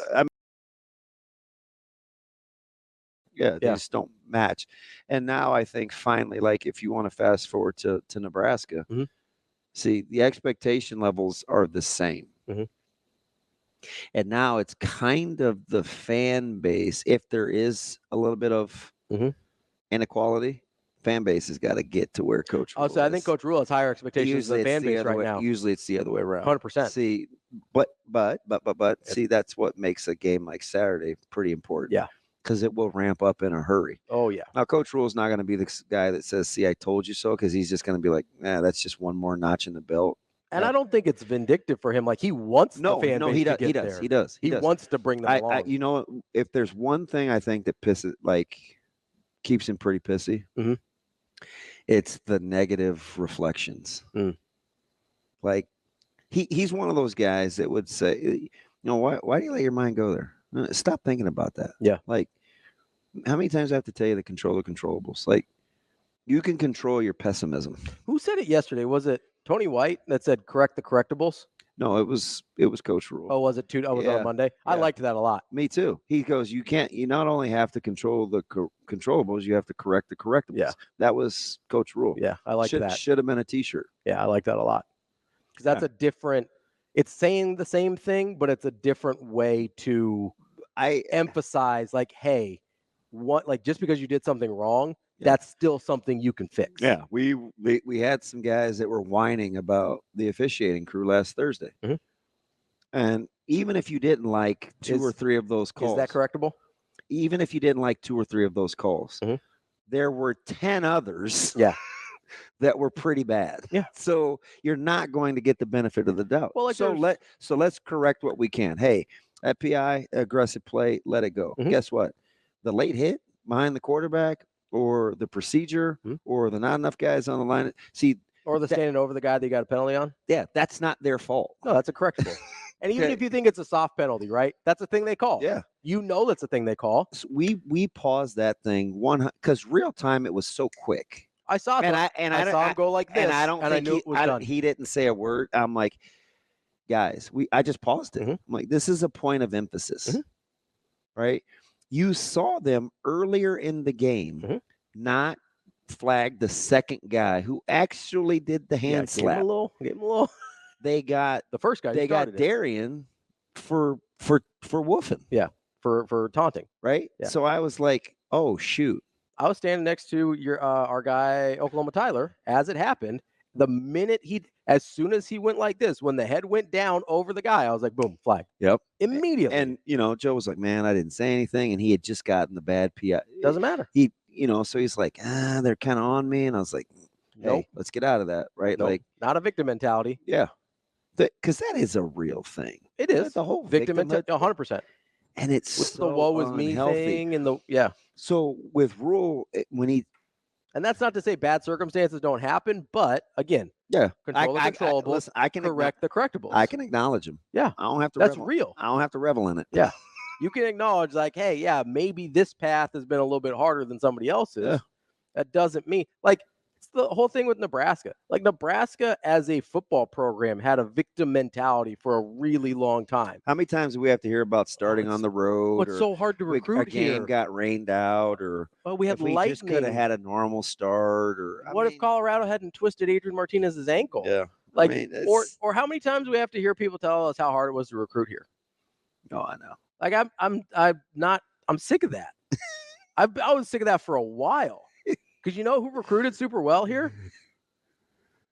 They just don't match. And now I think finally, like if you want to fast forward to Nebraska, see, the expectation levels are the same. And now it's kind of the fan base. If there is a little bit of inequality, fan base has got to get to where Coach Rule I think Coach Rule has higher expectations than fan base right now. Usually it's the other way around. 100%. See, but see, that's what makes a game like Saturday pretty important. Yeah. Because it will ramp up in a hurry. Oh, yeah. Now, Coach Rule is not going to be the guy that says, see, I told you so, because he's just going to be like, that's just one more notch in the belt. And I don't think it's vindictive for him. Like, he wants the fan base to get there. He does. He wants to bring them along. You know, if there's one thing I think that keeps him pretty pissy, it's the negative reflections. Like, he's one of those guys that would say, why do you let your mind go there? Stop thinking about that. Yeah. Like, how many times do I have to tell you to control the controllables? Like, you can control your pessimism. Who said it yesterday? Was it Tony White that said correct the correctables? No, it was Coach Rule. Oh, was it on Monday? Yeah. I liked that a lot. Me too. He goes, you not only have to control the controllables, you have to correct the correctables. Yeah. That was Coach Rule. Yeah, I like that. Should have been a t-shirt. Yeah, I like that a lot. Because that's a different, it's saying the same thing, but it's a different way to emphasize, like, hey, just because you did something wrong, that's still something you can fix. Yeah, we had some guys that were whining about the officiating crew last Thursday. And even if you didn't like two or three of those calls. Is that correctable? Even if you didn't like two or three of those calls, there were 10 others that were pretty bad. Yeah. So you're not going to get the benefit of the doubt. Well, like so let's correct what we can. Hey, that PI, aggressive play, let it go. Guess what? The late hit behind the quarterback or the procedure or the not enough guys on the line. See, or the standing over the guy that you got a penalty on. Yeah, that's not their fault. No, that's a correctable. And even if you think it's a soft penalty, right? That's a thing they call. Yeah. You know that's a thing they call. So we paused that thing because real time it was so quick. I saw it. I saw him go like this. And I don't think I knew it was done. He didn't say a word. I'm like, guys, I just paused it. I'm like, this is a point of emphasis. Right? You saw them earlier in the game not flag the second guy who actually did the hand slap. Give him a little. They got the first guy. They got Darian for woofing. Yeah, for taunting. Right. Yeah. So I was like, oh shoot. I was standing next to our guy Oklahoma Tyler as it happened. The minute as soon as he went like this, when the head went down over the guy, I was like, boom, flag. Yep. Immediately. And Joe was like, man, I didn't say anything, and he had just gotten the bad PI. Doesn't matter. So he's like, they're kind of on me, and I was like, hey, let's get out of that, right? Nope. Like, not a victim mentality. Yeah. Because that is a real thing. It is. The whole victim mentality, 100%. And it's with so the woe is me thing and So with Rule, and that's not to say bad circumstances don't happen, but again, control the controllables. I can correct the correctables. I can acknowledge them. Yeah, I don't have to. That's real. I don't have to revel in it. Yeah, you can acknowledge like, hey, yeah, maybe this path has been a little bit harder than somebody else's. Yeah. That doesn't mean like. It's the whole thing with Nebraska. Like Nebraska as a football program had a victim mentality for a really long time. How many times do we have to hear about starting on the road? It's so hard to recruit a game here. got rained out, or we had lightning. Just could have had a normal start, or what if Colorado hadn't twisted Adrian Martinez's ankle? Yeah, like or how many times do we have to hear people tell us how hard it was to recruit here? Oh, I know. Like I'm sick of that. I was sick of that for a while. Because you know who recruited super well here?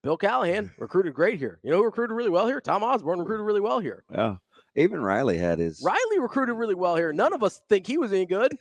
Bill Callahan recruited great here. You know who recruited really well here? Tom Osborne recruited really well here. Yeah. Even Riley had his. Riley recruited really well here. None of us think he was any good.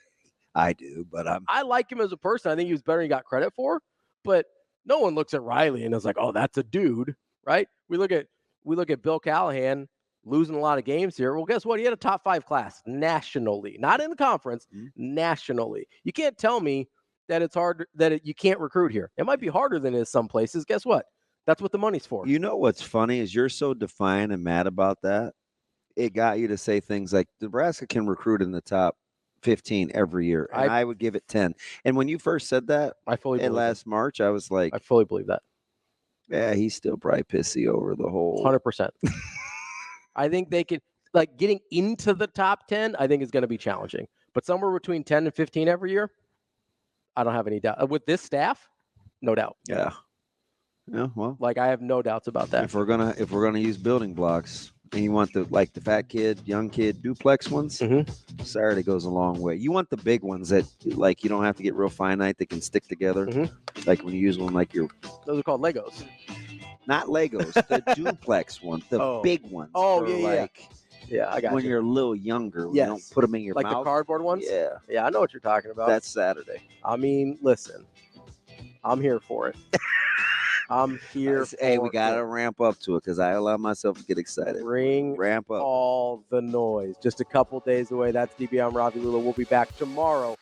I do, but I like him as a person. I think he was better than he got credit for. But no one looks at Riley and is like, oh, that's a dude, right? We look at Bill Callahan losing a lot of games here. Well, guess what? He had a top 5 class nationally, not in the conference, nationally. You can't tell me that it's hard, you can't recruit here. It might be harder than it is some places. Guess what? That's what the money's for. You know what's funny is you're so defiant and mad about that. It got you to say things like Nebraska can recruit in the top 15 every year, and I would give it 10. And when you first said that, I fully believe last March, I was like, I fully believe that. Yeah, he's still probably pissy over the whole 100%. I think they could getting into the top 10. I think is going to be challenging, but somewhere between 10 and 15 every year. I don't have any doubt. With this staff, no doubt. Yeah. Yeah, well. I have no doubts about that. If we're gonna use building blocks and you want the fat kid, young kid, duplex ones, Saturday goes a long way. You want the big ones that you don't have to get real finite, they can stick together. Like when you use one those are called Legos. Not Legos, the duplex ones, the big ones. Oh, yeah. Yeah, I got when you're a little younger, yes. You don't put them in your mouth. Like the cardboard ones? Yeah. Yeah, I know what you're talking about. That's Saturday. I mean, listen, I'm here for it. I'm here for Hey, we got to ramp up to it because I allow myself to get excited. Ramp up. All the noise. Just a couple days away. That's DB. I'm Ravi Lulla. We'll be back tomorrow